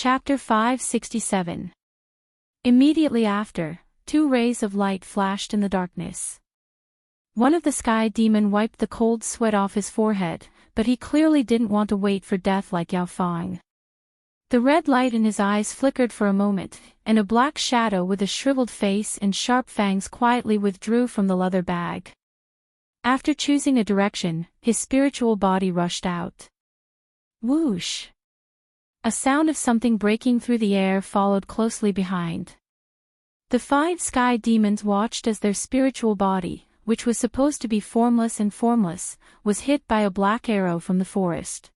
Chapter 567. Immediately after, two rays of light flashed in the darkness. One of the sky demon wiped the cold sweat off his forehead, but he clearly didn't want to wait for death like Yao Fang. The red light in his eyes flickered for a moment, and a black shadow with a shriveled face and sharp fangs quietly withdrew from the leather bag. After choosing a direction, his spiritual body rushed out. Whoosh! A sound of something breaking through the air followed closely behind. The 5 sky demons watched as their spiritual body, which was supposed to be formless, was hit by a black arrow from the forest.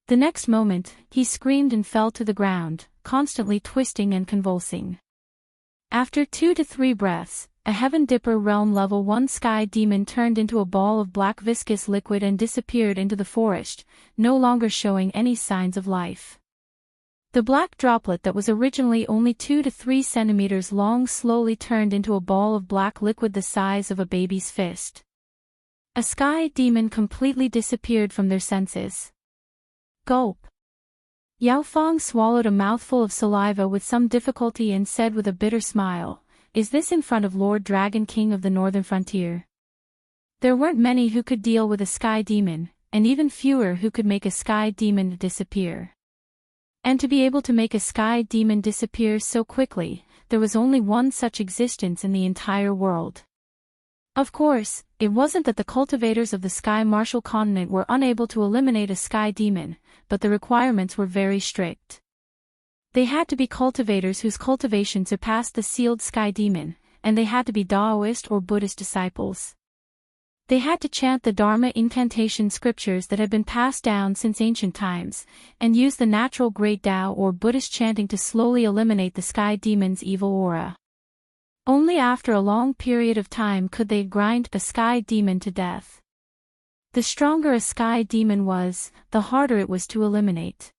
The next moment, he screamed and fell to the ground, constantly twisting and convulsing. After 2 to 3 breaths, a Heaven Dipper Realm Level 1 sky demon turned into a ball of black viscous liquid and disappeared into the forest, no longer showing any signs of life. The black droplet that was originally only 2 to 3 centimeters long slowly turned into a ball of black liquid the size of a baby's fist. A sky demon completely disappeared from their senses. Gulp. Yao Fang swallowed a mouthful of saliva with some difficulty and said with a bitter smile, "Is this in front of Lord Dragon King of the Northern Frontier?" There weren't many who could deal with a sky demon, and even fewer who could make a sky demon disappear. And to be able to make a sky demon disappear so quickly, there was only one such existence in the entire world. Of course, it wasn't that the cultivators of the Sky Martial Continent were unable to eliminate a sky demon, but the requirements were very strict. They had to be cultivators whose cultivation surpassed the sealed sky demon, and they had to be Taoist or Buddhist disciples. They had to chant the Dharma incantation scriptures that had been passed down since ancient times, and use the natural Great Tao or Buddhist chanting to slowly eliminate the sky demon's evil aura. Only after a long period of time could they grind a sky demon to death. The stronger a sky demon was, the harder it was to eliminate.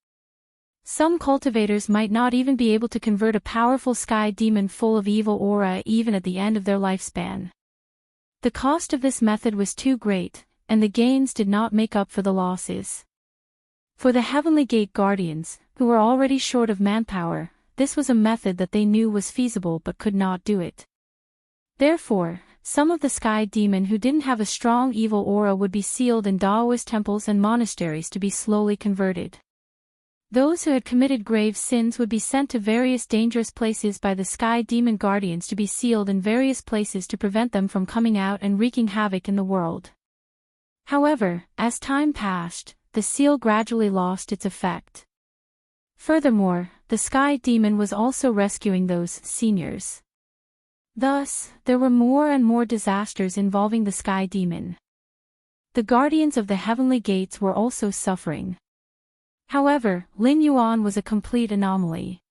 Some cultivators might not even be able to convert a powerful sky demon full of evil aura even at the end of their lifespan. The cost of this method was too great, and the gains did not make up for the losses. For the Heavenly Gate Guardians, who were already short of manpower, this was a method that they knew was feasible but could not do it. Therefore, some of the sky demon who didn't have a strong evil aura would be sealed in Taoist temples and monasteries to be slowly converted. Those who had committed grave sins would be sent to various dangerous places by the sky demon guardians to be sealed in various places to prevent them from coming out and wreaking havoc in the world. However, as time passed, the seal gradually lost its effect. Furthermore, the sky demon was also rescuing those seniors. Thus, there were more and more disasters involving the sky demon. The guardians of the heavenly gates were also suffering. However, Lin Yuan was a complete anomaly.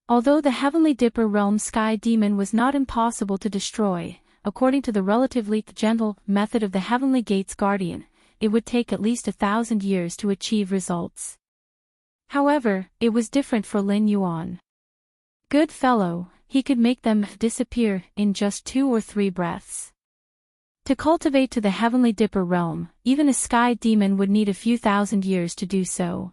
Although the Heavenly Dipper Realm Sky Demon was not impossible to destroy, according to the relatively gentle method of the Heavenly Gates Guardian, it would take at least 1,000 years to achieve results. However, it was different for Lin Yuan. Good fellow, he could make them disappear in just 2 or 3 breaths. To cultivate to the Heavenly Dipper Realm, even a sky demon would need a few thousand years to do so.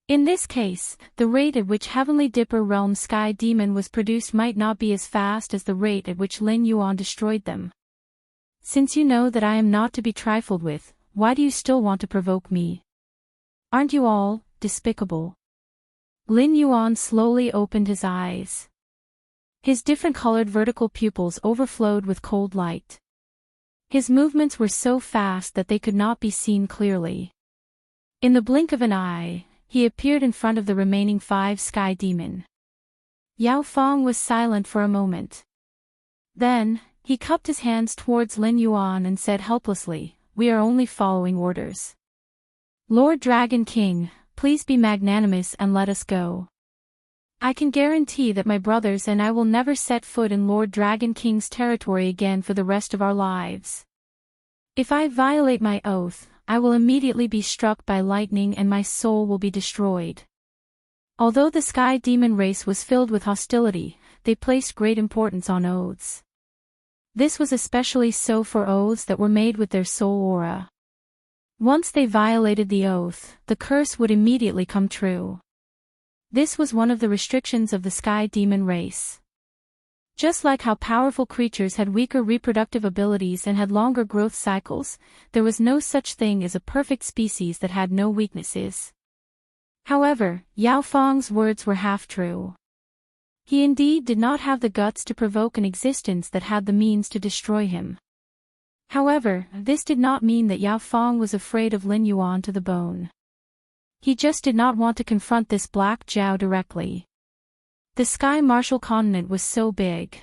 In this case, the rate at which Heavenly Dipper Realm Sky Demon was produced might not be as fast as the rate at which Lin Yuan destroyed them. Since you know that I am not to be trifled with, why do you still want to provoke me? Aren't you all despicable? Lin Yuan slowly opened his eyes. His different-colored vertical pupils overflowed with cold light. His movements were so fast that they could not be seen clearly. In the blink of an eye, he appeared in front of the remaining 5 sky demon. Yao Fang was silent for a moment. Then, he cupped his hands towards Lin Yuan and said helplessly, "We are only following orders. Lord Dragon King, please be magnanimous and let us go. I can guarantee that my brothers and I will never set foot in Lord Dragon King's territory again for the rest of our lives. If I violate my oath, I will immediately be struck by lightning and my soul will be destroyed." Although the sky demon race was filled with hostility, they placed great importance on oaths. This was especially so for oaths that were made with their soul aura. Once they violated the oath, the curse would immediately come true. This was one of the restrictions of the sky demon race. Just like how powerful creatures had weaker reproductive abilities and had longer growth cycles, there was no such thing as a perfect species that had no weaknesses. However, Yao Fang's words were half true. He indeed did not have the guts to provoke an existence that had the means to destroy him. However, this did not mean that Yao Fang was afraid of Lin Yuan to the bone. He just did not want to confront this black Jiao directly. The sky martial continent was so big.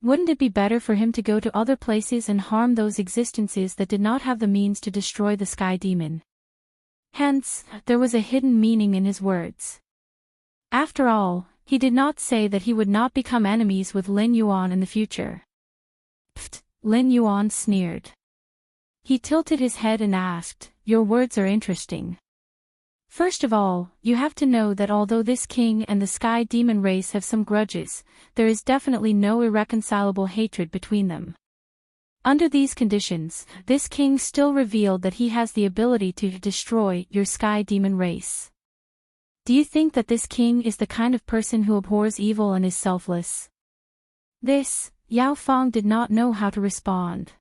Wouldn't it be better for him to go to other places and harm those existences that did not have the means to destroy the sky demon? Hence, there was a hidden meaning in his words. After all, he did not say that he would not become enemies with Lin Yuan in the future. Pfft, Lin Yuan sneered. He tilted his head and asked, "Your words are interesting. First of all, you have to know that although this king and the sky demon race have some grudges, there is definitely no irreconcilable hatred between them. Under these conditions, this king still revealed that he has the ability to destroy your sky demon race. Do you think that this king is the kind of person who abhors evil and is selfless?" This, Yao Fang did not know how to respond.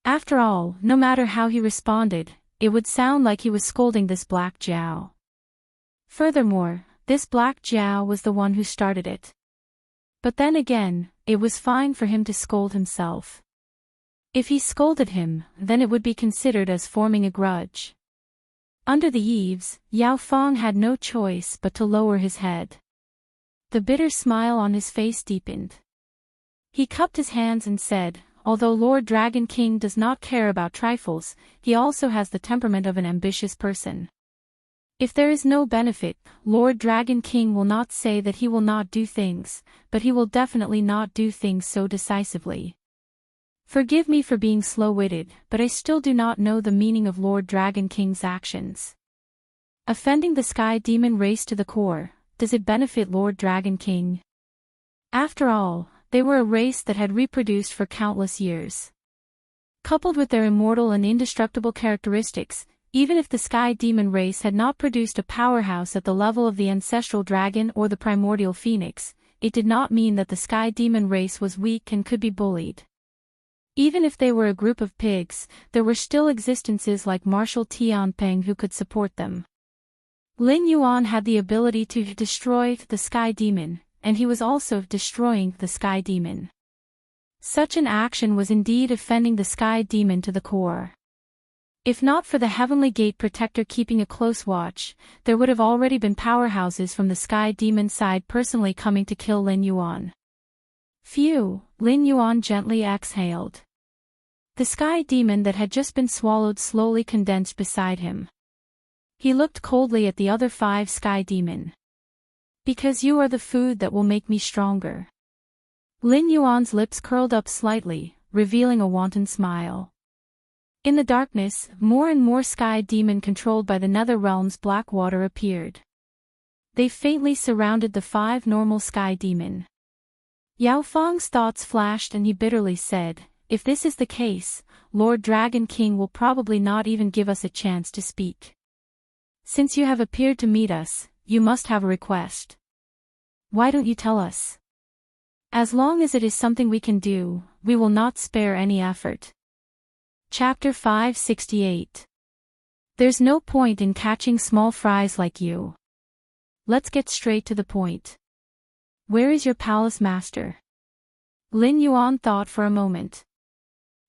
After all, no matter how he responded, it would sound like he was scolding this black Jiao. Furthermore, this black Jiao was the one who started it. But then again, it was fine for him to scold himself. If he scolded him, then it would be considered as forming a grudge. Under the eaves, Yao Fang had no choice but to lower his head. The bitter smile on his face deepened. He cupped his hands and said, "Although Lord Dragon King does not care about trifles, he also has the temperament of an ambitious person. If there is no benefit, Lord Dragon King will not say that he will not do things, but he will definitely not do things so decisively. Forgive me for being slow-witted, but I still do not know the meaning of Lord Dragon King's actions. Offending the sky demon race to the core, does it benefit Lord Dragon King? After all, they were a race that had reproduced for countless years. Coupled with their immortal and indestructible characteristics, even if the sky demon race had not produced a powerhouse at the level of the ancestral dragon or the primordial phoenix, it did not mean that the sky demon race was weak and could be bullied. Even if they were a group of pigs, there were still existences like Marshal Tianpeng who could support them. Lin Yuan had the ability to destroy the sky demon, and he was also destroying the sky demon. Such an action was indeed offending the sky demon to the core. If not for the Heavenly Gate Protector keeping a close watch, there would have already been powerhouses from the sky demon side personally coming to kill Lin Yuan. Phew, Lin Yuan gently exhaled. The sky demon that had just been swallowed slowly condensed beside him. He looked coldly at the other 5 sky demon. "Because you are the food that will make me stronger." Lin Yuan's lips curled up slightly, revealing a wanton smile. In the darkness, more and more sky demon controlled by the nether realm's black water appeared. They faintly surrounded the 5 normal sky demon. Yao Fang's thoughts flashed and he bitterly said, "If this is the case, Lord Dragon King will probably not even give us a chance to speak. Since you have appeared to meet us, you must have a request. Why don't you tell us? As long as it is something we can do, we will not spare any effort." Chapter 568. There's no point in catching small fries like you. Let's get straight to the point. Where is your palace master? Lin Yuan thought for a moment.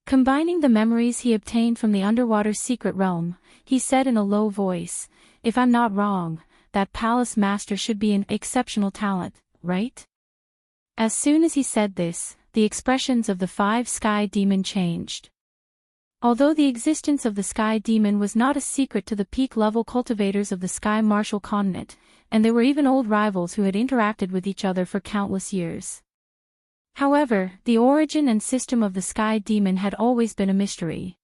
Combining the memories he obtained from the underwater secret realm, he said in a low voice, "If I'm not wrong, that palace master should be an exceptional talent, right?" As soon as he said this, the expressions of the 5 sky demon changed. Although the existence of the sky demon was not a secret to the peak-level cultivators of the sky martial continent, and they were even old rivals who had interacted with each other for countless years. However, the origin and system of the sky demon had always been a mystery.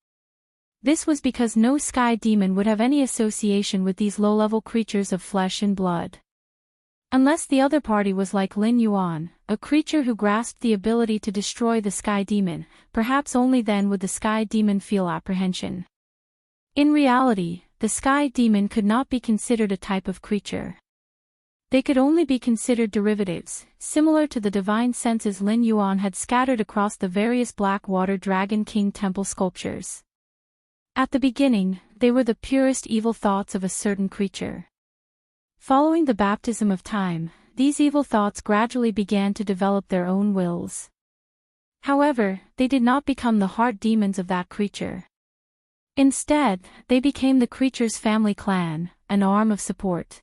This was because no sky demon would have any association with these low-level creatures of flesh and blood. Unless the other party was like Lin Yuan, a creature who grasped the ability to destroy the sky demon, perhaps only then would the sky demon feel apprehension. In reality, the sky demon could not be considered a type of creature. They could only be considered derivatives, similar to the divine senses Lin Yuan had scattered across the various Black Water Dragon King temple sculptures. At the beginning, they were the purest evil thoughts of a certain creature. Following the baptism of time, these evil thoughts gradually began to develop their own wills. However, they did not become the heart demons of that creature. Instead, they became the creature's family clan, an arm of support.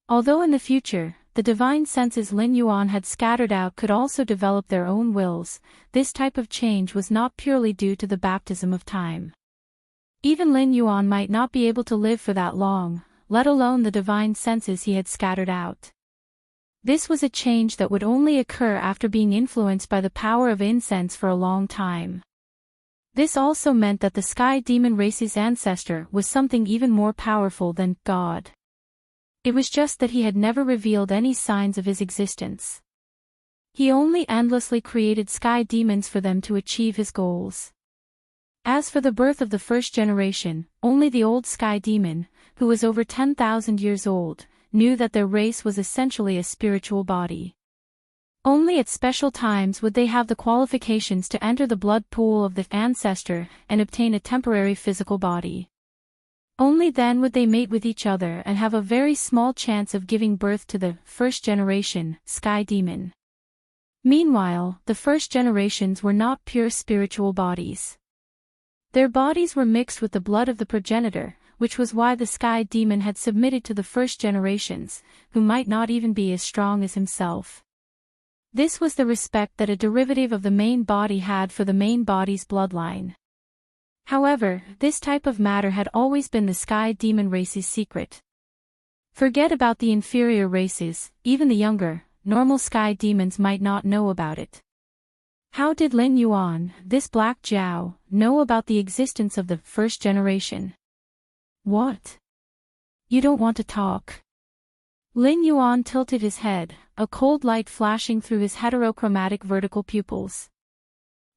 Although in the future, the divine senses Lin Yuan had scattered out could also develop their own wills, this type of change was not purely due to the baptism of time. Even Lin Yuan might not be able to live for that long, let alone the divine senses he had scattered out. This was a change that would only occur after being influenced by the power of incense for a long time. This also meant that the sky demon race's ancestor was something even more powerful than God. It was just that he had never revealed any signs of his existence. He only endlessly created sky demons for them to achieve his goals. As for the birth of the first generation, only the old sky demon, who was over 10,000 years old, knew that their race was essentially a spiritual body. Only at special times would they have the qualifications to enter the blood pool of the ancestor and obtain a temporary physical body. Only then would they mate with each other and have a very small chance of giving birth to the first generation sky demon. Meanwhile, the first generations were not pure spiritual bodies. Their bodies were mixed with the blood of the progenitor, which was why the sky demon had submitted to the first generations, who might not even be as strong as himself. This was the respect that a derivative of the main body had for the main body's bloodline. However, this type of matter had always been the sky demon race's secret. Forget about the inferior races, even the younger, normal sky demons might not know about it. How did Lin Yuan, this black Jiao, know about the existence of the first generation? What? You don't want to talk? Lin Yuan tilted his head, a cold light flashing through his heterochromatic vertical pupils.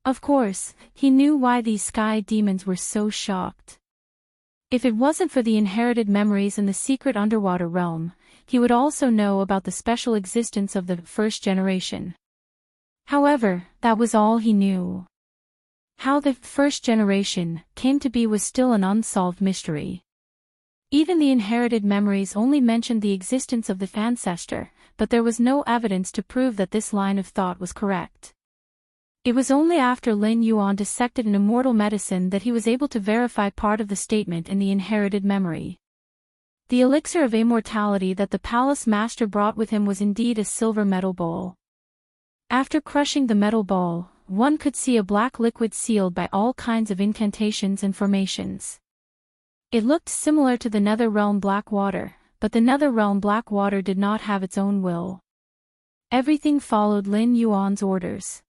Of course, he knew why these sky demons were so shocked. If it wasn't for the inherited memories in the secret underwater realm, he would also know about the special existence of the first generation. However, that was all he knew. How the first generation came to be was still an unsolved mystery. Even the inherited memories only mentioned the existence of the ancestor, but there was no evidence to prove that this line of thought was correct. It was only after Lin Yuan dissected an immortal medicine that he was able to verify part of the statement in the inherited memory. The elixir of immortality that the palace master brought with him was indeed a silver metal ball. After crushing the metal ball, one could see a black liquid sealed by all kinds of incantations and formations. It looked similar to the nether realm black water, but the nether realm black water did not have its own will. Everything followed Lin Yuan's orders.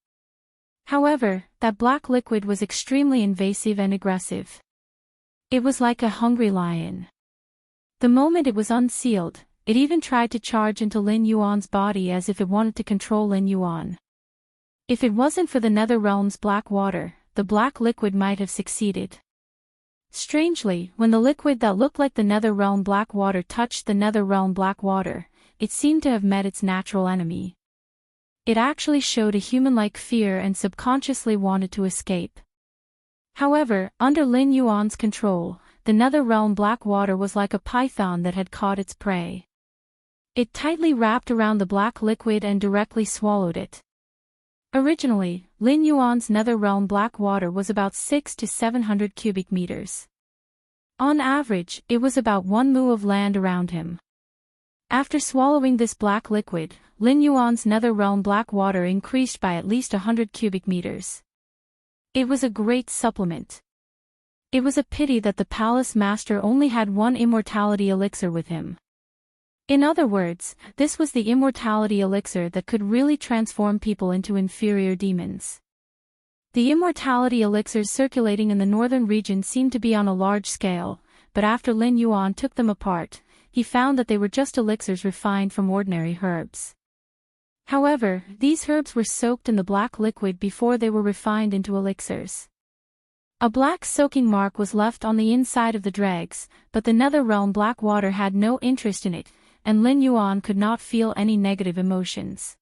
However, that black liquid was extremely invasive and aggressive. It was like a hungry lion. The moment it was unsealed, it even tried to charge into Lin Yuan's body as if it wanted to control Lin Yuan. If it wasn't for the nether realm's black water, the black liquid might have succeeded. Strangely, when the liquid that looked like the nether realm black water touched the nether realm black water, it seemed to have met its natural enemy. It actually showed a human-like fear and subconsciously wanted to escape. However, under Lin Yuan's control, the nether realm black water was like a python that had caught its prey. It tightly wrapped around the black liquid and directly swallowed it. Originally, Lin Yuan's nether realm black water was about 600 to 700 cubic meters. On average, it was about 1 mu of land around him. After swallowing this black liquid, Lin Yuan's nether realm black water increased by at least 100 cubic meters. It was a great supplement. It was a pity that the palace master only had one immortality elixir with him. In other words, this was the immortality elixir that could really transform people into inferior demons. The immortality elixirs circulating in the northern region seemed to be on a large scale, but after Lin Yuan took them apart, he found that they were just elixirs refined from ordinary herbs. However, these herbs were soaked in the black liquid before they were refined into elixirs. A black soaking mark was left on the inside of the dregs, but the nether realm black water had no interest in it, and Lin Yuan could not feel any negative emotions.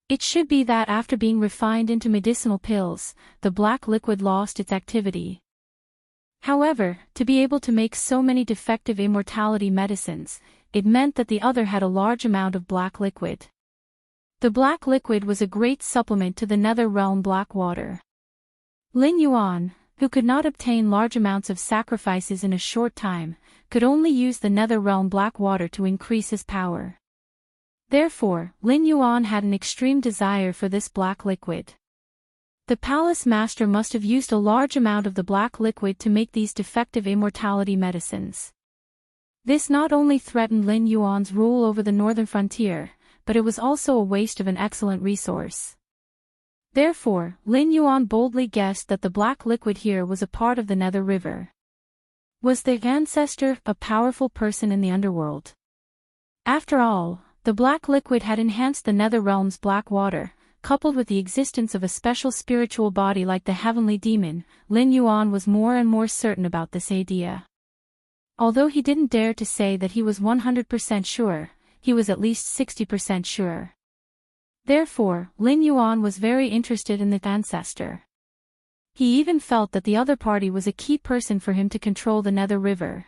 It should be that after being refined into medicinal pills, the black liquid lost its activity. However, to be able to make so many defective immortality medicines, it meant that the other had a large amount of black liquid. The black liquid was a great supplement to the nether realm black water. Lin Yuan, who could not obtain large amounts of sacrifices in a short time, could only use the nether realm black water to increase his power. Therefore, Lin Yuan had an extreme desire for this black liquid. The palace master must have used a large amount of the black liquid to make these defective immortality medicines. This not only threatened Lin Yuan's rule over the northern frontier, but it was also a waste of an excellent resource. Therefore, Lin Yuan boldly guessed that the black liquid here was a part of the Nether River. Was the ancestor a powerful person in the underworld? After all, the black liquid had enhanced the Nether Realm's black water, coupled with the existence of a special spiritual body like the heavenly demon. Lin Yuan was more and more certain about this idea. Although he didn't dare to say that he was 100% sure, he was at least 60% sure. Therefore, Lin Yuan was very interested in the ancestor. He even felt that the other party was a key person for him to control the Nether River.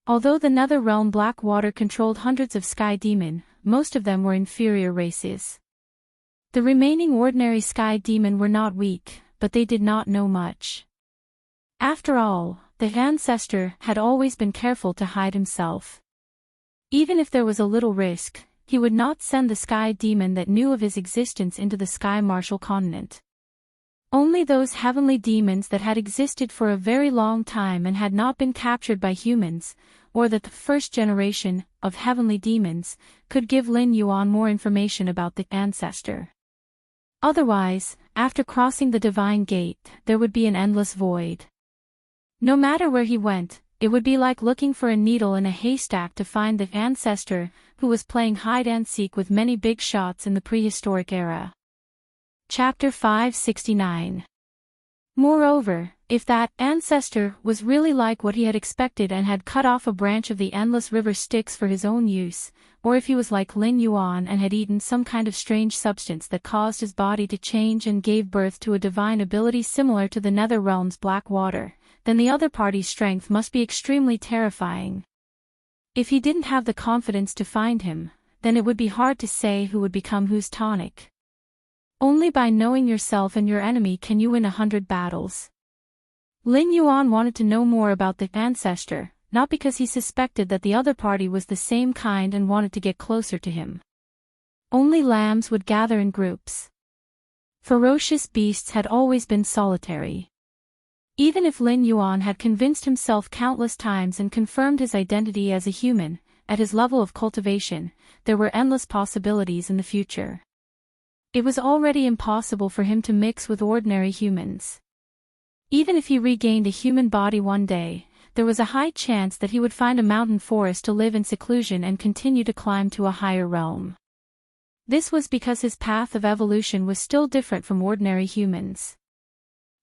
Although the Nether Realm Black Water controlled hundreds of sky demon, most of them were inferior races. The remaining ordinary sky demon were not weak, but they did not know much. After all, the ancestor had always been careful to hide himself. Even if there was a little risk, he would not send the sky demon that knew of his existence into the sky martial continent. Only those heavenly demons that had existed for a very long time and had not been captured by humans, or that the first generation of heavenly demons, could give Lin Yuan more information about the ancestor. Otherwise, after crossing the divine gate, there would be an endless void. No matter where he went, it would be like looking for a needle in a haystack to find the ancestor, who was playing hide-and-seek with many big shots in the prehistoric era. Chapter 569. Moreover, if that ancestor was really like what he had expected and had cut off a branch of the endless river Styx for his own use, or if he was like Lin Yuan and had eaten some kind of strange substance that caused his body to change and gave birth to a divine ability similar to the Nether Realm's black water, then the other party's strength must be extremely terrifying. If he didn't have the confidence to find him, then it would be hard to say who would become whose tonic. Only by knowing yourself and your enemy can you win 100 battles. Lin Yuan wanted to know more about the ancestor, not because he suspected that the other party was the same kind and wanted to get closer to him. Only lambs would gather in groups. Ferocious beasts had always been solitary. Even if Lin Yuan had convinced himself countless times and confirmed his identity as a human, at his level of cultivation, there were endless possibilities in the future. It was already impossible for him to mix with ordinary humans. Even if he regained a human body one day, there was a high chance that he would find a mountain forest to live in seclusion and continue to climb to a higher realm. This was because his path of evolution was still different from ordinary humans.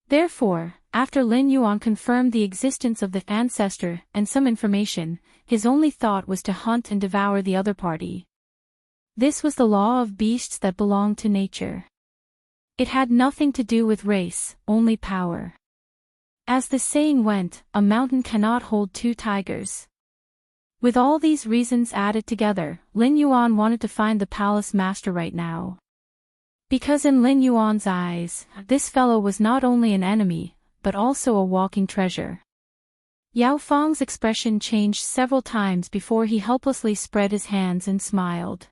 Therefore, after Lin Yuan confirmed the existence of the ancestor and some information, his only thought was to hunt and devour the other party. This was the law of beasts that belonged to nature. It had nothing to do with race, only power. As the saying went, a mountain cannot hold two tigers. With all these reasons added together, Lin Yuan wanted to find the palace master right now. Because in Lin Yuan's eyes, this fellow was not only an enemy, but also a walking treasure. Yao Fang's expression changed several times before he helplessly spread his hands and smiled.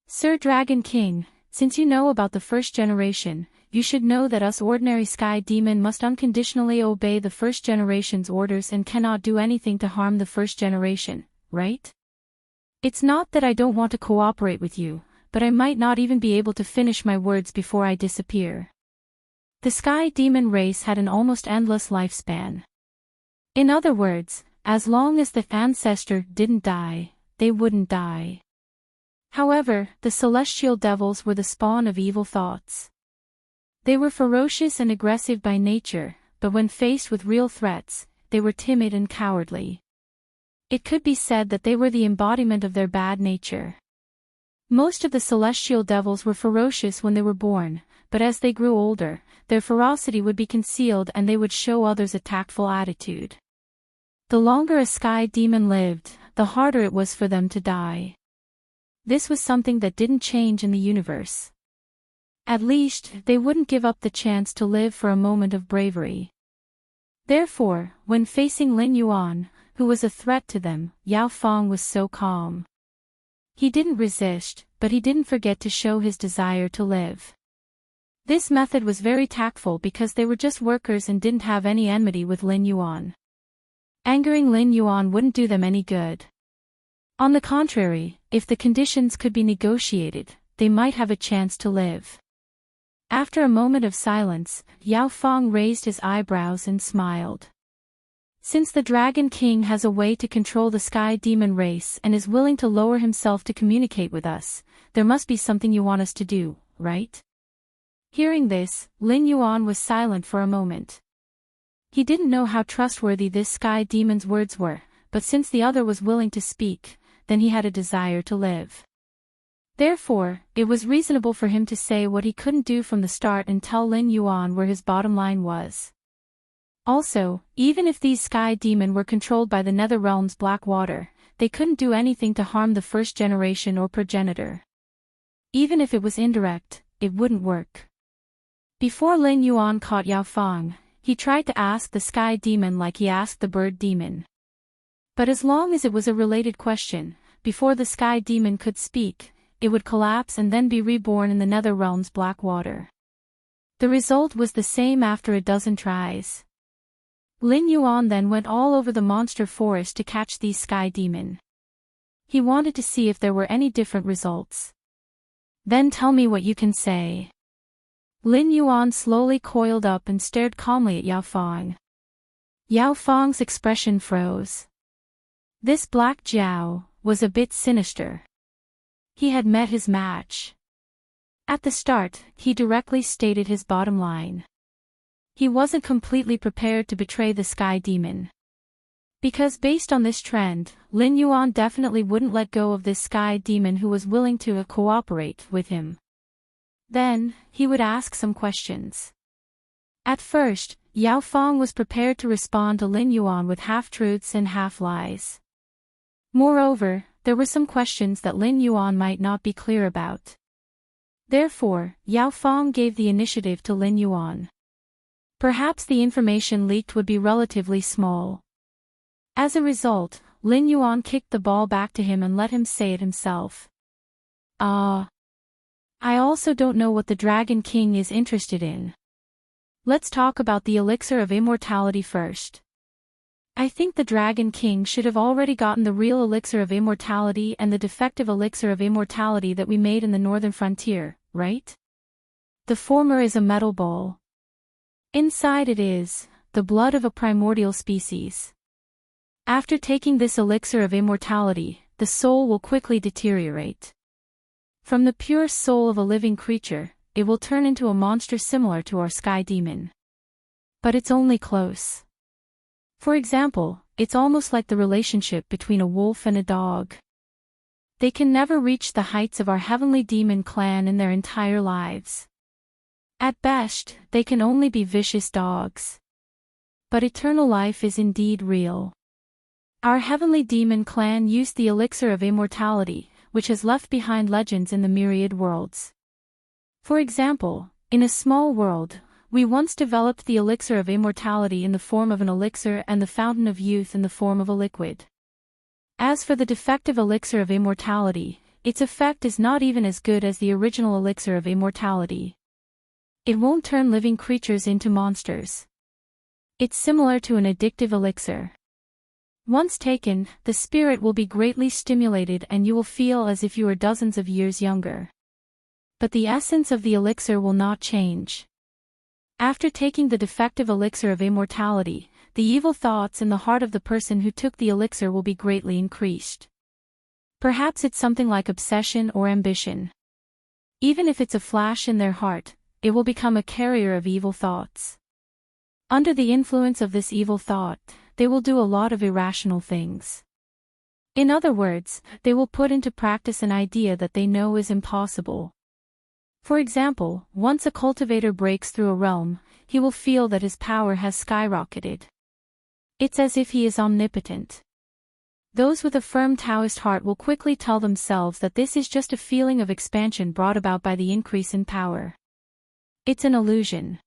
Sir Dragon King, since you know about the first generation, you should know that us ordinary sky demon must unconditionally obey the first generation's orders and cannot do anything to harm the first generation, right? It's not that I don't want to cooperate with you, but I might not even be able to finish my words before I disappear. The sky demon race had an almost endless lifespan. In other words, as long as the ancestor didn't die, they wouldn't die. However, the celestial devils were the spawn of evil thoughts. They were ferocious and aggressive by nature, but when faced with real threats, they were timid and cowardly. It could be said that they were the embodiment of their bad nature. Most of the celestial devils were ferocious when they were born, but as they grew older, their ferocity would be concealed and they would show others a tactful attitude. The longer a sky demon lived, the harder it was for them to die. This was something that didn't change in the universe. At least, they wouldn't give up the chance to live for a moment of bravery. Therefore, when facing Lin Yuan, who was a threat to them, Yao Feng was so calm. He didn't resist, but he didn't forget to show his desire to live. This method was very tactful because they were just workers and didn't have any enmity with Lin Yuan. Angering Lin Yuan wouldn't do them any good. On the contrary, if the conditions could be negotiated, they might have a chance to live. After a moment of silence, Yao Feng raised his eyebrows and smiled. Since the Dragon King has a way to control the sky demon race and is willing to lower himself to communicate with us, there must be something you want us to do, right? Hearing this, Lin Yuan was silent for a moment. He didn't know how trustworthy this sky demon's words were, but since the other was willing to speak, then he had a desire to live. Therefore, it was reasonable for him to say what he couldn't do from the start and tell Lin Yuan where his bottom line was. Also, even if these sky demon were controlled by the nether realm's black water, they couldn't do anything to harm the first generation or progenitor. Even if it was indirect, it wouldn't work. Before Lin Yuan caught Yao Feng, he tried to ask the sky demon like he asked the bird demon. But as long as it was a related question, before the sky demon could speak, it would collapse and then be reborn in the nether realm's black water. The result was the same after a dozen tries. Lin Yuan then went all over the monster forest to catch these sky demon. He wanted to see if there were any different results. Then tell me what you can say. Lin Yuan slowly coiled up and stared calmly at Yao Feng. Yao Feng's expression froze. This Black Jiao was a bit sinister. He had met his match. At the start, he directly stated his bottom line. He wasn't completely prepared to betray the sky demon. Because based on this trend, Lin Yuan definitely wouldn't let go of this sky demon who was willing to cooperate with him. Then, he would ask some questions. At first, Yao Feng was prepared to respond to Lin Yuan with half-truths and half-lies. Moreover, there were some questions that Lin Yuan might not be clear about. Therefore, Yao Feng gave the initiative to Lin Yuan. Perhaps the information leaked would be relatively small. As a result, Lin Yuan kicked the ball back to him and let him say it himself. I also don't know what the Dragon King is interested in. Let's talk about the elixir of immortality first. I think the Dragon King should have already gotten the real elixir of immortality and the defective elixir of immortality that we made in the northern frontier, right? The former is a metal bowl. Inside it is the blood of a primordial species. After taking this elixir of immortality, the soul will quickly deteriorate. From the pure soul of a living creature, it will turn into a monster similar to our sky demon. But it's only close. For example, it's almost like the relationship between a wolf and a dog. They can never reach the heights of our heavenly demon clan in their entire lives. At best, they can only be vicious dogs. But eternal life is indeed real. Our heavenly demon clan used the elixir of immortality, which has left behind legends in the myriad worlds. For example, in a small world, we once developed the elixir of immortality in the form of an elixir and the fountain of youth in the form of a liquid. As for the defective elixir of immortality, its effect is not even as good as the original elixir of immortality. It won't turn living creatures into monsters. It's similar to an addictive elixir. Once taken, the spirit will be greatly stimulated and you will feel as if you were dozens of years younger. But the essence of the elixir will not change. After taking the defective elixir of immortality, the evil thoughts in the heart of the person who took the elixir will be greatly increased. Perhaps it's something like obsession or ambition. Even if it's a flash in their heart, it will become a carrier of evil thoughts. Under the influence of this evil thought, they will do a lot of irrational things. In other words, they will put into practice an idea that they know is impossible. For example, once a cultivator breaks through a realm, he will feel that his power has skyrocketed. It's as if he is omnipotent. Those with a firm Taoist heart will quickly tell themselves that this is just a feeling of expansion brought about by the increase in power. It's an illusion.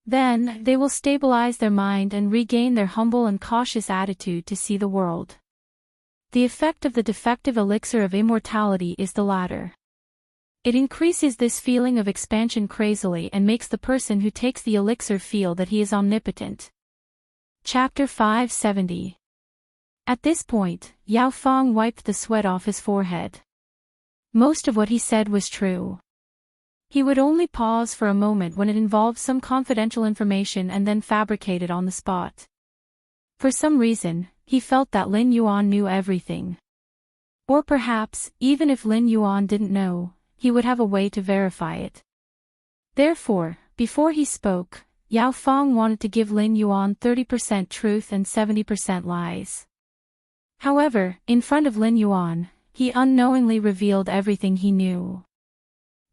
Then, they will stabilize their mind and regain their humble and cautious attitude to see the world. The effect of the defective elixir of immortality is the latter. It increases this feeling of expansion crazily and makes the person who takes the elixir feel that he is omnipotent. Chapter 570. At this point, Yao Feng wiped the sweat off his forehead. Most of what he said was true. He would only pause for a moment when it involved some confidential information and then fabricate it on the spot. For some reason, he felt that Lin Yuan knew everything. Or perhaps, even if Lin Yuan didn't know, he would have a way to verify it. Therefore, before he spoke, Yao Feng wanted to give Lin Yuan 30% truth and 70% lies. However, in front of Lin Yuan, he unknowingly revealed everything he knew.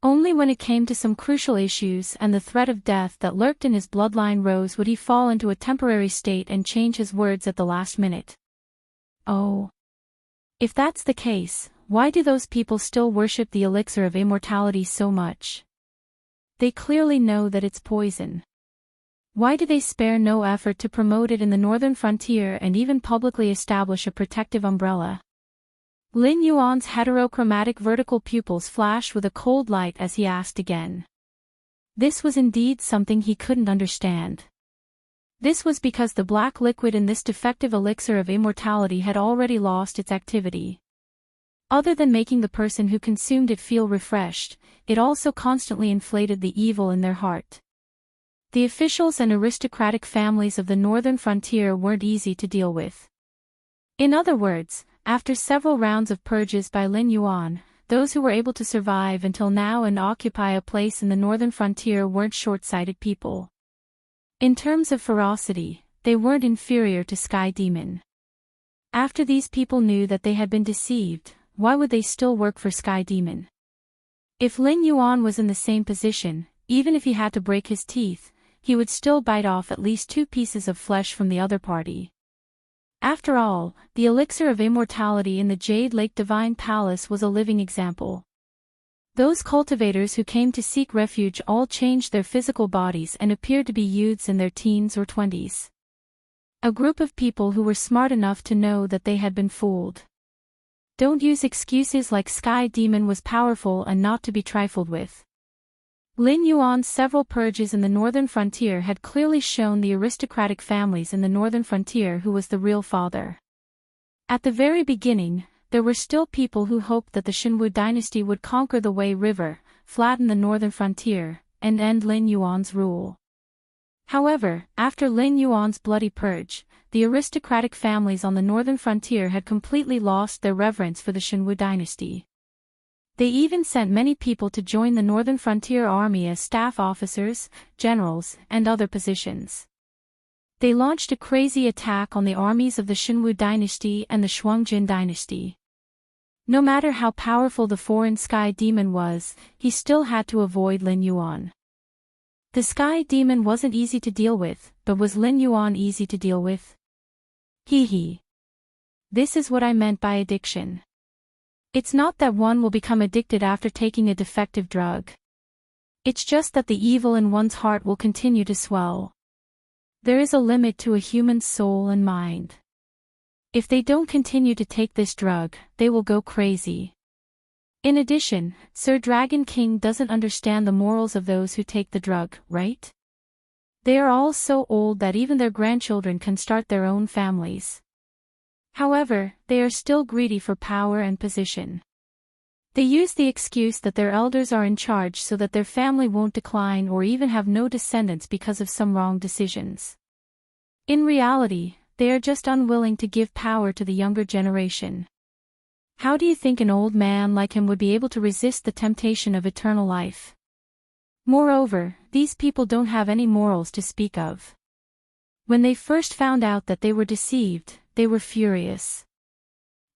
Only when it came to some crucial issues and the threat of death that lurked in his bloodline rose would he fall into a temporary state and change his words at the last minute. Oh. If that's the case, why do those people still worship the elixir of immortality so much? They clearly know that it's poison. Why do they spare no effort to promote it in the northern frontier and even publicly establish a protective umbrella? Lin Yuan's heterochromatic vertical pupils flashed with a cold light as he asked again. This was indeed something he couldn't understand. This was because the black liquid in this defective elixir of immortality had already lost its activity. Other than making the person who consumed it feel refreshed, it also constantly inflated the evil in their heart. The officials and aristocratic families of the northern frontier weren't easy to deal with. In other words, after several rounds of purges by Lin Yuan, those who were able to survive until now and occupy a place in the northern frontier weren't short-sighted people. In terms of ferocity, they weren't inferior to Sky Demon. After these people knew that they had been deceived, why would they still work for Sky Demon? If Lin Yuan was in the same position, even if he had to break his teeth, he would still bite off at least 2 pieces of flesh from the other party. After all, the elixir of immortality in the Jade Lake Divine Palace was a living example. Those cultivators who came to seek refuge all changed their physical bodies and appeared to be youths in their teens or 20s. A group of people who were smart enough to know that they had been fooled. Don't use excuses like Sky Demon was powerful and not to be trifled with. Lin Yuan's several purges in the northern frontier had clearly shown the aristocratic families in the northern frontier who was the real father. At the very beginning, there were still people who hoped that the Shenwu dynasty would conquer the Wei River, flatten the northern frontier, and end Lin Yuan's rule. However, after Lin Yuan's bloody purge, the aristocratic families on the northern frontier had completely lost their reverence for the Shenwu dynasty. They even sent many people to join the northern frontier army as staff officers, generals, and other positions. They launched a crazy attack on the armies of the Shenwu dynasty and the Shuangjin dynasty. No matter how powerful the foreign Sky Demon was, he still had to avoid Lin Yuan. The Sky Demon wasn't easy to deal with, but was Lin Yuan easy to deal with? Hee. This is what I meant by addiction. It's not that one will become addicted after taking a defective drug. It's just that the evil in one's heart will continue to swell. There is a limit to a human's soul and mind. If they don't continue to take this drug, they will go crazy. In addition, Sir Dragon King doesn't understand the morals of those who take the drug, right? They are all so old that even their grandchildren can start their own families. However, they are still greedy for power and position. They use the excuse that their elders are in charge so that their family won't decline or even have no descendants because of some wrong decisions. In reality, they are just unwilling to give power to the younger generation. How do you think an old man like him would be able to resist the temptation of eternal life? Moreover, these people don't have any morals to speak of. When they first found out that they were deceived, they were furious.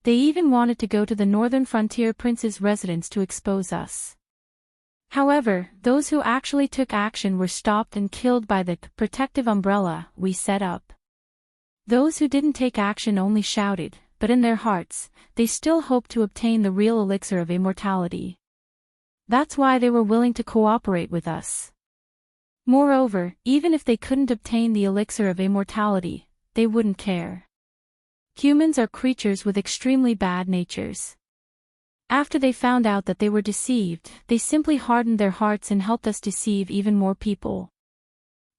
They even wanted to go to the northern frontier prince's residence to expose us. However, those who actually took action were stopped and killed by the protective umbrella we set up. Those who didn't take action only shouted, but in their hearts, they still hoped to obtain the real elixir of immortality. That's why they were willing to cooperate with us. Moreover, even if they couldn't obtain the elixir of immortality, they wouldn't care. Humans are creatures with extremely bad natures. After they found out that they were deceived, they simply hardened their hearts and helped us deceive even more people.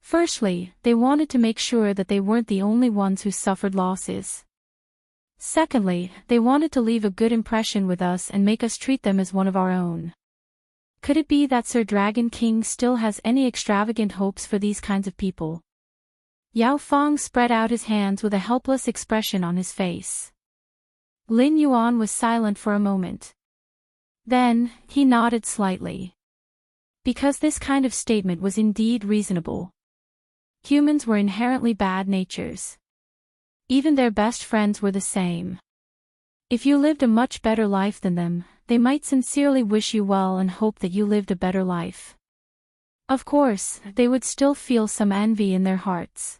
Firstly, they wanted to make sure that they weren't the only ones who suffered losses. Secondly, they wanted to leave a good impression with us and make us treat them as one of our own. Could it be that Sir Dragon King still has any extravagant hopes for these kinds of people? Yao Feng spread out his hands with a helpless expression on his face. Lin Yuan was silent for a moment. Then, he nodded slightly. Because this kind of statement was indeed reasonable. Humans were inherently bad natures. Even their best friends were the same. If you lived a much better life than them, they might sincerely wish you well and hope that you lived a better life. Of course, they would still feel some envy in their hearts.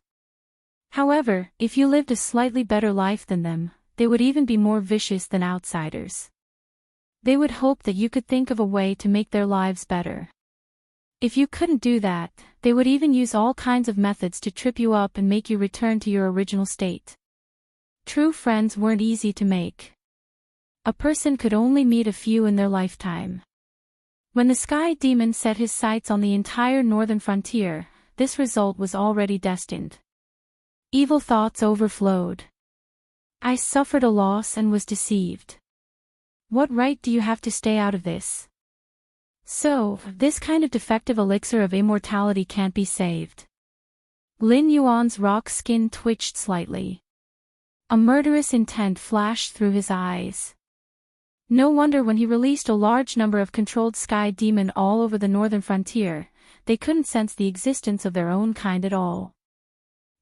However, if you lived a slightly better life than them, they would even be more vicious than outsiders. They would hope that you could think of a way to make their lives better. If you couldn't do that, they would even use all kinds of methods to trip you up and make you return to your original state. True friends weren't easy to make. A person could only meet a few in their lifetime. When the sky demon set his sights on the entire northern frontier, this result was already destined. Evil thoughts overflowed. I suffered a loss and was deceived. What right do you have to stay out of this? So, this kind of defective elixir of immortality can't be saved. Lin Yuan's rock skin twitched slightly. A murderous intent flashed through his eyes. No wonder when he released a large number of controlled sky demon all over the northern frontier, they couldn't sense the existence of their own kind at all.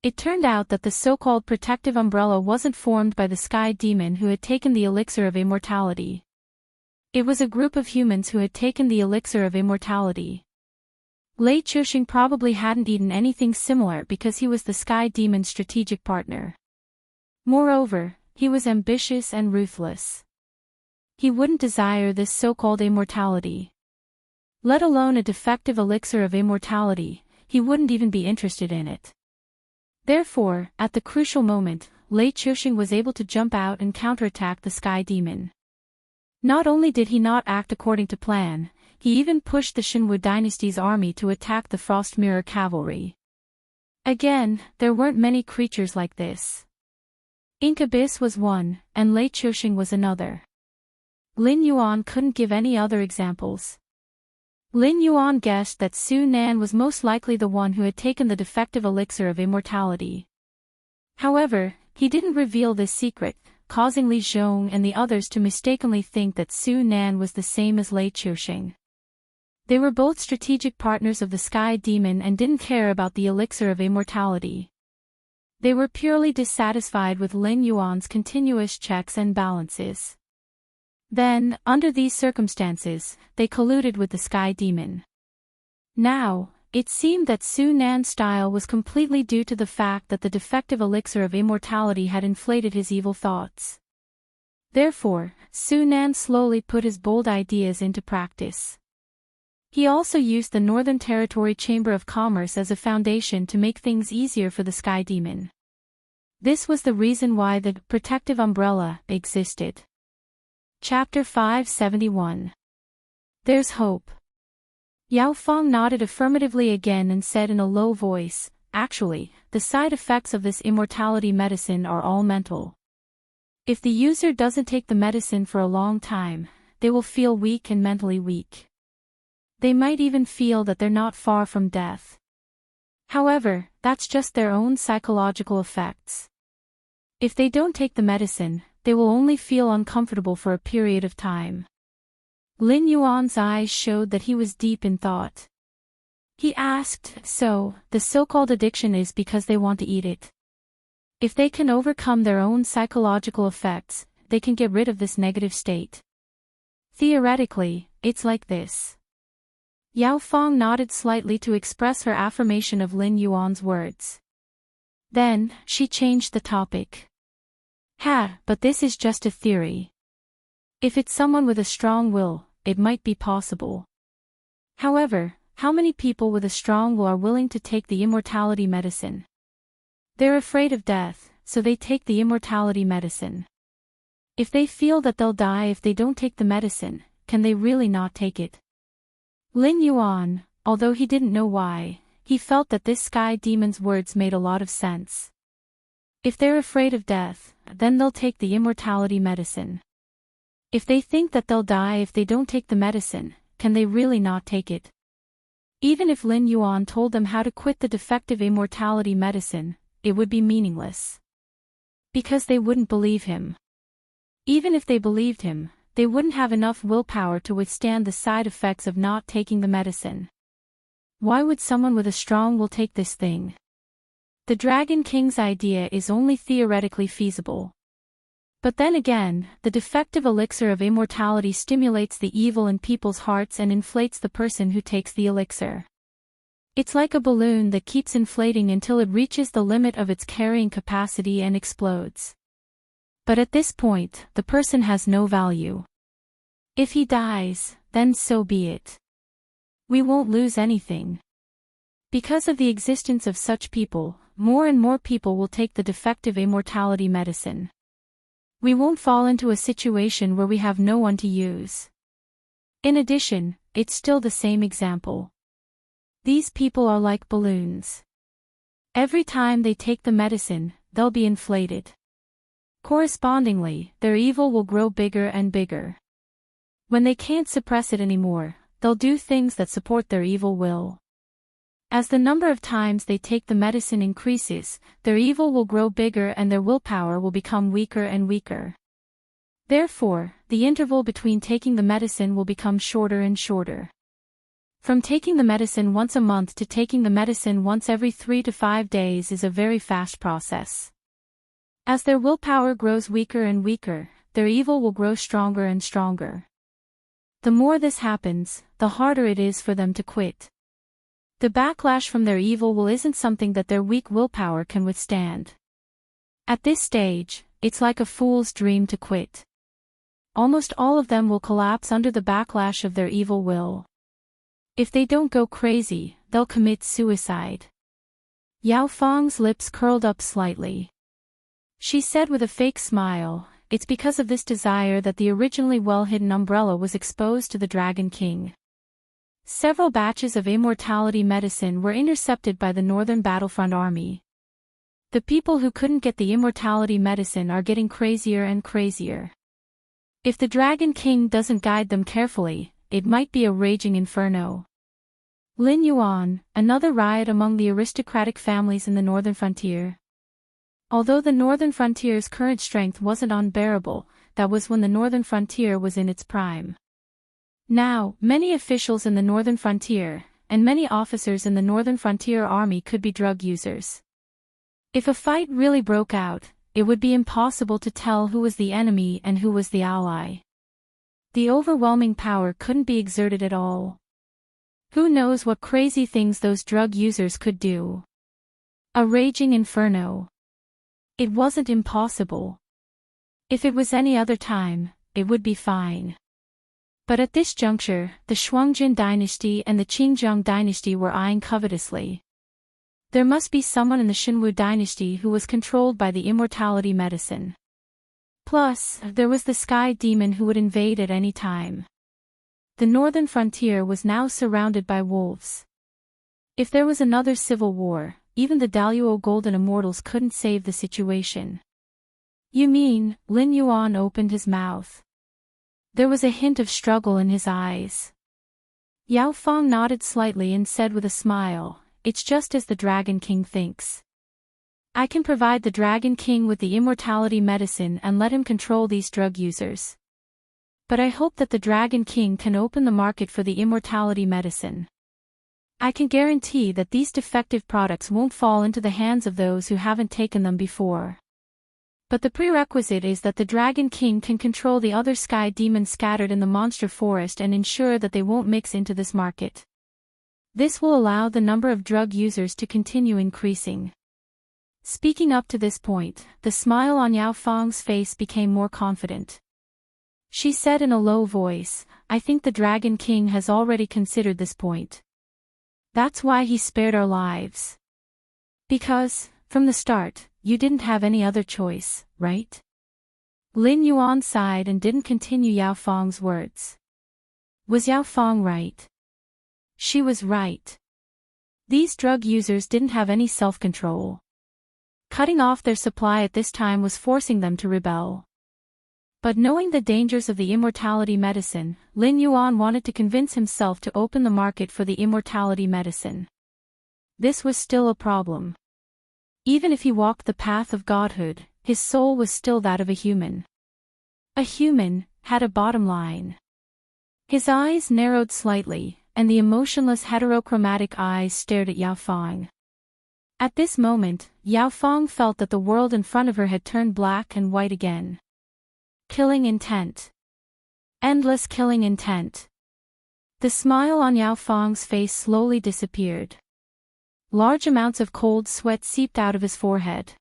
It turned out that the so-called protective umbrella wasn't formed by the sky demon who had taken the elixir of immortality. It was a group of humans who had taken the elixir of immortality. Lei Chuxing probably hadn't eaten anything similar because he was the sky demon's strategic partner. Moreover, he was ambitious and ruthless. He wouldn't desire this so-called immortality. Let alone a defective elixir of immortality, he wouldn't even be interested in it. Therefore, at the crucial moment, Lei Chuxing was able to jump out and counterattack the sky demon. Not only did he not act according to plan, he even pushed the Shenwu dynasty's army to attack the Frost Mirror cavalry. Again, there weren't many creatures like this. Incabyss was one, and Lei Chuxing was another. Lin Yuan couldn't give any other examples. Lin Yuan guessed that Su Nan was most likely the one who had taken the defective elixir of immortality. However, he didn't reveal this secret, causing Li Zhong and the others to mistakenly think that Su Nan was the same as Lei Chuxing. They were both strategic partners of the sky demon and didn't care about the elixir of immortality. They were purely dissatisfied with Lin Yuan's continuous checks and balances. Then, under these circumstances, they colluded with the sky demon. Now, it seemed that Su Nan's style was completely due to the fact that the defective elixir of immortality had inflated his evil thoughts. Therefore, Su Nan slowly put his bold ideas into practice. He also used the Northern Territory Chamber of Commerce as a foundation to make things easier for the sky demon. This was the reason why the protective umbrella existed. Chapter 571. There's hope. Yao Feng nodded affirmatively again and said in a low voice, actually, the side effects of this immortality medicine are all mental. If the user doesn't take the medicine for a long time, they will feel weak and mentally weak. They might even feel that they're not far from death. However, that's just their own psychological effects. If they don't take the medicine, they will only feel uncomfortable for a period of time. Lin Yuan's eyes showed that he was deep in thought. He asked, so, the so-called addiction is because they want to eat it. If they can overcome their own psychological effects, they can get rid of this negative state. Theoretically, it's like this. Yao Feng nodded slightly to express her affirmation of Lin Yuan's words. Then, she changed the topic. But this is just a theory. If it's someone with a strong will, it might be possible. However, how many people with a strong will are willing to take the immortality medicine? They're afraid of death, so they take the immortality medicine. If they feel that they'll die if they don't take the medicine, can they really not take it? Lin Yuan, although he didn't know why, he felt that this sky demon's words made a lot of sense. If they're afraid of death, then they'll take the immortality medicine. If they think that they'll die if they don't take the medicine, can they really not take it? Even if Lin Yuan told them how to quit the defective immortality medicine, it would be meaningless. Because they wouldn't believe him. Even if they believed him, they wouldn't have enough willpower to withstand the side effects of not taking the medicine. Why would someone with a strong will take this thing? The Dragon King's idea is only theoretically feasible. But then again, the defective elixir of immortality stimulates the evil in people's hearts and inflates the person who takes the elixir. It's like a balloon that keeps inflating until it reaches the limit of its carrying capacity and explodes. But at this point, the person has no value. If he dies, then so be it. We won't lose anything. Because of the existence of such people, more and more people will take the defective immortality medicine. We won't fall into a situation where we have no one to use. In addition, it's still the same example. These people are like balloons. Every time they take the medicine, they'll be inflated. Correspondingly, their evil will grow bigger and bigger. When they can't suppress it anymore, they'll do things that support their evil will. As the number of times they take the medicine increases, their evil will grow bigger and their willpower will become weaker and weaker. Therefore, the interval between taking the medicine will become shorter and shorter. From taking the medicine once a month to taking the medicine once every 3 to 5 days is a very fast process. As their willpower grows weaker and weaker, their evil will grow stronger and stronger. The more this happens, the harder it is for them to quit. The backlash from their evil will isn't something that their weak willpower can withstand. At this stage, it's like a fool's dream to quit. Almost all of them will collapse under the backlash of their evil will. If they don't go crazy, they'll commit suicide. Yao Feng's lips curled up slightly. She said with a fake smile, "It's because of this desire that the originally well-hidden umbrella was exposed to the Dragon King." Several batches of immortality medicine were intercepted by the Northern Battlefront Army. The people who couldn't get the immortality medicine are getting crazier and crazier. If the Dragon King doesn't guide them carefully, it might be a raging inferno. Lin Yuan, another riot among the aristocratic families in the northern frontier. Although the northern frontier's current strength wasn't unbearable, that was when the northern frontier was in its prime. Now, many officials in the northern frontier, and many officers in the northern frontier army could be drug users. If a fight really broke out, it would be impossible to tell who was the enemy and who was the ally. The overwhelming power couldn't be exerted at all. Who knows what crazy things those drug users could do? A raging inferno. It wasn't impossible. If it was any other time, it would be fine. But at this juncture, the Shuangjin dynasty and the Qingjiang dynasty were eyeing covetously. There must be someone in the Xinwu dynasty who was controlled by the immortality medicine. Plus, there was the sky demon who would invade at any time. The northern frontier was now surrounded by wolves. If there was another civil war, even the Daluo Golden Immortals couldn't save the situation. You mean? Lin Yuan opened his mouth. There was a hint of struggle in his eyes. Yao Feng nodded slightly and said with a smile, "It's just as the Dragon King thinks. I can provide the Dragon King with the immortality medicine and let him control these drug users. But I hope that the Dragon King can open the market for the immortality medicine. I can guarantee that these defective products won't fall into the hands of those who haven't taken them before. But the prerequisite is that the Dragon King can control the other sky demons scattered in the monster forest and ensure that they won't mix into this market. This will allow the number of drug users to continue increasing. Speaking up to this point, the smile on Yao Fang's face became more confident. She said in a low voice, "I think the Dragon King has already considered this point. That's why he spared our lives. Because, from the start, you didn't have any other choice, right?" Lin Yuan sighed and didn't continue Yao Fang's words. Was Yao Fang right? She was right. These drug users didn't have any self-control. Cutting off their supply at this time was forcing them to rebel. But knowing the dangers of the immortality medicine, Lin Yuan wanted to convince himself to open the market for the immortality medicine. This was still a problem. Even if he walked the path of godhood, his soul was still that of a human. A human had a bottom line. His eyes narrowed slightly, and the emotionless heterochromatic eyes stared at Yao Fang. At this moment, Yao Fang felt that the world in front of her had turned black and white again. Killing intent. Endless killing intent. The smile on Yao Fang's face slowly disappeared. Large amounts of cold sweat seeped out of his forehead.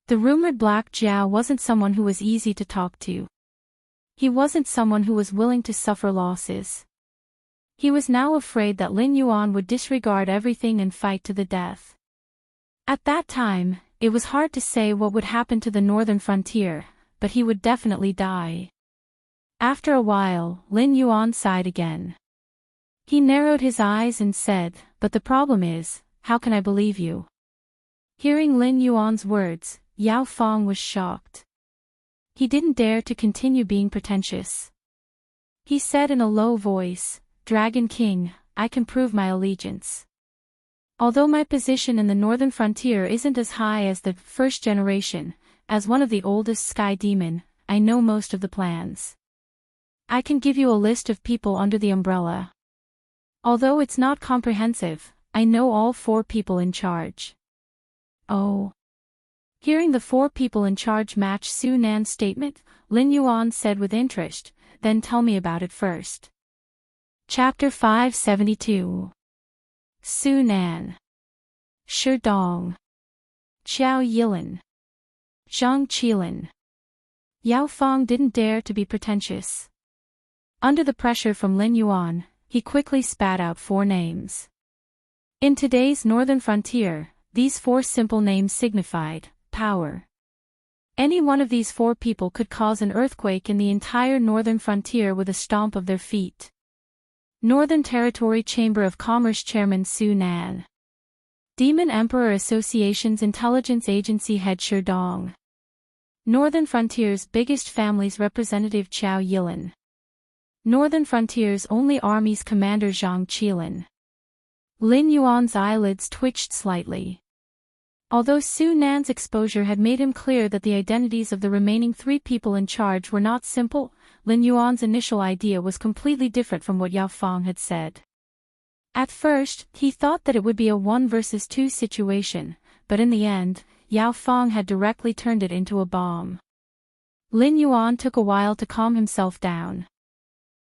The rumored Black Jiao wasn't someone who was easy to talk to. He wasn't someone who was willing to suffer losses. He was now afraid that Lin Yuan would disregard everything and fight to the death. At that time, it was hard to say what would happen to the northern frontier, but he would definitely die. After a while, Lin Yuan sighed again. He narrowed his eyes and said, "But the problem is, how can I believe you?" Hearing Lin Yuan's words, Yao Fang was shocked. He didn't dare to continue being pretentious. He said in a low voice, "Dragon King, I can prove my allegiance. Although my position in the northern frontier isn't as high as the first generation, as one of the oldest sky demon, I know most of the plans. I can give you a list of people under the umbrella. Although it's not comprehensive, I know all 4 people in charge." Oh. Hearing the 4 people in charge match Su Nan's statement, Lin Yuan said with interest, "Then tell me about it first." Chapter 572. Su Nan. Shi Dong. Qiao Yilin. Zhang Qilin. Yao Fang didn't dare to be pretentious. Under the pressure from Lin Yuan, he quickly spat out 4 names. In today's northern frontier, these 4 simple names signified power. Any one of these 4 people could cause an earthquake in the entire northern frontier with a stomp of their feet. Northern Territory Chamber of Commerce Chairman Su Nan. Demon Emperor Association's Intelligence Agency Head Shi Dong. Northern Frontier's biggest family's representative Qiao Yilin. Northern Frontier's only army's commander Zhang Qilin. Lin Yuan's eyelids twitched slightly. Although Su Nan's exposure had made him clear that the identities of the remaining 3 people in charge were not simple, Lin Yuan's initial idea was completely different from what Yao Fang had said. At first, he thought that it would be a 1 versus 2 situation, but in the end, Yao Fang had directly turned it into a bomb. Lin Yuan took a while to calm himself down.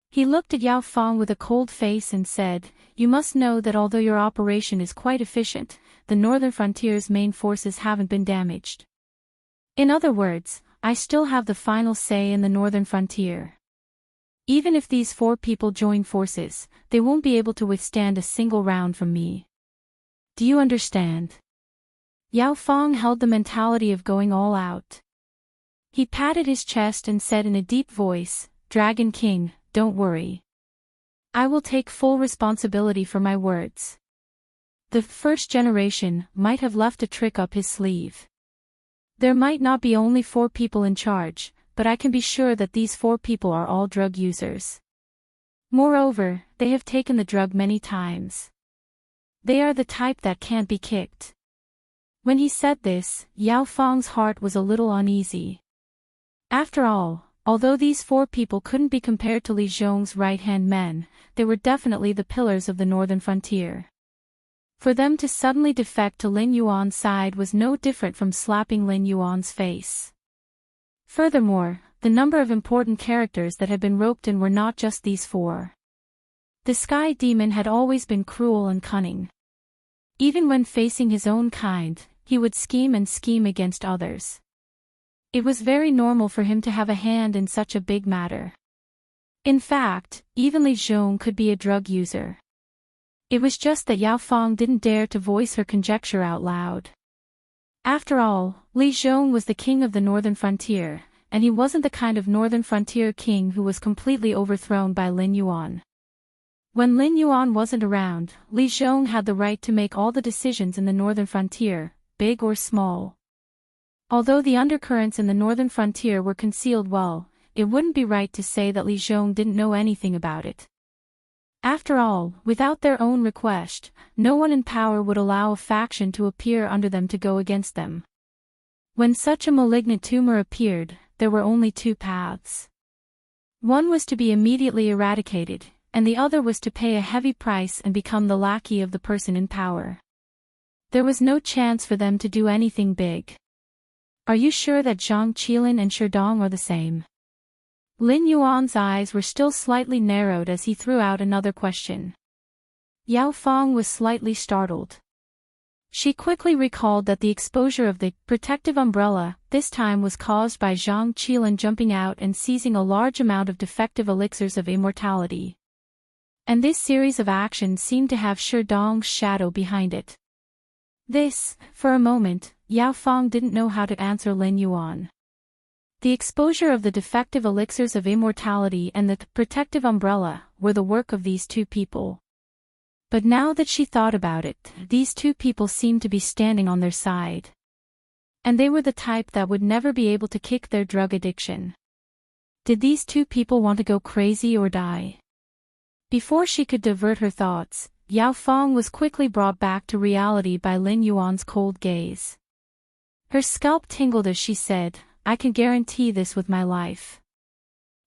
He looked at Yao Fang with a cold face and said, "You must know that although your operation is quite efficient, the northern frontier's main forces haven't been damaged. In other words, I still have the final say in the northern frontier. Even if these 4 people join forces, they won't be able to withstand a single round from me. Do you understand?" Yao Fang held the mentality of going all out. He patted his chest and said in a deep voice, "Dragon King, don't worry. I will take full responsibility for my words." The first generation might have left a trick up his sleeve. There might not be only 4 people in charge, but I can be sure that these 4 people are all drug users. Moreover, they have taken the drug many times. They are the type that can't be kicked. When he said this, Yao Fang's heart was a little uneasy. After all, although these 4 people couldn't be compared to Li Zhong's right-hand men, they were definitely the pillars of the northern frontier. For them to suddenly defect to Lin Yuan's side was no different from slapping Lin Yuan's face. Furthermore, the number of important characters that had been roped in were not just these four. The Sky Demon had always been cruel and cunning. Even when facing his own kind, he would scheme and scheme against others. It was very normal for him to have a hand in such a big matter. In fact, even Li Zhong could be a drug user. It was just that Yao Fong didn't dare to voice her conjecture out loud. After all, Li Zhong was the king of the northern frontier, and he wasn't the kind of northern frontier king who was completely overthrown by Lin Yuan. When Lin Yuan wasn't around, Li Zhong had the right to make all the decisions in the northern frontier, big or small. Although the undercurrents in the northern frontier were concealed well, it wouldn't be right to say that Li Zhong didn't know anything about it. After all, without their own request, no one in power would allow a faction to appear under them to go against them. When such a malignant tumor appeared, there were only two paths. One was to be immediately eradicated, and the other was to pay a heavy price and become the lackey of the person in power. There was no chance for them to do anything big. Are you sure that Zhang Qilin and Sherdong are the same? Lin Yuan's eyes were still slightly narrowed as he threw out another question. Yao Fong was slightly startled. She quickly recalled that the exposure of the protective umbrella this time was caused by Zhang Qilin jumping out and seizing a large amount of defective elixirs of immortality. And this series of actions seemed to have Sherdong's shadow behind it. This, for a moment, Yao Fong didn't know how to answer Lin Yuan. The exposure of the defective elixirs of immortality and the protective umbrella were the work of these two people. But now that she thought about it, these two people seemed to be standing on their side. And they were the type that would never be able to kick their drug addiction. Did these two people want to go crazy or die? Before she could divert her thoughts, Yao Fong was quickly brought back to reality by Lin Yuan's cold gaze. Her scalp tingled as she said, I can guarantee this with my life.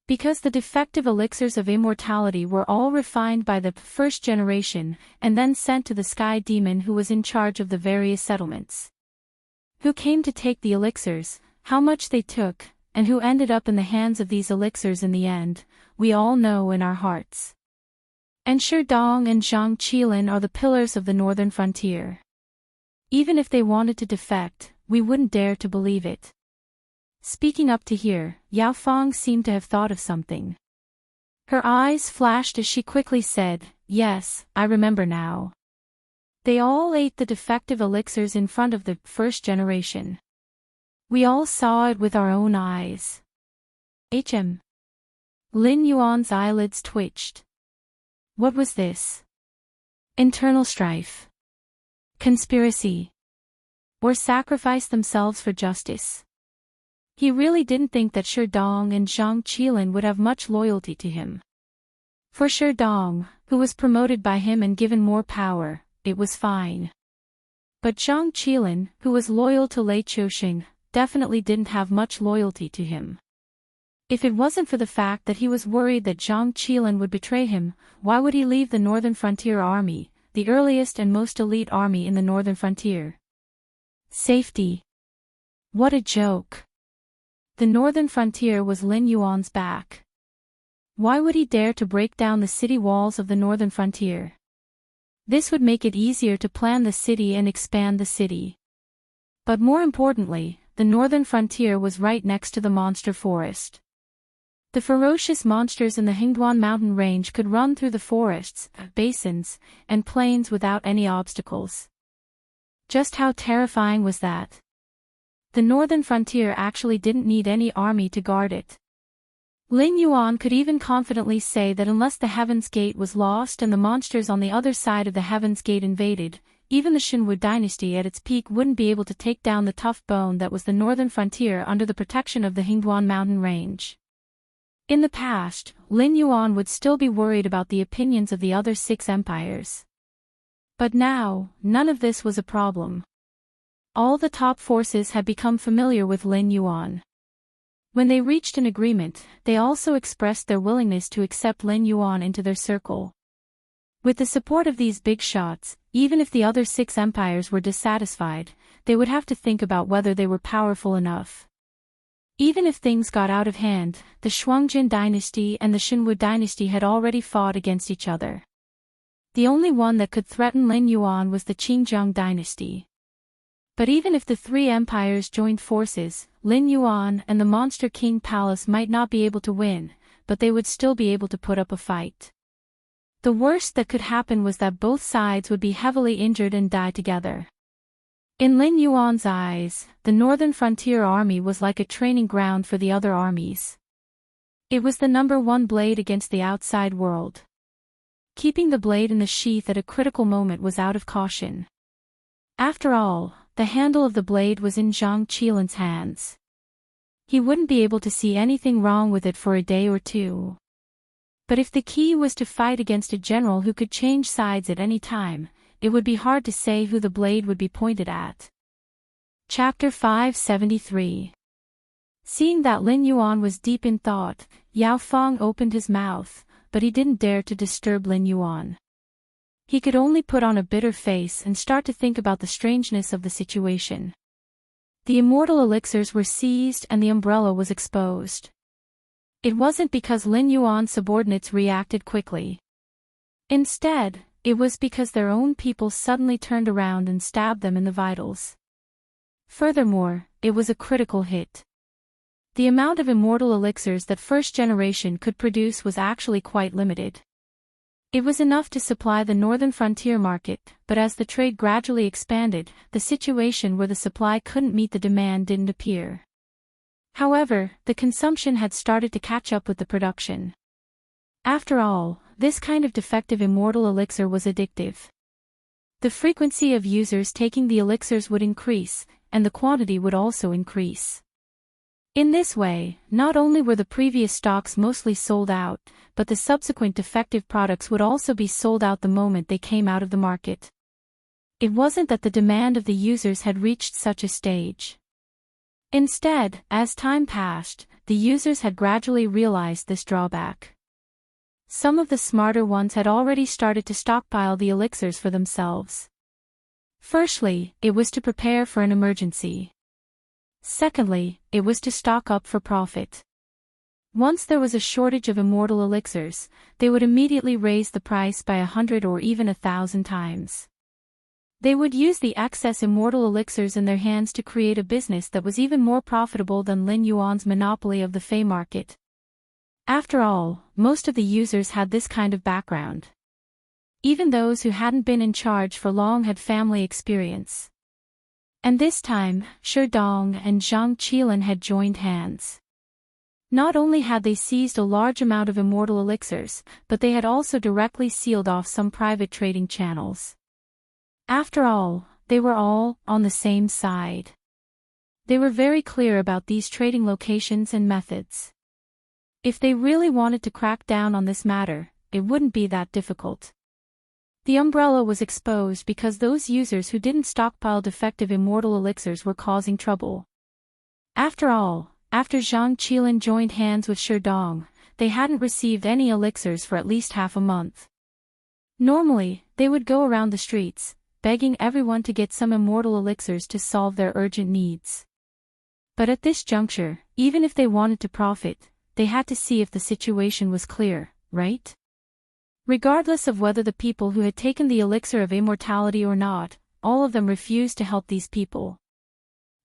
Because the defective elixirs of immortality were all refined by the first generation and then sent to the Sky Demon who was in charge of the various settlements. Who came to take the elixirs, how much they took, and who ended up in the hands of these elixirs in the end, we all know in our hearts. And Sherdong and Zhang Qilin are the pillars of the northern frontier. Even if they wanted to defect, we wouldn't dare to believe it. Speaking up to here, Yao Fong seemed to have thought of something. Her eyes flashed as she quickly said, yes, I remember now. They all ate the defective elixirs in front of the first generation. We all saw it with our own eyes. Lin Yuan's eyelids twitched. What was this? Internal strife? Conspiracy? Or sacrifice themselves for justice? He really didn't think that Sherdong and Zhang Qilin would have much loyalty to him. For Sherdong, who was promoted by him and given more power, it was fine. But Zhang Qilin, who was loyal to Lei Qiuxing, definitely didn't have much loyalty to him. If it wasn't for the fact that he was worried that Zhang Qilin would betray him, why would he leave the Northern Frontier Army, the earliest and most elite army in the Northern Frontier? Safety. What a joke. The Northern Frontier was Lin Yuan's back. Why would he dare to break down the city walls of the Northern Frontier? This would make it easier to plan the city and expand the city. But more importantly, the Northern Frontier was right next to the monster forest. The ferocious monsters in the Hingduan mountain range could run through the forests, basins, and plains without any obstacles. Just how terrifying was that? The Northern Frontier actually didn't need any army to guard it. Lin Yuan could even confidently say that unless the Heaven's Gate was lost and the monsters on the other side of the Heaven's Gate invaded, even the Xinwu dynasty at its peak wouldn't be able to take down the tough bone that was the Northern Frontier under the protection of the Hingduan mountain range. In the past, Lin Yuan would still be worried about the opinions of the other 6 empires. But now, none of this was a problem. All the top forces had become familiar with Lin Yuan. When they reached an agreement, they also expressed their willingness to accept Lin Yuan into their circle. With the support of these big shots, even if the other 6 empires were dissatisfied, they would have to think about whether they were powerful enough. Even if things got out of hand, the Shuangjin dynasty and the Xinwu dynasty had already fought against each other. The only one that could threaten Lin Yuan was the Qingjiang dynasty. But even if the three empires joined forces, Lin Yuan and the Monster King Palace might not be able to win, but they would still be able to put up a fight. The worst that could happen was that both sides would be heavily injured and die together. In Lin Yuan's eyes, the Northern Frontier Army was like a training ground for the other armies. It was the #1 blade against the outside world. Keeping the blade in the sheath at a critical moment was out of caution. After all, the handle of the blade was in Zhang Qilin's hands. He wouldn't be able to see anything wrong with it for a day or two. But if the key was to fight against a general who could change sides at any time, it would be hard to say who the blade would be pointed at. Chapter 573. Seeing that Lin Yuan was deep in thought, Yao Feng opened his mouth, but he didn't dare to disturb Lin Yuan. He could only put on a bitter face and start to think about the strangeness of the situation. The immortal elixirs were seized and the umbrella was exposed. It wasn't because Lin Yuan's subordinates reacted quickly. Instead, it was because their own people suddenly turned around and stabbed them in the vitals. Furthermore, it was a critical hit. The amount of immortal elixirs that first generation could produce was actually quite limited. It was enough to supply the northern frontier market, but as the trade gradually expanded, the situation where the supply couldn't meet the demand didn't appear. However, the consumption had started to catch up with the production. After all, this kind of defective immortal elixir was addictive. The frequency of users taking the elixirs would increase, and the quantity would also increase. In this way, not only were the previous stocks mostly sold out, but the subsequent defective products would also be sold out the moment they came out of the market. It wasn't that the demand of the users had reached such a stage. Instead, as time passed, the users had gradually realized this drawback. Some of the smarter ones had already started to stockpile the elixirs for themselves. Firstly, it was to prepare for an emergency. Secondly, it was to stock up for profit. Once there was a shortage of immortal elixirs, they would immediately raise the price by 100 or even 1,000 times. They would use the excess immortal elixirs in their hands to create a business that was even more profitable than Lin Yuan's monopoly of the Fey market. After all, most of the users had this kind of background. Even those who hadn't been in charge for long had family experience. And this time, Sherdong and Zhang Qilin had joined hands. Not only had they seized a large amount of immortal elixirs, but they had also directly sealed off some private trading channels. After all, they were all on the same side. They were very clear about these trading locations and methods. If they really wanted to crack down on this matter, it wouldn't be that difficult. The umbrella was exposed because those users who didn't stockpile defective immortal elixirs were causing trouble. After all, after Zhang Qilin joined hands with Sherdong, they hadn't received any elixirs for at least half a month. Normally, they would go around the streets, begging everyone to get some immortal elixirs to solve their urgent needs. But at this juncture, even if they wanted to profit, they had to see if the situation was clear, right? Regardless of whether the people who had taken the elixir of immortality or not, all of them refused to help these people.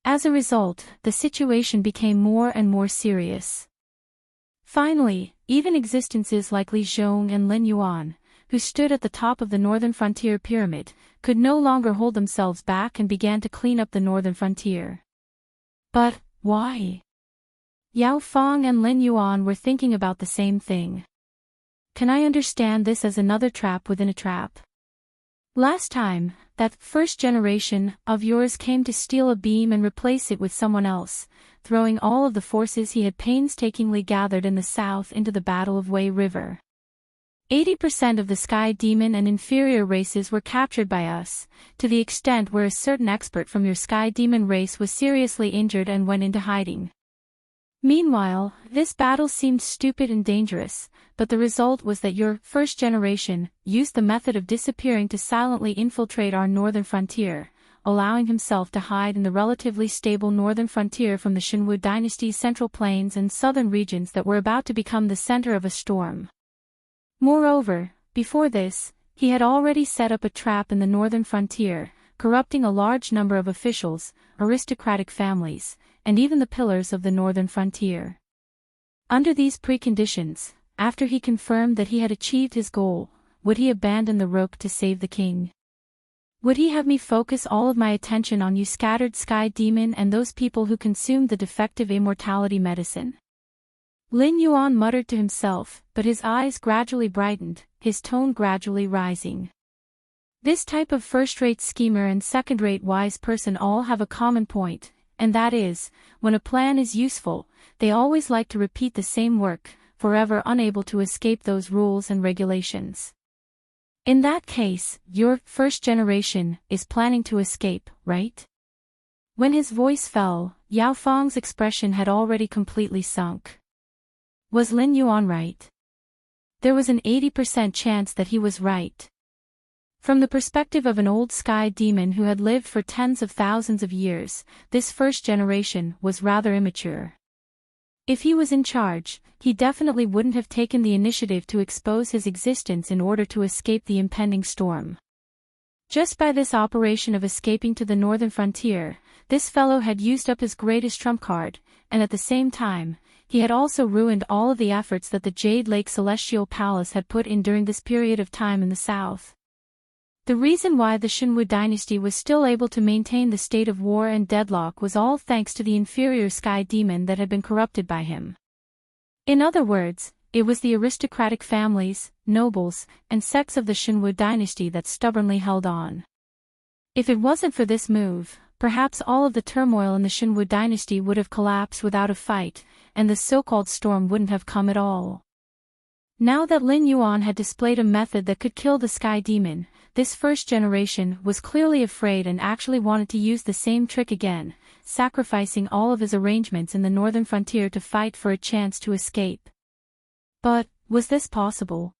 As a result, the situation became more and more serious. Finally, even existences like Li Zhong and Lin Yuan, who stood at the top of the northern frontier pyramid, could no longer hold themselves back and began to clean up the northern frontier. But, why? Yao Feng and Lin Yuan were thinking about the same thing. Can I understand this as another trap within a trap? Last time, that first generation of yours came to steal a beam and replace it with someone else, throwing all of the forces he had painstakingly gathered in the south into the Battle of Wei River. 80% of the sky demon and inferior races were captured by us, to the extent where a certain expert from your sky demon race was seriously injured and went into hiding. Meanwhile, this battle seemed stupid and dangerous, but the result was that your first generation used the method of disappearing to silently infiltrate our northern frontier, allowing himself to hide in the relatively stable northern frontier from the Shinwu dynasty's central plains and southern regions that were about to become the center of a storm. Moreover, before this, he had already set up a trap in the northern frontier, corrupting a large number of officials, aristocratic families, and even the pillars of the northern frontier. Under these preconditions, after he confirmed that he had achieved his goal, would he abandon the rook to save the king? Would he have me focus all of my attention on you scattered sky demon and those people who consumed the defective immortality medicine? Lin Yuan muttered to himself, but his eyes gradually brightened, his tone gradually rising. This type of first-rate schemer and second-rate wise person all have a common point, and that is, when a plan is useful, they always like to repeat the same work, forever unable to escape those rules and regulations. In that case, your first generation is planning to escape, right? When his voice fell, Yao Fang's expression had already completely sunk. Was Lin Yuan right? There was an 80% chance that he was right. From the perspective of an old sky demon who had lived for tens of thousands of years, this first generation was rather immature. If he was in charge, he definitely wouldn't have taken the initiative to expose his existence in order to escape the impending storm. Just by this operation of escaping to the northern frontier, this fellow had used up his greatest trump card, and at the same time, he had also ruined all of the efforts that the Jade Lake Celestial Palace had put in during this period of time in the south. The reason why the Shinwu dynasty was still able to maintain the state of war and deadlock was all thanks to the inferior sky demon that had been corrupted by him. In other words, it was the aristocratic families, nobles, and sects of the Shinwu dynasty that stubbornly held on. If it wasn't for this move, perhaps all of the turmoil in the Shinwu dynasty would have collapsed without a fight, and the so-called storm wouldn't have come at all. Now that Lin Yuan had displayed a method that could kill the sky demon, this first generation was clearly afraid and actually wanted to use the same trick again, sacrificing all of his arrangements in the northern frontier to fight for a chance to escape. But, was this possible?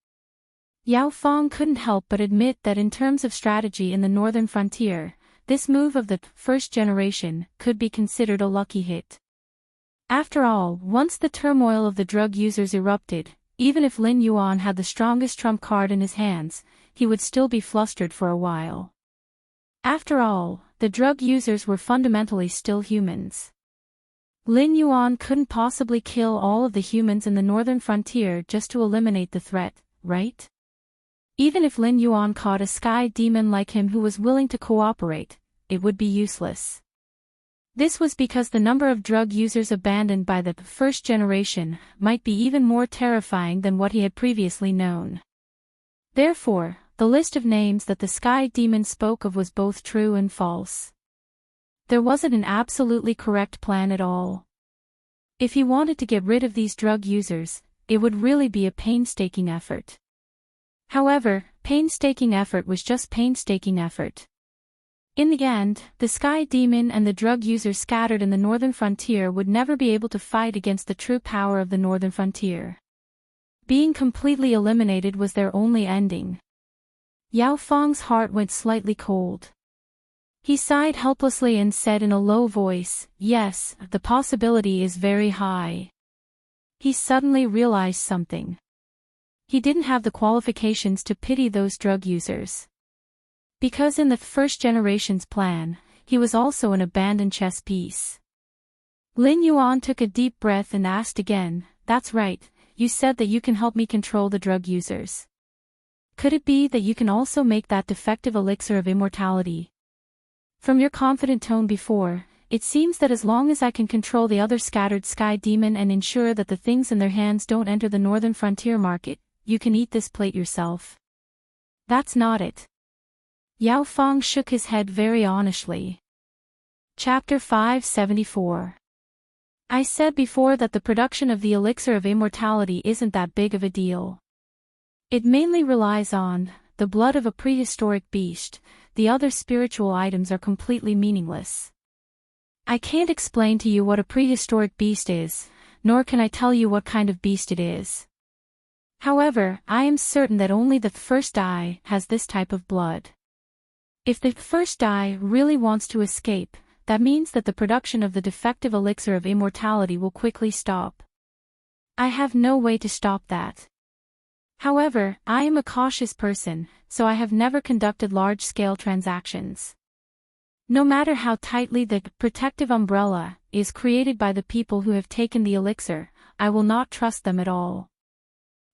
Yao Fang couldn't help but admit that in terms of strategy in the northern frontier, this move of the first generation could be considered a lucky hit. After all, once the turmoil of the drug users erupted, even if Lin Yuan had the strongest trump card in his hands, he would still be flustered for a while. After all, the drug users were fundamentally still humans. Lin Yuan couldn't possibly kill all of the humans in the northern frontier just to eliminate the threat, right? Even if Lin Yuan caught a sky demon like him who was willing to cooperate, it would be useless. This was because the number of drug users abandoned by the first generation might be even more terrifying than what he had previously known. Therefore, the list of names that the sky demon spoke of was both true and false. There wasn't an absolutely correct plan at all. If he wanted to get rid of these drug users, it would really be a painstaking effort. However, painstaking effort was just painstaking effort. In the end, the sky demon and the drug users scattered in the northern frontier would never be able to fight against the true power of the northern frontier. Being completely eliminated was their only ending. Yao Fang's heart went slightly cold. He sighed helplessly and said in a low voice, "Yes, the possibility is very high." He suddenly realized something. He didn't have the qualifications to pity those drug users. Because in the first generation's plan, he was also an abandoned chess piece. Lin Yuan took a deep breath and asked again, "That's right, you said that you can help me control the drug users. Could it be that you can also make that defective elixir of immortality? From your confident tone before, it seems that as long as I can control the other scattered sky demon and ensure that the things in their hands don't enter the northern frontier market, you can eat this plate yourself." That's not it. Yao Fang shook his head very honestly. Chapter 574. I said before that the production of the elixir of immortality isn't that big of a deal. It mainly relies on the blood of a prehistoric beast. The other spiritual items are completely meaningless. I can't explain to you what a prehistoric beast is, nor can I tell you what kind of beast it is. However, I am certain that only the first eye has this type of blood. If the first eye really wants to escape, that means that the production of the defective elixir of immortality will quickly stop. I have no way to stop that. However, I am a cautious person, so I have never conducted large-scale transactions. No matter how tightly the protective umbrella is created by the people who have taken the elixir, I will not trust them at all.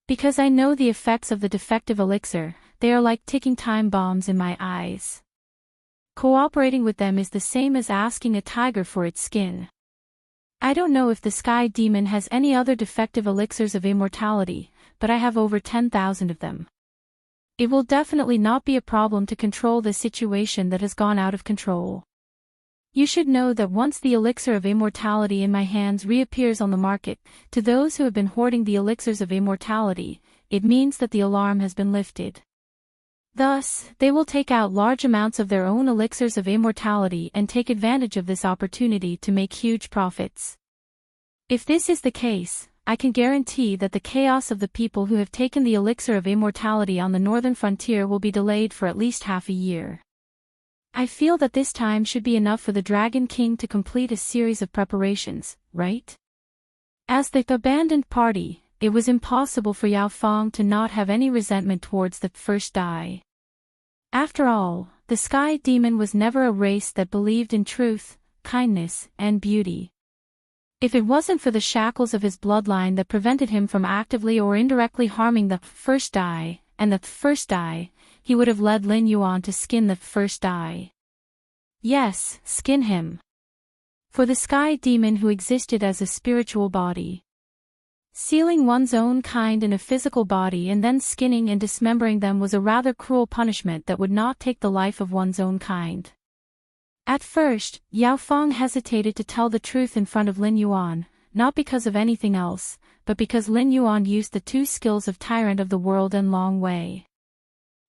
Because I know the effects of the defective elixir, they are like ticking time bombs in my eyes. Cooperating with them is the same as asking a tiger for its skin. I don't know if the sky demon has any other defective elixirs of immortality, but I have over 10,000 of them. It will definitely not be a problem to control the situation that has gone out of control. You should know that once the elixir of immortality in my hands reappears on the market, to those who have been hoarding the elixirs of immortality, it means that the alarm has been lifted. Thus, they will take out large amounts of their own elixirs of immortality and take advantage of this opportunity to make huge profits. If this is the case, I can guarantee that the chaos of the people who have taken the elixir of immortality on the northern frontier will be delayed for at least half a year. I feel that this time should be enough for the Dragon King to complete a series of preparations, right? As the abandoned party, it was impossible for Yao Fong to not have any resentment towards the first eye. After all, the Sky Demon was never a race that believed in truth, kindness, and beauty. If it wasn't for the shackles of his bloodline that prevented him from actively or indirectly harming the first eye, and the first eye, he would have led Lin Yuan to skin the first eye. Yes, skin him. For the Sky Demon who existed as a spiritual body. Sealing one's own kind in a physical body and then skinning and dismembering them was a rather cruel punishment that would not take the life of one's own kind. At first, Yao Fong hesitated to tell the truth in front of Lin Yuan, not because of anything else, but because Lin Yuan used the two skills of Tyrant of the World and Long Wei.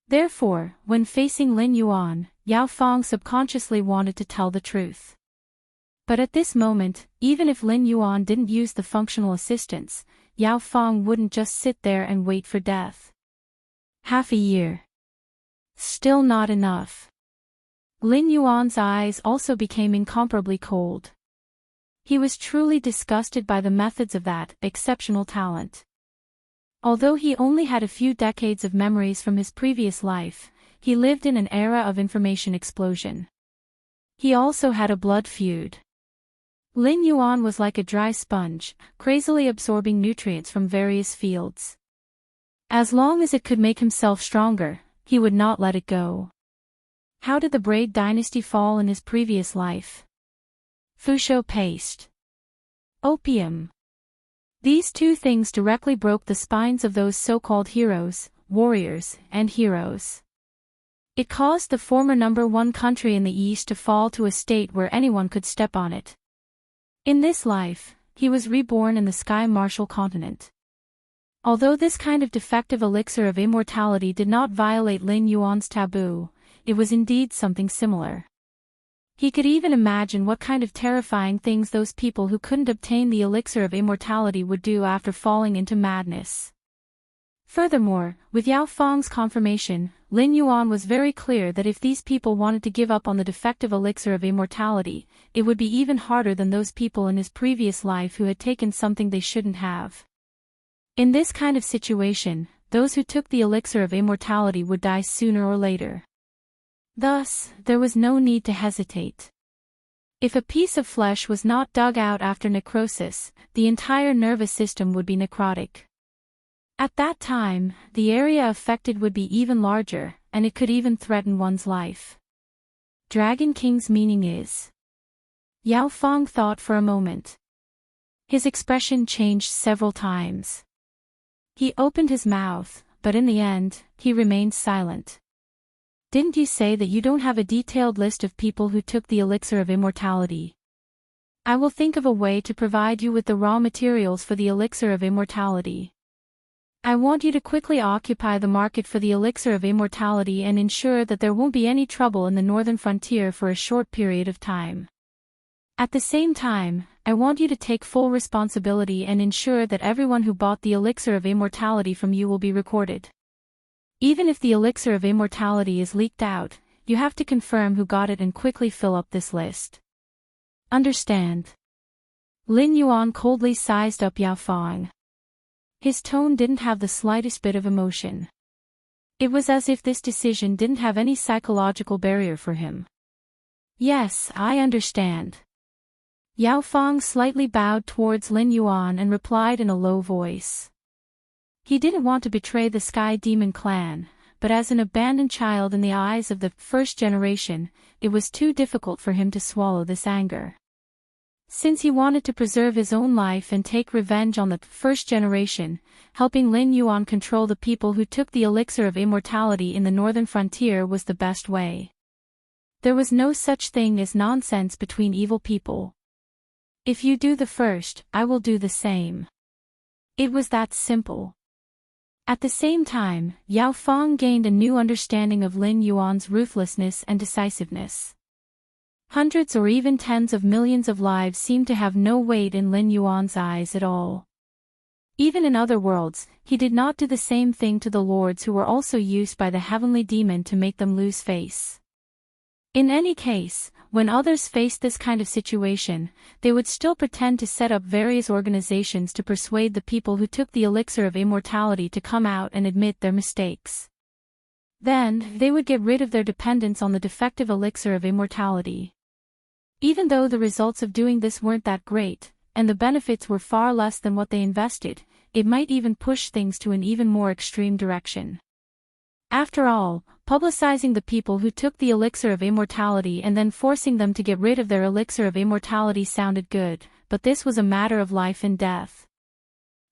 Therefore, when facing Lin Yuan, Yao Fong subconsciously wanted to tell the truth. But at this moment, even if Lin Yuan didn't use the functional assistance, Yao Fong wouldn't just sit there and wait for death. Half a year. Still not enough. Lin Yuan's eyes also became incomparably cold. He was truly disgusted by the methods of that exceptional talent. Although he only had a few decades of memories from his previous life, he lived in an era of information explosion. He also had a blood feud. Lin Yuan was like a dry sponge, crazily absorbing nutrients from various fields. As long as it could make himself stronger, he would not let it go. How did the Braid dynasty fall in his previous life? Fusho paste. Opium. These two things directly broke the spines of those so-called heroes, warriors, and heroes. It caused the former #1 country in the East to fall to a state where anyone could step on it. In this life, he was reborn in the Sky Martial continent. Although this kind of defective elixir of immortality did not violate Lin Yuan's taboo, it was indeed something similar. He could even imagine what kind of terrifying things those people who couldn't obtain the elixir of immortality would do after falling into madness. Furthermore, with Yao Fong's confirmation, Lin Yuan was very clear that if these people wanted to give up on the defective elixir of immortality, it would be even harder than those people in his previous life who had taken something they shouldn't have. In this kind of situation, those who took the elixir of immortality would die sooner or later. Thus, there was no need to hesitate. If a piece of flesh was not dug out after necrosis, the entire nervous system would be necrotic. At that time, the area affected would be even larger, and it could even threaten one's life. Dragon King's meaning is. Yao Fong thought for a moment. His expression changed several times. He opened his mouth, but in the end, he remained silent. Didn't you say that you don't have a detailed list of people who took the elixir of immortality? I will think of a way to provide you with the raw materials for the elixir of immortality. I want you to quickly occupy the market for the elixir of immortality and ensure that there won't be any trouble in the northern frontier for a short period of time. At the same time, I want you to take full responsibility and ensure that everyone who bought the elixir of immortality from you will be recorded. Even if the elixir of immortality is leaked out, you have to confirm who got it and quickly fill up this list. Understand? Lin Yuan coldly sized up Yao Fang. His tone didn't have the slightest bit of emotion. It was as if this decision didn't have any psychological barrier for him. Yes, I understand. Yao Fang slightly bowed towards Lin Yuan and replied in a low voice. He didn't want to betray the Sky Demon clan, but as an abandoned child in the eyes of the first generation, it was too difficult for him to swallow this anger. Since he wanted to preserve his own life and take revenge on the first generation, helping Lin Yuan control the people who took the elixir of immortality in the northern frontier was the best way. There was no such thing as nonsense between evil people. If you do the first, I will do the same. It was that simple. At the same time, Yao Fang gained a new understanding of Lin Yuan's ruthlessness and decisiveness. Hundreds or even tens of millions of lives seemed to have no weight in Lin Yuan's eyes at all. Even in other worlds, he did not do the same thing to the lords who were also used by the heavenly demon to make them lose face. In any case, when others faced this kind of situation, they would still pretend to set up various organizations to persuade the people who took the elixir of immortality to come out and admit their mistakes. Then, they would get rid of their dependence on the defective elixir of immortality. Even though the results of doing this weren't that great, and the benefits were far less than what they invested, it might even push things to an even more extreme direction. After all, publicizing the people who took the elixir of immortality and then forcing them to get rid of their elixir of immortality sounded good, but this was a matter of life and death.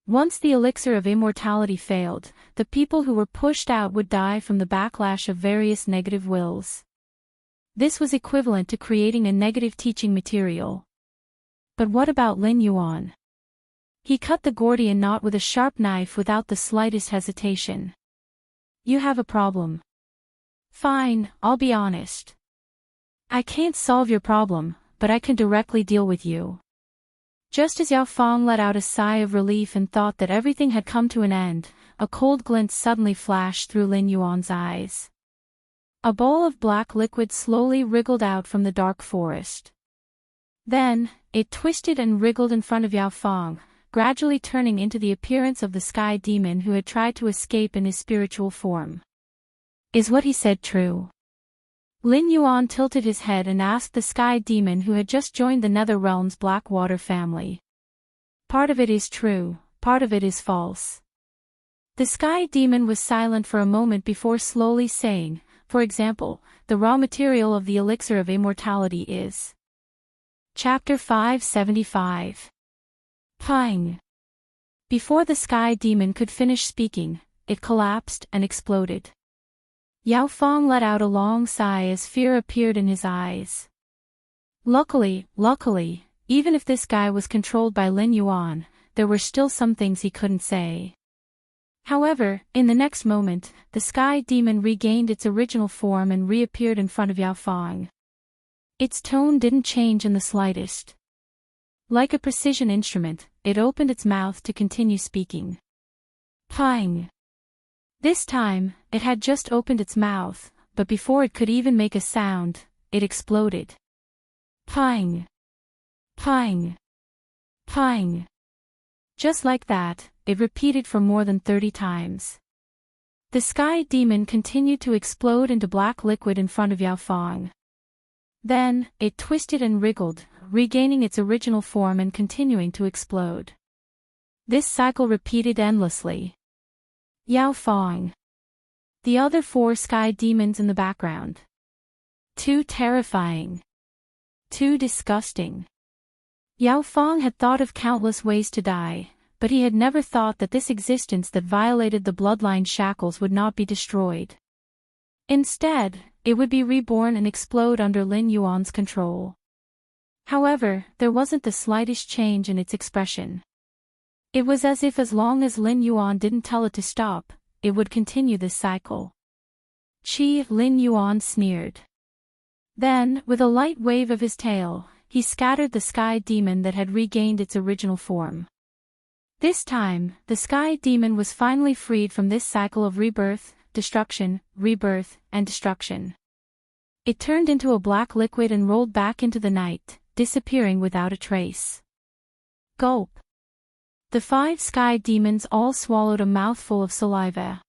Once the elixir of immortality failed, the people who were pushed out would die from the backlash of various negative wills. This was equivalent to creating a negative teaching material. But what about Lin Yuan? He cut the Gordian knot with a sharp knife without the slightest hesitation. You have a problem. Fine, I'll be honest. I can't solve your problem, but I can directly deal with you. Just as Yao Fang let out a sigh of relief and thought that everything had come to an end, a cold glint suddenly flashed through Lin Yuan's eyes. A bowl of black liquid slowly wriggled out from the dark forest. Then, it twisted and wriggled in front of Yao Fang, gradually turning into the appearance of the Sky Demon who had tried to escape in his spiritual form. Is what he said true? Lin Yuan tilted his head and asked the Sky Demon who had just joined the Nether Realm's Blackwater family. Part of it is true, part of it is false. The Sky Demon was silent for a moment before slowly saying, for example, the raw material of the elixir of immortality is. Chapter 575. Pang. Before the Sky Demon could finish speaking, it collapsed and exploded. Yao Fang let out a long sigh as fear appeared in his eyes. Luckily, even if this guy was controlled by Lin Yuan, there were still some things he couldn't say. However, in the next moment, the Sky Demon regained its original form and reappeared in front of Yao Fang. Its tone didn't change in the slightest. Like a precision instrument, it opened its mouth to continue speaking. Pang. This time, it had just opened its mouth, but before it could even make a sound, it exploded. Pang. Pang. Pang. Just like that, it repeated for more than 30 times. The Sky Demon continued to explode into black liquid in front of Yao Fang. Then, it twisted and wriggled, regaining its original form and continuing to explode. This cycle repeated endlessly. Yao Fang. The other 4 Sky Demons in the background. Too terrifying. Too disgusting. Yao Fang had thought of countless ways to die, but he had never thought that this existence that violated the bloodline shackles would not be destroyed. Instead, it would be reborn and explode under Lin Yuan's control. However, there wasn't the slightest change in its expression. It was as if as long as Lin Yuan didn't tell it to stop, it would continue this cycle. Lin Yuan sneered. Then, with a light wave of his tail, he scattered the Sky Demon that had regained its original form. This time, the Sky Demon was finally freed from this cycle of rebirth, destruction, and destruction. It turned into a black liquid and rolled back into the night, disappearing without a trace. Gulp. The 5 sky demons all swallowed a mouthful of saliva.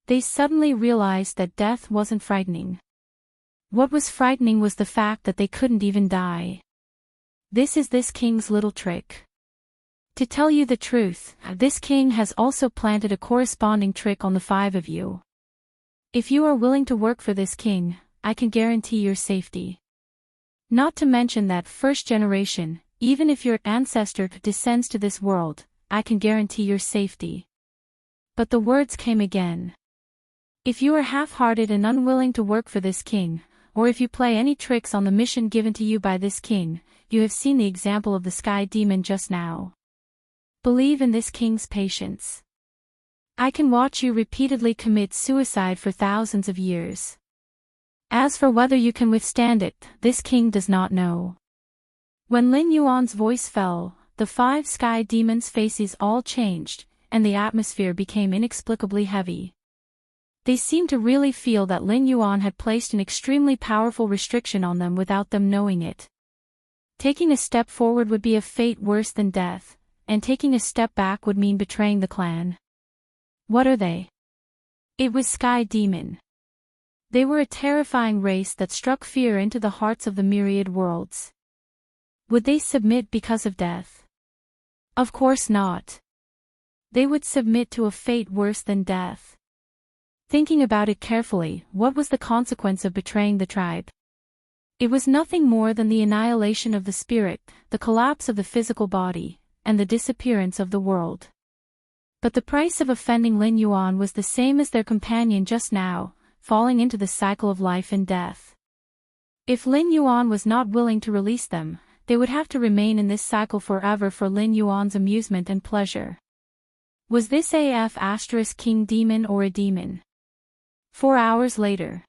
They suddenly realized that death wasn't frightening. What was frightening was the fact that they couldn't even die. This is this king's little trick. To tell you the truth, this king has also planted a corresponding trick on the 5 of you. If you are willing to work for this king, I can guarantee your safety. Not to mention that first generation, even if your ancestor descends to this world, I can guarantee your safety. But the words came again. If you are half-hearted and unwilling to work for this king, or if you play any tricks on the mission given to you by this king, you have seen the example of the sky demon just now. Believe in this king's patience. I can watch you repeatedly commit suicide for thousands of years. As for whether you can withstand it, this king does not know. When Lin Yuan's voice fell, the 5 sky demons' faces all changed, and the atmosphere became inexplicably heavy. They seemed to really feel that Lin Yuan had placed an extremely powerful restriction on them without them knowing it. Taking a step forward would be a fate worse than death, and taking a step back would mean betraying the clan. What are they? It was Sky Demon. They were a terrifying race that struck fear into the hearts of the myriad worlds. Would they submit because of death? Of course not. They would submit to a fate worse than death. Thinking about it carefully, what was the consequence of betraying the tribe? It was nothing more than the annihilation of the spirit, the collapse of the physical body, and the disappearance of the world. But the price of offending Lin Yuan was the same as their companion just now, falling into the cycle of life and death. If Lin Yuan was not willing to release them, they would have to remain in this cycle forever for Lin Yuan's amusement and pleasure. Was this king demon or a demon? 4 hours later.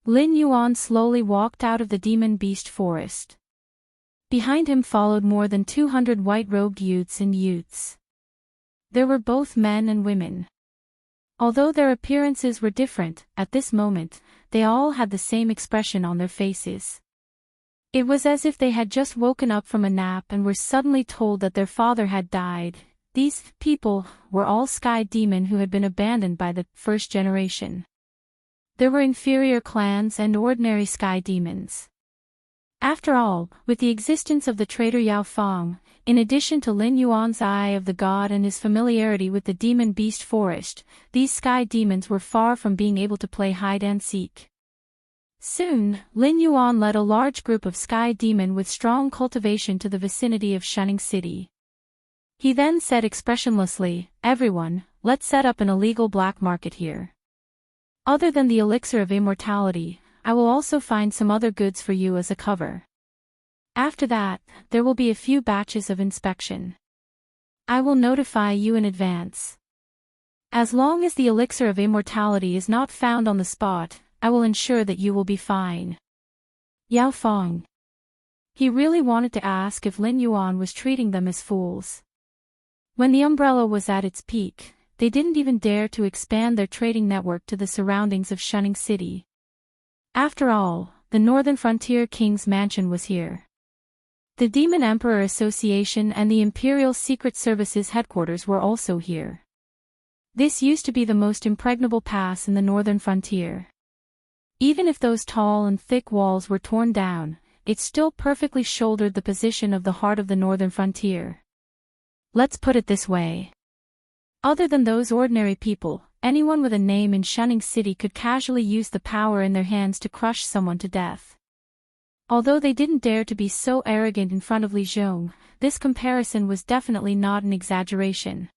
Lin Yuan slowly walked out of the demon beast forest. Behind him followed more than 200 white-robed youths and youths. There were both men and women. Although their appearances were different, at this moment, they all had the same expression on their faces. It was as if they had just woken up from a nap and were suddenly told that their father had died. These people were all sky demon who had been abandoned by the first generation. There were inferior clans and ordinary sky demons. After all, with the existence of the traitor Yao Fang, in addition to Lin Yuan's eye of the god and his familiarity with the demon beast forest, these sky demons were far from being able to play hide and seek. Soon, Lin Yuan led a large group of sky demon with strong cultivation to the vicinity of Shunning City. He then said expressionlessly, "Everyone, let's set up an illegal black market here. Other than the elixir of immortality, I will also find some other goods for you as a cover. After that, there will be a few batches of inspection. I will notify you in advance. As long as the elixir of immortality is not found on the spot, I will ensure that you will be fine." Yao Fang. He really wanted to ask if Lin Yuan was treating them as fools. When the umbrella was at its peak, they didn't even dare to expand their trading network to the surroundings of Shunning City. After all, the Northern Frontier King's mansion was here. The Demon Emperor Association and the Imperial Secret Service's headquarters were also here. This used to be the most impregnable pass in the Northern Frontier. Even if those tall and thick walls were torn down, it still perfectly shouldered the position of the heart of the Northern Frontier. Let's put it this way. Other than those ordinary people, anyone with a name in Shunning City could casually use the power in their hands to crush someone to death. Although they didn't dare to be so arrogant in front of Li Zhong, this comparison was definitely not an exaggeration.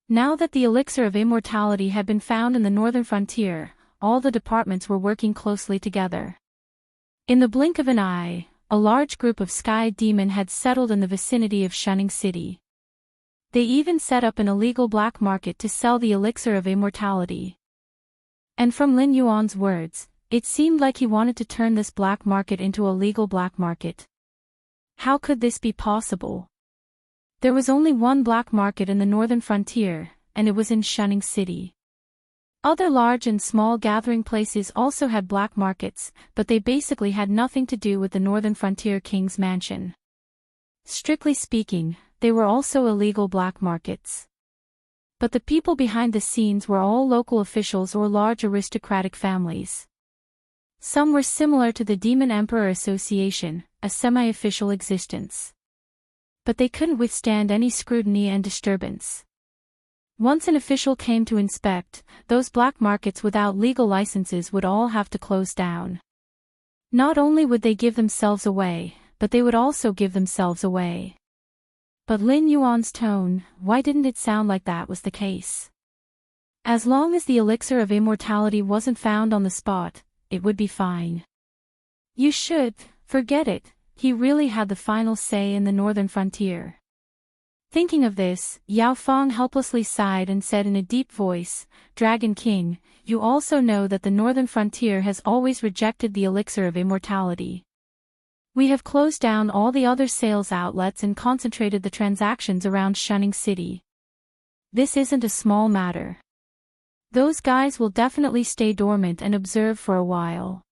Now that the elixir of immortality had been found in the Northern Frontier, all the departments were working closely together. In the blink of an eye, a large group of sky demon had settled in the vicinity of Shunning City. They even set up an illegal black market to sell the elixir of immortality. And from Lin Yuan's words, it seemed like he wanted to turn this black market into a legal black market. How could this be possible? There was only one black market in the Northern Frontier, and it was in Shunning City. Other large and small gathering places also had black markets, but they basically had nothing to do with the Northern Frontier King's mansion. Strictly speaking, they were also illegal black markets. But the people behind the scenes were all local officials or large aristocratic families. Some were similar to the Demon Emperor Association, a semi-official existence. But they couldn't withstand any scrutiny and disturbance. Once an official came to inspect, those black markets without legal licenses would all have to close down. Not only would they give themselves away, but they would also give themselves away. But Lin Yuan's tone, why didn't it sound like that was the case? As long as the elixir of immortality wasn't found on the spot, it would be fine. You should forget it. He really had the final say in the northern frontier. Thinking of this, Yao Feng helplessly sighed and said in a deep voice, "Dragon King, you also know that the northern frontier has always rejected the elixir of immortality. We have closed down all the other sales outlets and concentrated the transactions around Shunning City. This isn't a small matter. Those guys will definitely stay dormant and observe for a while.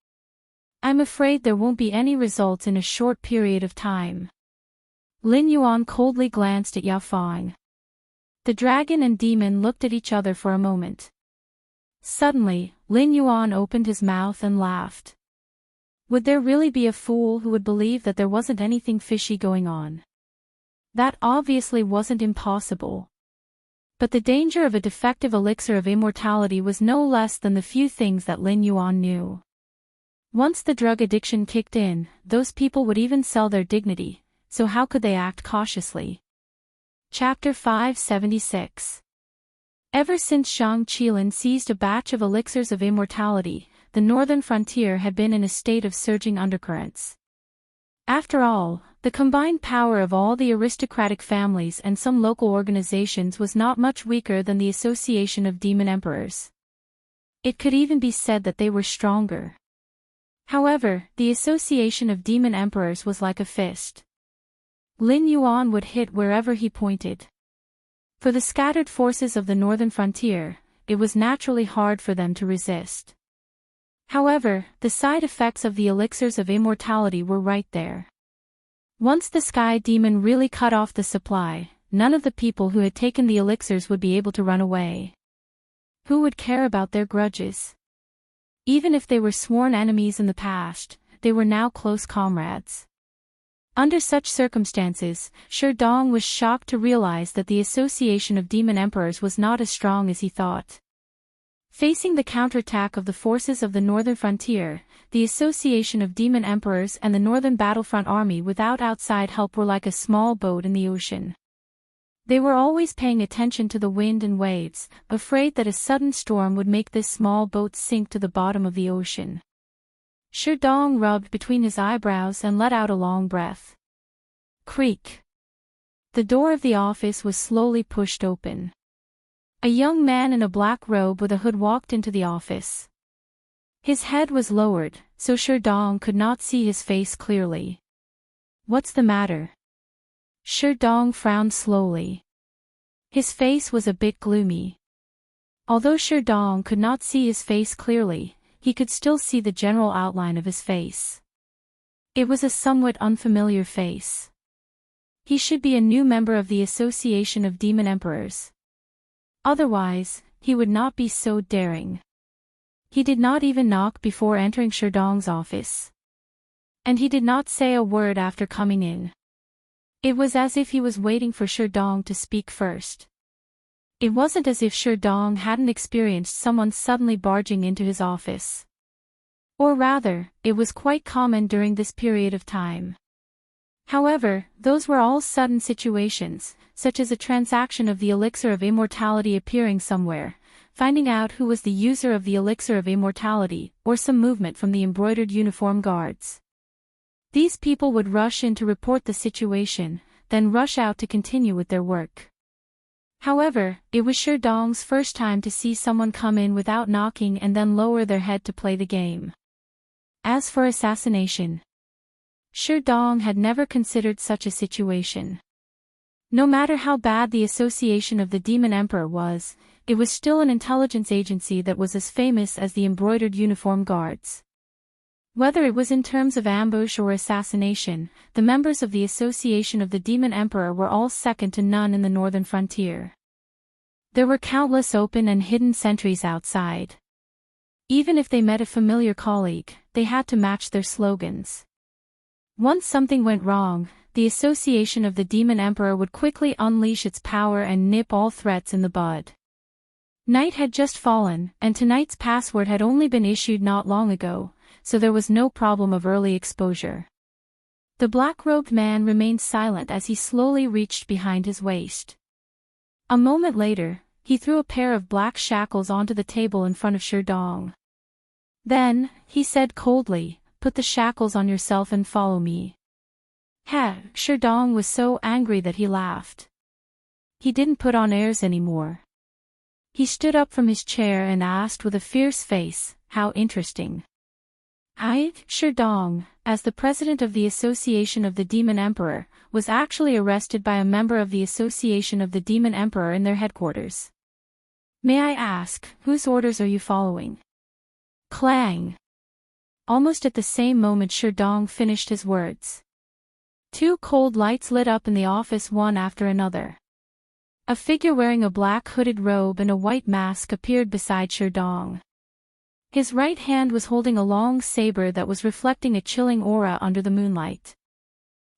I'm afraid there won't be any results in a short period of time." Lin Yuan coldly glanced at Yao Feng. The dragon and demon looked at each other for a moment. Suddenly, Lin Yuan opened his mouth and laughed. Would there really be a fool who would believe that there wasn't anything fishy going on? That obviously wasn't impossible. But the danger of a defective elixir of immortality was no less than the few things that Lin Yuan knew. Once the drug addiction kicked in, those people would even sell their dignity, so how could they act cautiously? Chapter 576. Ever since Zhang Qilin seized a batch of elixirs of immortality, the northern frontier had been in a state of surging undercurrents. After all, the combined power of all the aristocratic families and some local organizations was not much weaker than the Association of Demon Emperors. It could even be said that they were stronger. However, the Association of Demon Emperors was like a fist. Lin Yuan would hit wherever he pointed. For the scattered forces of the northern frontier, it was naturally hard for them to resist. However, the side effects of the elixirs of immortality were right there. Once the sky demon really cut off the supply, none of the people who had taken the elixirs would be able to run away. Who would care about their grudges? Even if they were sworn enemies in the past, they were now close comrades. Under such circumstances, Dong was shocked to realize that the Association of Demon Emperors was not as strong as he thought. Facing the counterattack of the forces of the northern frontier, the Association of Demon Emperors and the Northern Battlefront Army without outside help were like a small boat in the ocean. They were always paying attention to the wind and waves, afraid that a sudden storm would make this small boat sink to the bottom of the ocean. Dong rubbed between his eyebrows and let out a long breath. Creak. The door of the office was slowly pushed open. A young man in a black robe with a hood walked into the office. His head was lowered, so Dong could not see his face clearly. "What's the matter?" Dong frowned slowly. His face was a bit gloomy. Although Dong could not see his face clearly, he could still see the general outline of his face. It was a somewhat unfamiliar face. He should be a new member of the Association of Demon Emperors. Otherwise, he would not be so daring. He did not even knock before entering Dong's office. And he did not say a word after coming in. It was as if he was waiting for Dong to speak first. It wasn't as if Dong hadn't experienced someone suddenly barging into his office. Or rather, it was quite common during this period of time. However, those were all sudden situations, such as a transaction of the elixir of immortality appearing somewhere, finding out who was the user of the elixir of immortality, or some movement from the embroidered uniform guards. These people would rush in to report the situation, then rush out to continue with their work. However, it was Dong's first time to see someone come in without knocking and then lower their head to play the game. As for assassination, Dong had never considered such a situation. No matter how bad the Association of the Demon Emperor was, it was still an intelligence agency that was as famous as the embroidered uniform guards. Whether it was in terms of ambush or assassination, the members of the Association of the Demon Emperor were all second to none in the northern frontier. There were countless open and hidden sentries outside. Even if they met a familiar colleague, they had to match their slogans. Once something went wrong, the Association of the Demon Emperor would quickly unleash its power and nip all threats in the bud. Night had just fallen, and tonight's password had only been issued not long ago, so there was no problem of early exposure. The black-robed man remained silent as he slowly reached behind his waist. A moment later, he threw a pair of black shackles onto the table in front of Sherdong. Then, he said coldly, "Put the shackles on yourself and follow me." Sherdong was so angry that he laughed. He didn't put on airs anymore. He stood up from his chair and asked with a fierce face, "How interesting." Sherdong, as the president of the Association of the Demon Emperor, was actually arrested by a member of the Association of the Demon Emperor in their headquarters. "May I ask, whose orders are you following?" Clang! Almost at the same moment Sherdong finished his words. Two cold lights lit up in the office one after another. A figure wearing a black hooded robe and a white mask appeared beside Sherdong. His right hand was holding a long saber that was reflecting a chilling aura under the moonlight.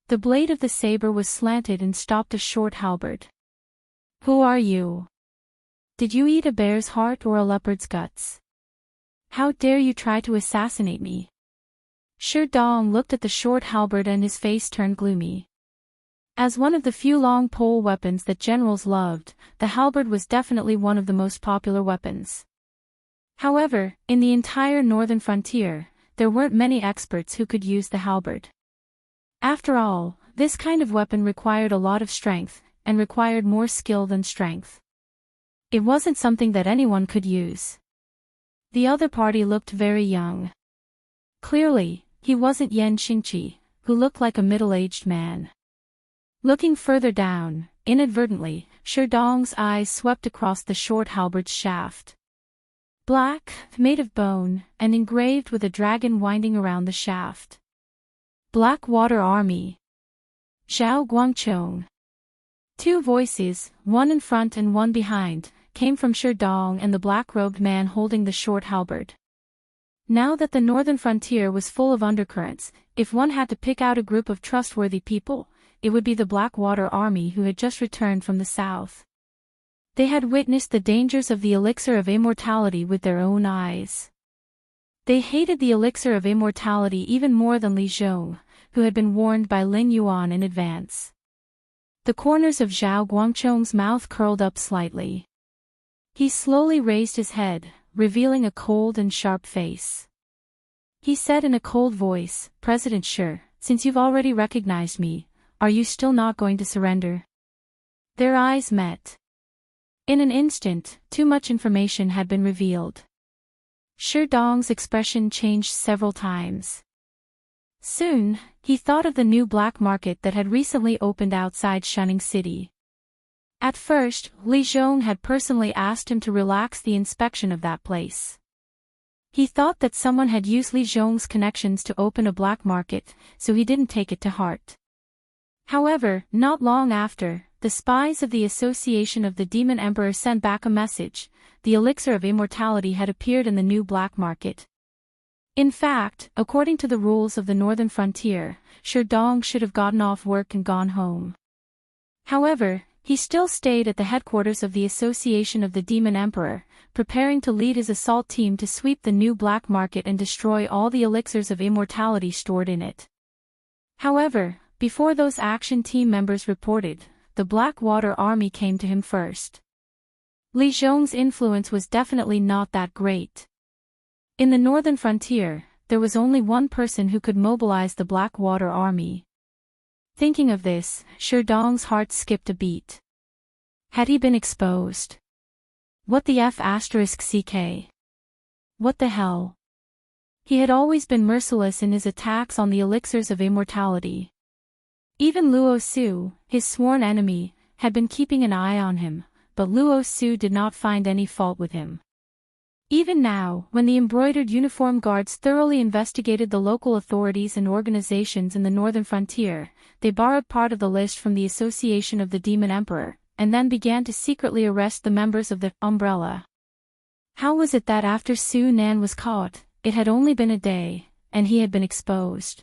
The blade of the saber was slanted and stopped a short halberd. "Who are you? Did you eat a bear's heart or a leopard's guts? How dare you try to assassinate me?" Sherdong looked at the short halberd and his face turned gloomy. As one of the few long pole weapons that generals loved, the halberd was definitely one of the most popular weapons. However, in the entire northern frontier, there weren't many experts who could use the halberd. After all, this kind of weapon required a lot of strength, and required more skill than strength. It wasn't something that anyone could use. The other party looked very young. Clearly, he wasn't Yen Xingqi, who looked like a middle-aged man. Looking further down, inadvertently, Sherdong's eyes swept across the short halberd's shaft. Black, made of bone, and engraved with a dragon winding around the shaft. Blackwater Army. Zhao Guangchong. Two voices, one in front and one behind, came from Sherdong and the black-robed man holding the short halberd. Now that the northern frontier was full of undercurrents, if one had to pick out a group of trustworthy people, it would be the Blackwater Army who had just returned from the south. They had witnessed the dangers of the elixir of immortality with their own eyes. They hated the elixir of immortality even more than Li Zhong, who had been warned by Ling Yuan in advance. The corners of Zhao Guangchong's mouth curled up slightly. He slowly raised his head, revealing a cold and sharp face. He said in a cold voice, "President Shi, since you've already recognized me, are you still not going to surrender?" Their eyes met. In an instant, too much information had been revealed. Sherdong's expression changed several times. Soon, he thought of the new black market that had recently opened outside Shunning City. At first, Li Zhong had personally asked him to relax the inspection of that place. He thought that someone had used Li Zhong's connections to open a black market, so he didn't take it to heart. However, not long after, the spies of the Association of the Demon Emperor sent back a message: the elixir of immortality had appeared in the new black market. In fact, according to the rules of the northern frontier, Sherdong should have gotten off work and gone home. However, he still stayed at the headquarters of the Association of the Demon Emperor, preparing to lead his assault team to sweep the new black market and destroy all the elixirs of immortality stored in it. However, before those action team members reported, the Blackwater Army came to him first. Li Zhong's influence was definitely not that great. In the northern frontier, there was only one person who could mobilize the Blackwater Army. Thinking of this, Sherdong's heart skipped a beat. Had he been exposed? What the F***ck? What the hell? He had always been merciless in his attacks on the elixirs of immortality. Even Luo Su, his sworn enemy, had been keeping an eye on him, but Luo Su did not find any fault with him. Even now, when the embroidered uniform guards thoroughly investigated the local authorities and organizations in the northern frontier, they borrowed part of the list from the Association of the Demon Emperor, and then began to secretly arrest the members of the Umbrella. How was it that after Su Nan was caught, it had only been a day, and he had been exposed?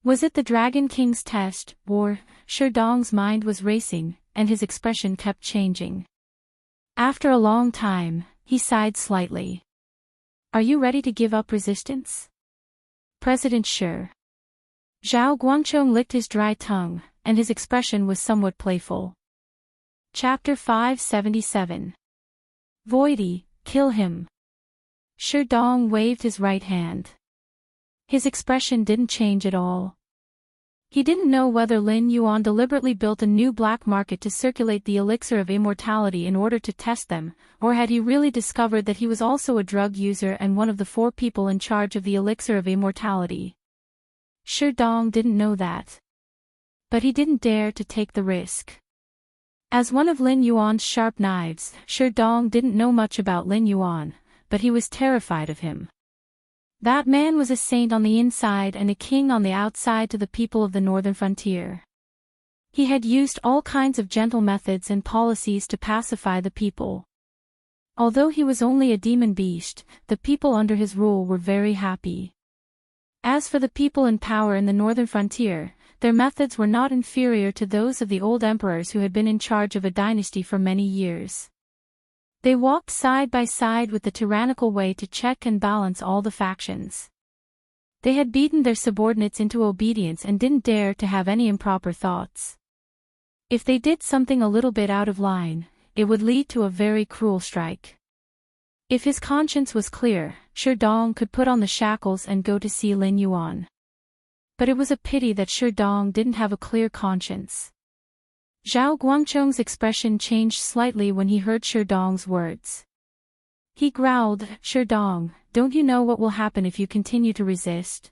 Was it the Dragon King's test, or, Sherdong's mind was racing, and his expression kept changing. After a long time, he sighed slightly. Are you ready to give up resistance? President Shi. Zhao Guangchong licked his dry tongue, and his expression was somewhat playful. Chapter 577. Voidy, kill him. Sherdong waved his right hand. His expression didn't change at all. He didn't know whether Lin Yuan deliberately built a new black market to circulate the elixir of immortality in order to test them, or had he really discovered that he was also a drug user and one of the 4 people in charge of the elixir of immortality. Sherdong didn't know that. But he didn't dare to take the risk. As one of Lin Yuan's sharp knives, Sherdong didn't know much about Lin Yuan, but he was terrified of him. That man was a saint on the inside and a king on the outside to the people of the northern frontier. He had used all kinds of gentle methods and policies to pacify the people. Although he was only a demon beast, the people under his rule were very happy. As for the people in power in the northern frontier, their methods were not inferior to those of the old emperors who had been in charge of a dynasty for many years. They walked side by side with the tyrannical way to check and balance all the factions. They had beaten their subordinates into obedience and didn't dare to have any improper thoughts. If they did something a little bit out of line, it would lead to a very cruel strike. If his conscience was clear, Sherdong could put on the shackles and go to see Lin Yuan. But it was a pity that Sherdong didn't have a clear conscience. Zhao Guangchong's expression changed slightly when he heard Sherdong's words. He growled, Sherdong, don't you know what will happen if you continue to resist?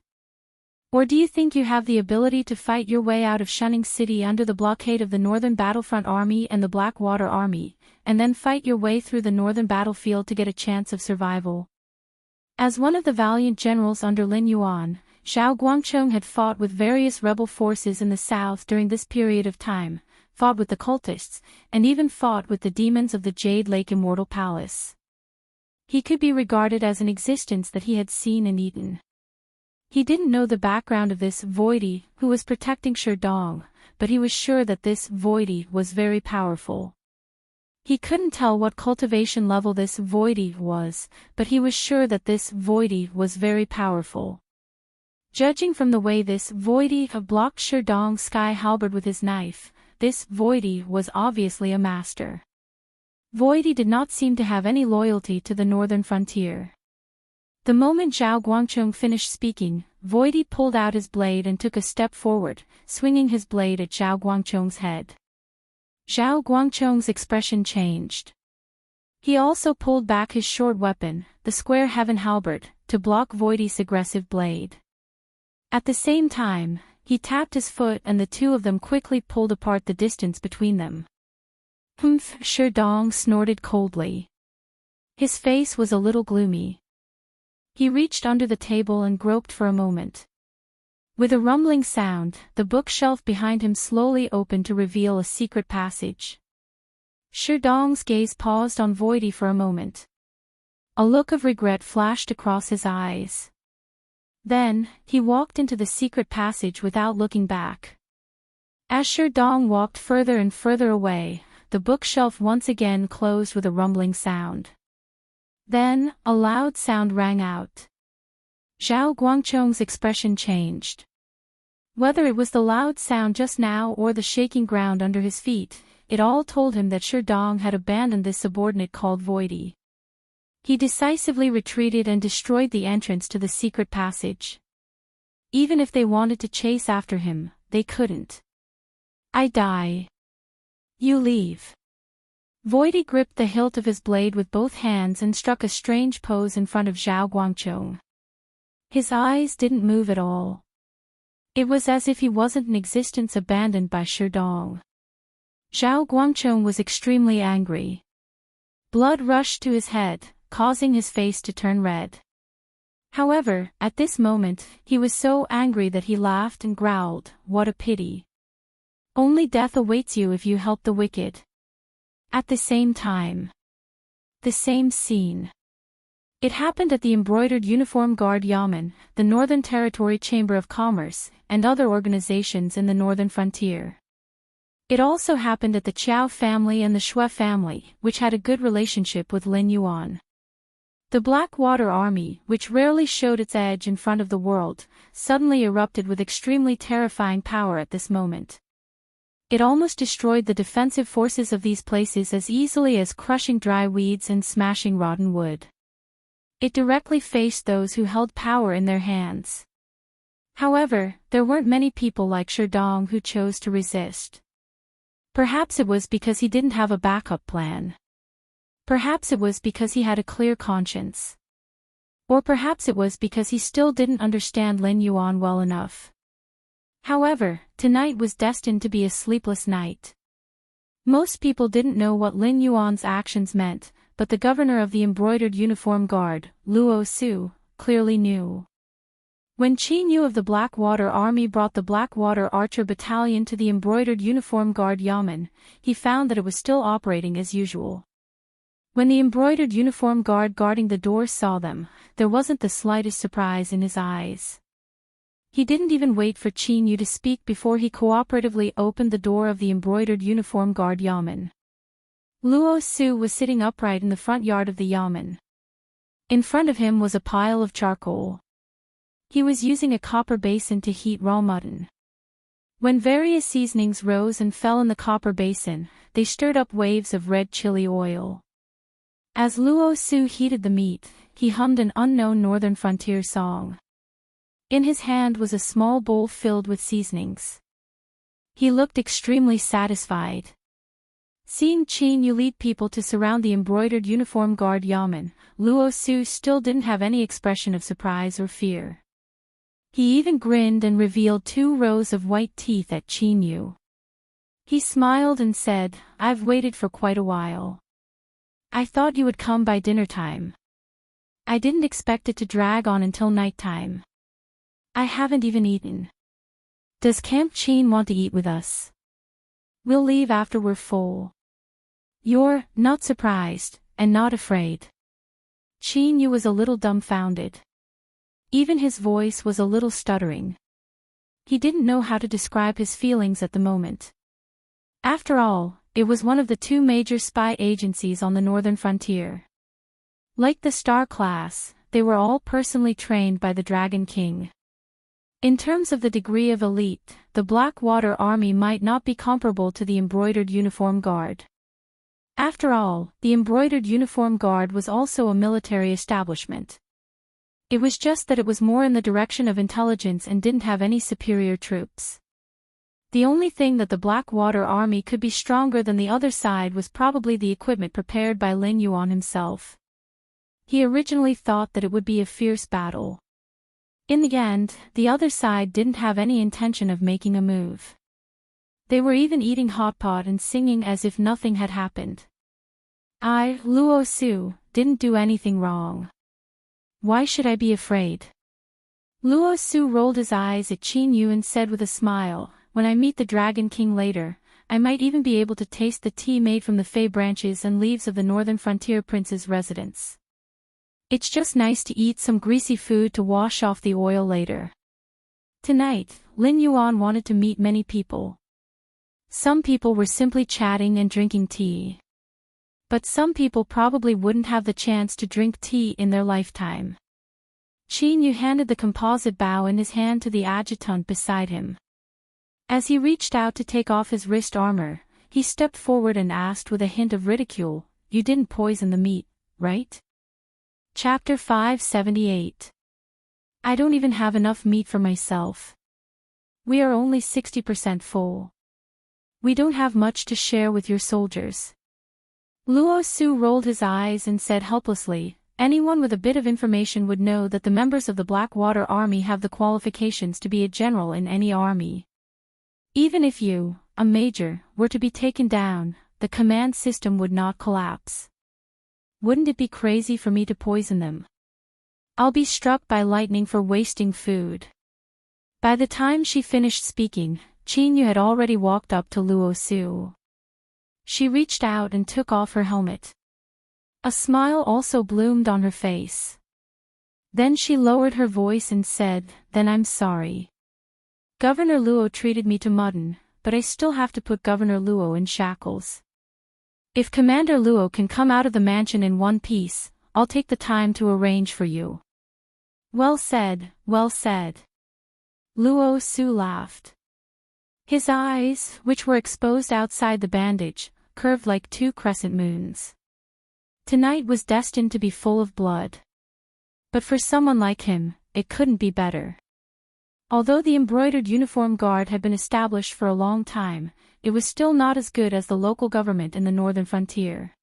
Or do you think you have the ability to fight your way out of Shunning City under the blockade of the Northern Battlefront Army and the Blackwater Army, and then fight your way through the northern battlefield to get a chance of survival? As one of the valiant generals under Lin Yuan, Zhao Guangchong had fought with various rebel forces in the south during this period of time, fought with the cultists, and even fought with the demons of the Jade Lake Immortal Palace. He could be regarded as an existence that he had seen and eaten. He didn't know the background of this Voidy who was protecting Sherdong, but he was sure that this Voidy was very powerful. He couldn't tell what cultivation level this Voidy was, but he was sure that this Voidy was very powerful. Judging from the way this Voidy blocked Sherdong's sky halberd with his knife, this Voidy was obviously a master. Voidy did not seem to have any loyalty to the northern frontier. The moment Zhao Guangchong finished speaking, Voidy pulled out his blade and took a step forward, swinging his blade at Zhao Guangchong's head. Zhao Guangchong's expression changed. He also pulled back his short weapon, the square heaven halberd, to block Voidy's aggressive blade. At the same time, he tapped his foot and the two of them quickly pulled apart the distance between them. Humph! Sherdong snorted coldly. His face was a little gloomy. He reached under the table and groped for a moment. With a rumbling sound, the bookshelf behind him slowly opened to reveal a secret passage. Sherdong's gaze paused on Voidy for a moment. A look of regret flashed across his eyes. Then, he walked into the secret passage without looking back. As Sherdong walked further and further away, the bookshelf once again closed with a rumbling sound. Then, a loud sound rang out. Zhao Guangchong's expression changed. Whether it was the loud sound just now or the shaking ground under his feet, it all told him that Sherdong had abandoned this subordinate called Voidy. He decisively retreated and destroyed the entrance to the secret passage. Even if they wanted to chase after him, they couldn't. I die. You leave. Voidy gripped the hilt of his blade with both hands and struck a strange pose in front of Zhao Guangchong. His eyes didn't move at all. It was as if he wasn't an existence abandoned by Sherdong. Zhao Guangchong was extremely angry. Blood rushed to his head, causing his face to turn red. However, at this moment, he was so angry that he laughed and growled, "What a pity. Only death awaits you if you help the wicked." At the same time. The same scene. It happened at the Embroidered Uniform Guard Yamen, the Northern Territory Chamber of Commerce, and other organizations in the northern frontier. It also happened at the Qiao family and the Shui family, which had a good relationship with Lin Yuan. The Blackwater Army, which rarely showed its edge in front of the world, suddenly erupted with extremely terrifying power at this moment. It almost destroyed the defensive forces of these places as easily as crushing dry weeds and smashing rotten wood. It directly faced those who held power in their hands. However, there weren't many people like Sherdong who chose to resist. Perhaps it was because he didn't have a backup plan. Perhaps it was because he had a clear conscience. Or perhaps it was because he still didn't understand Lin Yuan well enough. However, tonight was destined to be a sleepless night. Most people didn't know what Lin Yuan's actions meant, but the governor of the Embroidered Uniform Guard, Luo Su, clearly knew. When Qin Yu of the Blackwater Army brought the Blackwater Archer Battalion to the Embroidered Uniform Guard Yamen, he found that it was still operating as usual. When the Embroidered Uniform Guard guarding the door saw them, there wasn't the slightest surprise in his eyes. He didn't even wait for Qin Yu to speak before he cooperatively opened the door of the Embroidered Uniform Guard Yamen. Luo Su was sitting upright in the front yard of the Yamen. In front of him was a pile of charcoal. He was using a copper basin to heat raw mutton. When various seasonings rose and fell in the copper basin, they stirred up waves of red chili oil. As Luo Su heated the meat, he hummed an unknown northern frontier song. In his hand was a small bowl filled with seasonings. He looked extremely satisfied. Seeing Qin Yu lead people to surround the Embroidered Uniform Guard Yamen, Luo Su still didn't have any expression of surprise or fear. He even grinned and revealed 2 rows of white teeth at Qin Yu. He smiled and said, "I've waited for quite a while. I thought you would come by dinner time. I didn't expect it to drag on until nighttime. I haven't even eaten. Does Camp Qin want to eat with us? We'll leave after we're full." "You're not surprised, and not afraid." Qin Yu was a little dumbfounded. Even his voice was a little stuttering. He didn't know how to describe his feelings at the moment. After all, it was one of the 2 major spy agencies on the northern frontier. Like the Star class, they were all personally trained by the Dragon King. In terms of the degree of elite, the Blackwater Army might not be comparable to the Embroidered Uniform Guard. After all, the Embroidered Uniform Guard was also a military establishment. It was just that it was more in the direction of intelligence and didn't have any superior troops. The only thing that the Blackwater Army could be stronger than the other side was probably the equipment prepared by Lin Yuan himself. He originally thought that it would be a fierce battle. In the end, the other side didn't have any intention of making a move. They were even eating hot pot and singing as if nothing had happened. "I, Luo Su, didn't do anything wrong. Why should I be afraid?" Luo Su rolled his eyes at Qin Yu and said with a smile, "When I meet the Dragon King later, I might even be able to taste the tea made from the fey branches and leaves of the northern frontier prince's residence. It's just nice to eat some greasy food to wash off the oil later." Tonight, Lin Yuan wanted to meet many people. Some people were simply chatting and drinking tea. But some people probably wouldn't have the chance to drink tea in their lifetime. Qin Yu handed the composite bow in his hand to the adjutant beside him. As he reached out to take off his wrist armor, he stepped forward and asked with a hint of ridicule, "You didn't poison the meat, right?" Chapter 578. I don't even have enough meat for myself. We are only 60% full. We don't have much to share with your soldiers. Luo Su rolled his eyes and said helplessly, "Anyone with a bit of information would know that the members of the Blackwater Army have the qualifications to be a general in any army. Even if you, a major, were to be taken down, the command system would not collapse. Wouldn't it be crazy for me to poison them? I'll be struck by lightning for wasting food. By the time she finished speaking, Chinyu had already walked up to Luo Su. She reached out and took off her helmet. A smile also bloomed on her face. Then she lowered her voice and said, "Then I'm sorry. Governor Luo treated me to mutton, but I still have to put Governor Luo in shackles. If Commander Luo can come out of the mansion in one piece, I'll take the time to arrange for you." "Well said, well said." Luo Su laughed. His eyes, which were exposed outside the bandage, curved like two crescent moons. Tonight was destined to be full of blood. But for someone like him, it couldn't be better. Although the embroidered uniform guard had been established for a long time, it was still not as good as the local government in the northern frontier.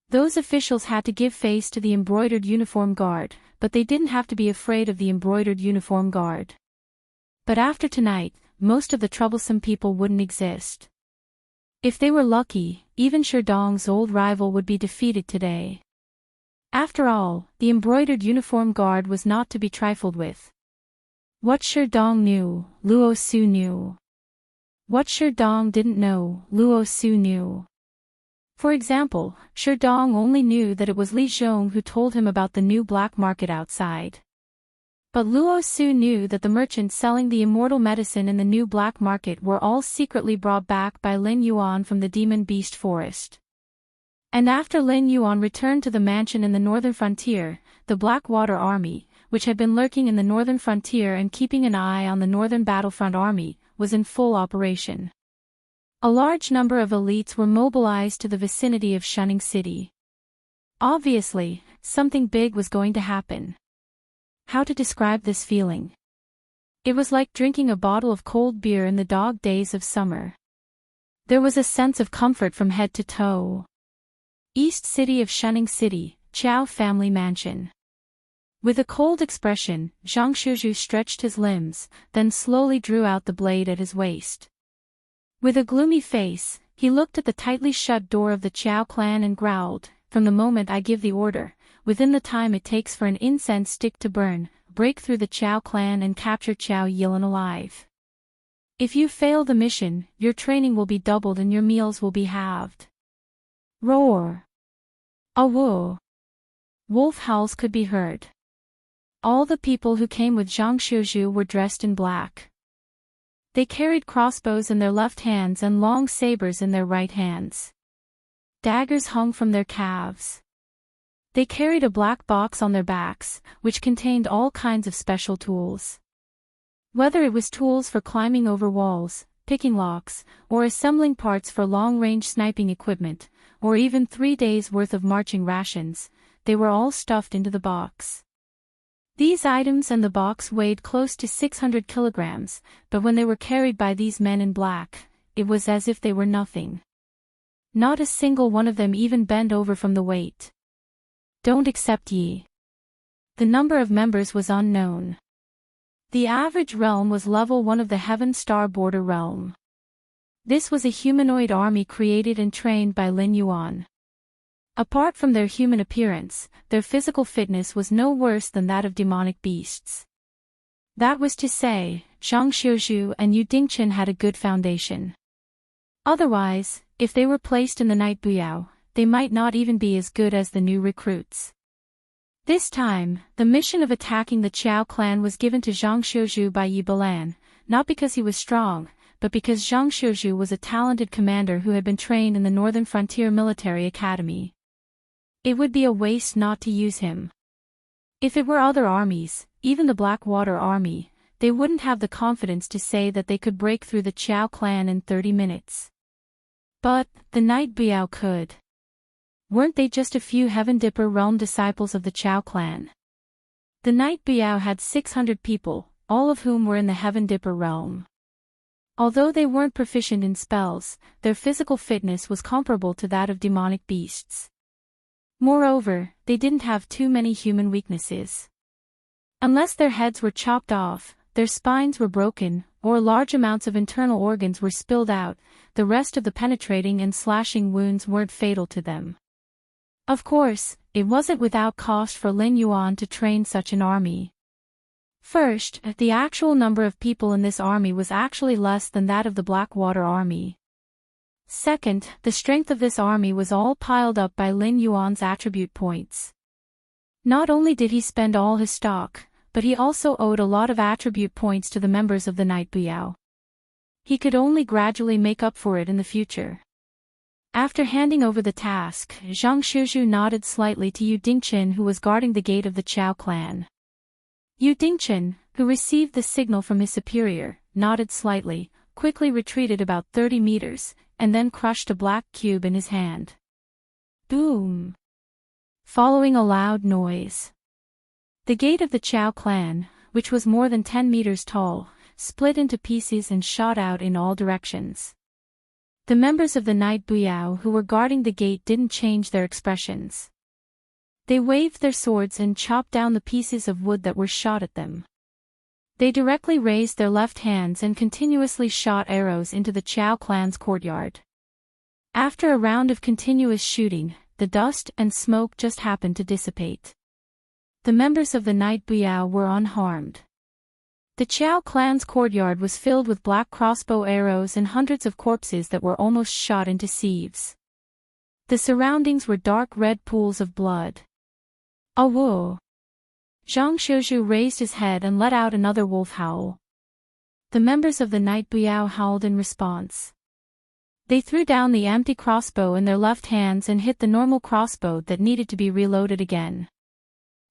Those officials had to give face to the embroidered uniform guard, but they didn't have to be afraid of the embroidered uniform guard. But after tonight, most of the troublesome people wouldn't exist. If they were lucky, even Sherdong's old rival would be defeated today. After all, the embroidered uniform guard was not to be trifled with. What Sherdong knew, Luo Su knew. What Sherdong didn't know, Luo Su knew. For example, Sherdong only knew that it was Li Zhong who told him about the new black market outside. But Luo Su knew that the merchants selling the immortal medicine in the new black market were all secretly brought back by Lin Yuan from the demon beast forest. And after Lin Yuan returned to the mansion in the northern frontier, the Blackwater Army, which had been lurking in the northern frontier and keeping an eye on the northern battlefront army, was in full operation. A large number of elites were mobilized to the vicinity of Shunning City. Obviously, something big was going to happen. How to describe this feeling? It was like drinking a bottle of cold beer in the dog days of summer. There was a sense of comfort from head to toe. East City of Shunning City, Chao family mansion. With a cold expression, Zhang Shuzhu stretched his limbs, then slowly drew out the blade at his waist. With a gloomy face, he looked at the tightly shut door of the Chao clan and growled, "From the moment I give the order, within the time it takes for an incense stick to burn, break through the Chao clan and capture Chao Yilan alive. If you fail the mission, your training will be doubled and your meals will be halved." Roar! Awoo! Wolf howls could be heard. All the people who came with Zhang Shuzhu were dressed in black. They carried crossbows in their left hands and long sabers in their right hands. Daggers hung from their calves. They carried a black box on their backs, which contained all kinds of special tools. Whether it was tools for climbing over walls, picking locks, or assembling parts for long-range sniping equipment, or even 3 days' worth of marching rations, they were all stuffed into the box. These items and the box weighed close to 600 kilograms, but when they were carried by these men in black, it was as if they were nothing. Not a single one of them even bent over from the weight. Don't accept ye. The number of members was unknown. The average realm was level 1 of the Heaven Star Border realm. This was a humanoid army created and trained by Lin Yuan. Apart from their human appearance, their physical fitness was no worse than that of demonic beasts. That was to say, Zhang Shuzhu and Yu Dingchen had a good foundation. Otherwise, if they were placed in the Night Buyao, they might not even be as good as the new recruits. This time, the mission of attacking the Chao clan was given to Zhang Shuzhu by Yi Balan, not because he was strong, but because Zhang Shuzhu was a talented commander who had been trained in the Northern Frontier Military Academy. It would be a waste not to use him. If it were other armies, even the Blackwater Army, they wouldn't have the confidence to say that they could break through the Chao clan in 30 minutes. But, the Night Buyao could. Weren't they just a few Heaven Dipper realm disciples of the Chao clan? The Night Buyao had 600 people, all of whom were in the Heaven Dipper realm. Although they weren't proficient in spells, their physical fitness was comparable to that of demonic beasts. Moreover, they didn't have too many human weaknesses. Unless their heads were chopped off, their spines were broken, or large amounts of internal organs were spilled out. The rest of the penetrating and slashing wounds weren't fatal to them. Of course, it wasn't without cost for Lin Yuan to train such an army. First, the actual number of people in this army was actually less than that of the Blackwater army. Second, the strength of this army was all piled up by Lin Yuan's attribute points. Not only did he spend all his stock, but he also owed a lot of attribute points to the members of the Night Buyao. He could only gradually make up for it in the future. After handing over the task, Zhang Shuzhu nodded slightly to Yu Dingchen, who was guarding the gate of the Chao clan. Yu Dingchen, who received the signal from his superior, nodded slightly, quickly retreated about 30 meters, and then crushed a black cube in his hand. Boom! Following a loud noise. The gate of the Chao clan, which was more than 10 meters tall, split into pieces and shot out in all directions. The members of the Night Buyao who were guarding the gate didn't change their expressions. They waved their swords and chopped down the pieces of wood that were shot at them. They directly raised their left hands and continuously shot arrows into the Chao clan's courtyard. After a round of continuous shooting, the dust and smoke just happened to dissipate. The members of the Night Buyao were unharmed. The Chao clan's courtyard was filled with black crossbow arrows and hundreds of corpses that were almost shot into sieves. The surroundings were dark red pools of blood. Awo! Zhang Shuzhu raised his head and let out another wolf howl. The members of the Night Buyao howled in response. They threw down the empty crossbow in their left hands and hit the normal crossbow that needed to be reloaded again.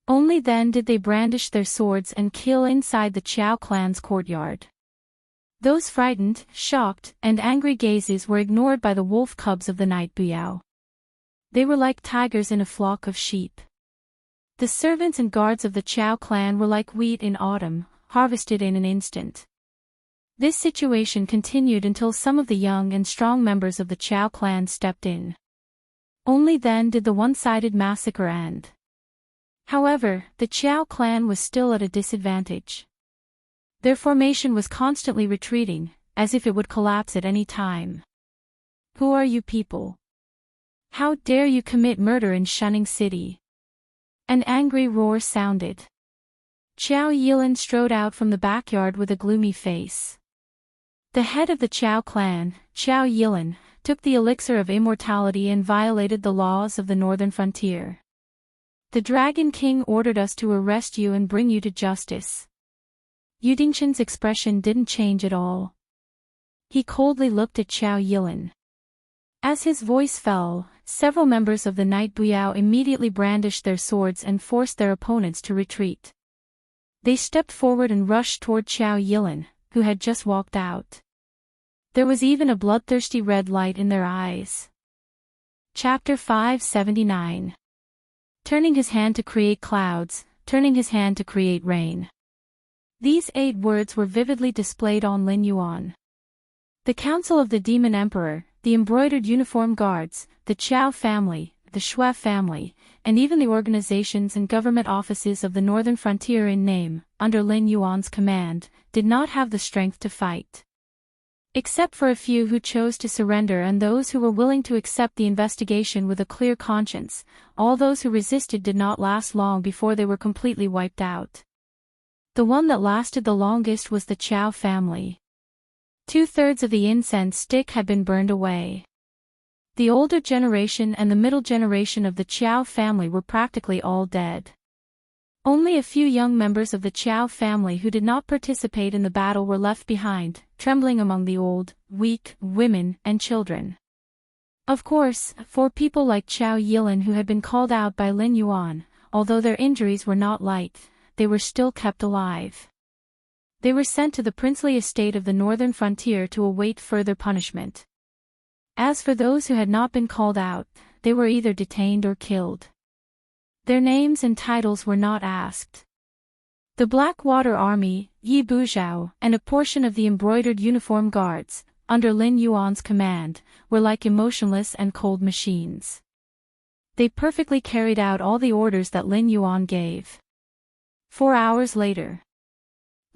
Only then did they brandish their swords and kill inside the Chao clan's courtyard. Those frightened, shocked, and angry gazes were ignored by the wolf cubs of the Night Buyao. They were like tigers in a flock of sheep. The servants and guards of the Chao clan were like wheat in autumn, harvested in an instant. This situation continued until some of the young and strong members of the Chao clan stepped in. Only then did the one-sided massacre end. However, the Chao clan was still at a disadvantage. Their formation was constantly retreating, as if it would collapse at any time. Who are you people? How dare you commit murder in Shunning City? An angry roar sounded. Chao Yilin strode out from the backyard with a gloomy face. The head of the Chao clan, Chao Yilin, took the elixir of immortality and violated the laws of the northern frontier. The Dragon King ordered us to arrest you and bring you to justice. Yu Dingchen's expression didn't change at all. He coldly looked at Chao Yilin. As his voice fell, several members of the Night Buyao immediately brandished their swords and forced their opponents to retreat. They stepped forward and rushed toward Chao Yilin, who had just walked out. There was even a bloodthirsty red light in their eyes. Chapter 579. Turning his hand to create clouds, turning his hand to create rain. These 8 words were vividly displayed on Lin Yuan. The Council of the Demon Emperor, the embroidered uniform guards, the Chao family, the Shui family, and even the organizations and government offices of the northern frontier in name, under Lin Yuan's command, did not have the strength to fight. Except for a few who chose to surrender and those who were willing to accept the investigation with a clear conscience, all those who resisted did not last long before they were completely wiped out. The one that lasted the longest was the Chao family. 2/3 of the incense stick had been burned away. The older generation and the middle generation of the Chao family were practically all dead. Only a few young members of the Chao family who did not participate in the battle were left behind, trembling among the old, weak, women, and children. Of course, for people like Chao Yilin who had been called out by Lin Yuan, although their injuries were not light, they were still kept alive. They were sent to the princely estate of the northern frontier to await further punishment. As for those who had not been called out, they were either detained or killed. Their names and titles were not asked. The Blackwater Army, Yi Buzhao, and a portion of the embroidered uniform guards, under Lin Yuan's command, were like emotionless and cold machines. They perfectly carried out all the orders that Lin Yuan gave. 4 hours later.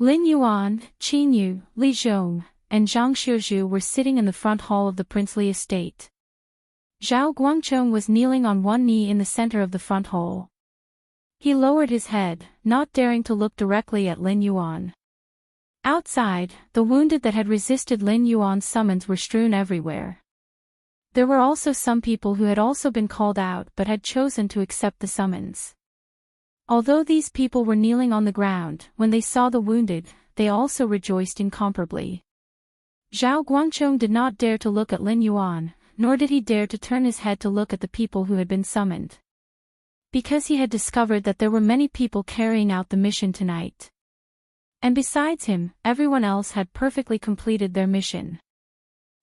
Lin Yuan, Qin Yu, Li Zhong, and Zhang Shizhu were sitting in the front hall of the princely estate. Zhao Guangcheng was kneeling on one knee in the center of the front hall. He lowered his head, not daring to look directly at Lin Yuan. Outside, the wounded that had resisted Lin Yuan's summons were strewn everywhere. There were also some people who had also been called out but had chosen to accept the summons. Although these people were kneeling on the ground, when they saw the wounded, they also rejoiced incomparably. Zhao Guangcheng did not dare to look at Lin Yuan, nor did he dare to turn his head to look at the people who had been summoned. Because he had discovered that there were many people carrying out the mission tonight. And besides him, everyone else had perfectly completed their mission.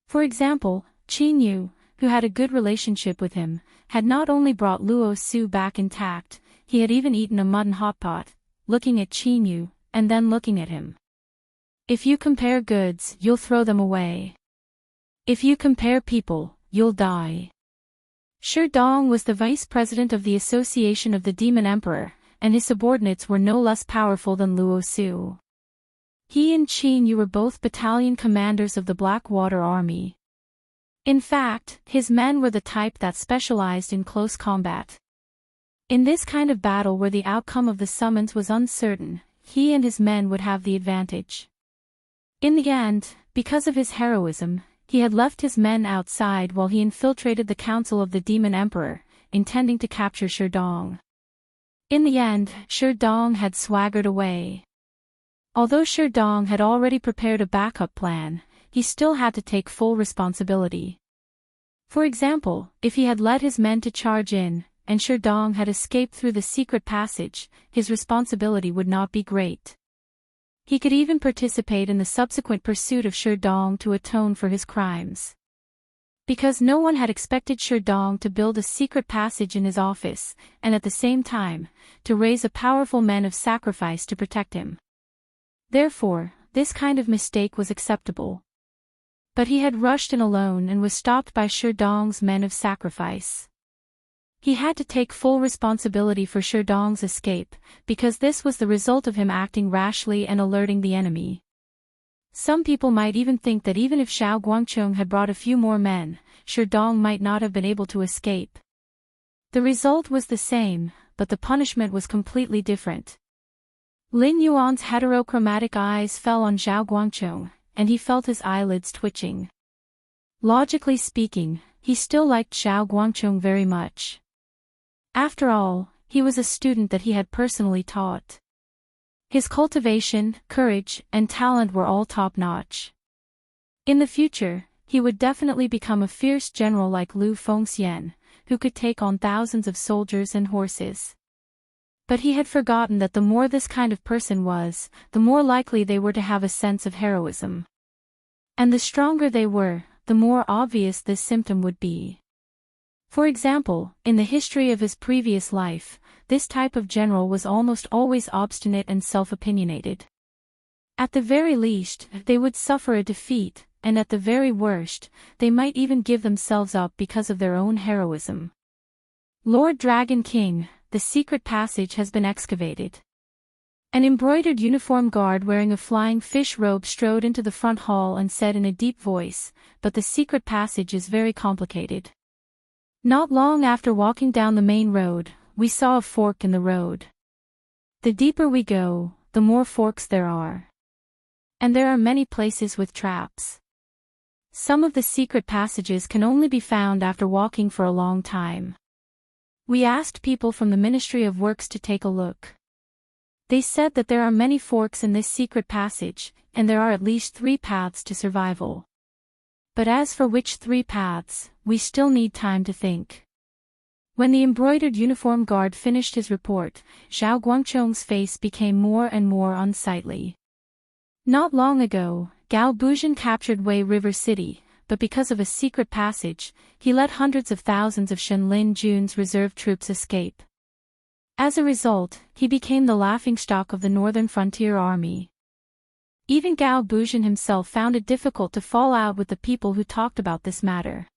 For example, Qin Yu, who had a good relationship with him, had not only brought Luo Su back intact, he had even eaten a mutton hot pot, looking at Qin Yu, and then looking at him. If you compare goods, you'll throw them away. If you compare people, you'll die. Shi Dong was the vice president of the Association of the Demon Emperor, and his subordinates were no less powerful than Luo Su. He and Qin Yu were both battalion commanders of the Blackwater Army. In fact, his men were the type that specialized in close combat. In this kind of battle where the outcome of the summons was uncertain, he and his men would have the advantage. In the end, because of his heroism, he had left his men outside while he infiltrated the council of the Demon Emperor, intending to capture Shi Dong. In the end, Shi Dong had swaggered away. Although Shi Dong had already prepared a backup plan, he still had to take full responsibility. For example, if he had led his men to charge in, and Shi Dong had escaped through the secret passage, his responsibility would not be great. He could even participate in the subsequent pursuit of Shi Dong to atone for his crimes. Because no one had expected Shi Dong to build a secret passage in his office, and at the same time, to raise a powerful man of sacrifice to protect him. Therefore, this kind of mistake was acceptable. But he had rushed in alone and was stopped by Shi Dong's men of sacrifice. He had to take full responsibility for Shi Dong's escape, because this was the result of him acting rashly and alerting the enemy. Some people might even think that even if Zhao Guangcheng had brought a few more men, Shi Dong might not have been able to escape. The result was the same, but the punishment was completely different. Lin Yuan's heterochromatic eyes fell on Zhao Guangcheng, and he felt his eyelids twitching. Logically speaking, he still liked Zhao Guangcheng very much. After all, he was a student that he had personally taught. His cultivation, courage, and talent were all top-notch. In the future, he would definitely become a fierce general like Lu Fengxian, who could take on thousands of soldiers and horses. But he had forgotten that the more this kind of person was, the more likely they were to have a sense of heroism. And the stronger they were, the more obvious this symptom would be. For example, in the history of his previous life, this type of general was almost always obstinate and self-opinionated. At the very least, they would suffer a defeat, and at the very worst, they might even give themselves up because of their own heroism. Lord Dragon King, the secret passage has been excavated. An embroidered uniform guard wearing a flying fish robe strode into the front hall and said in a deep voice, "But the secret passage is very complicated. Not long after walking down the main road, we saw a fork in the road. The deeper we go, the more forks there are. And there are many places with traps. Some of the secret passages can only be found after walking for a long time. We asked people from the Ministry of Works to take a look. They said that there are many forks in this secret passage, and there are at least 3 paths to survival. But as for which 3 paths, we still need time to think." When the embroidered uniform guard finished his report, Zhao Guangcheng's face became more and more unsightly. Not long ago, Gao Buzhan captured Wei River City, but because of a secret passage, he let hundreds of thousands of Shenlin Jun's reserve troops escape. As a result, he became the laughingstock of the Northern Frontier Army. Even Gao Buzhan himself found it difficult to fall out with the people who talked about this matter.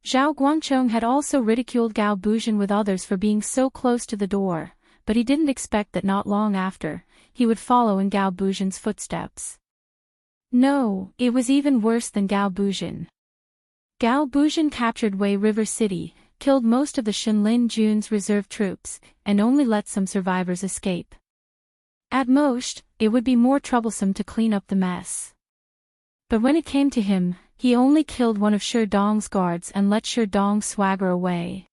Zhao Guangcheng had also ridiculed Gao Buzhan with others for being so close to the door, but he didn't expect that not long after, he would follow in Gao Buzhan's footsteps. No, it was even worse than Gao Buzhan. Gao Buzhan captured Wei River City, killed most of the Shenlin Jun's reserve troops, and only let some survivors escape. At most, it would be more troublesome to clean up the mess. But when it came to him, he only killed one of Shi Dong's guards and let Shi Dong swagger away.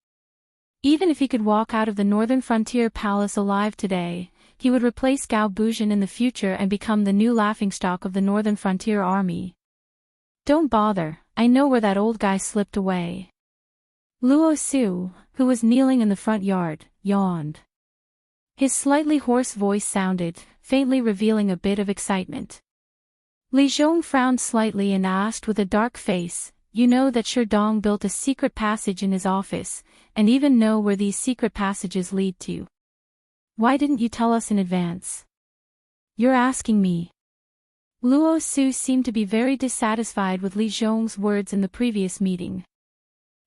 Even if he could walk out of the Northern Frontier Palace alive today, he would replace Gao Buzhan in the future and become the new laughingstock of the Northern Frontier Army. Don't bother, I know where that old guy slipped away. Luo Su, who was kneeling in the front yard, yawned. His slightly hoarse voice sounded, faintly revealing a bit of excitement. Li Zhong frowned slightly and asked with a dark face, "You know that Shi Dong built a secret passage in his office, and even know where these secret passages lead to. Why didn't you tell us in advance?" "You're asking me." Luo Su seemed to be very dissatisfied with Li Zhong's words in the previous meeting.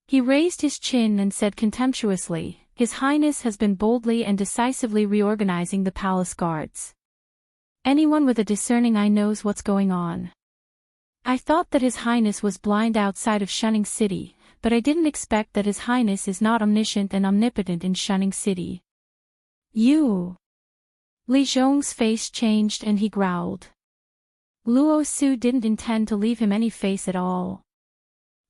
He raised his chin and said contemptuously, "His Highness has been boldly and decisively reorganizing the palace guards. Anyone with a discerning eye knows what's going on. I thought that His Highness was blind outside of Shunning City, but I didn't expect that His Highness is not omniscient and omnipotent in Shunning City." "You!" Li Zhong's face changed and he growled. Luo Su didn't intend to leave him any face at all.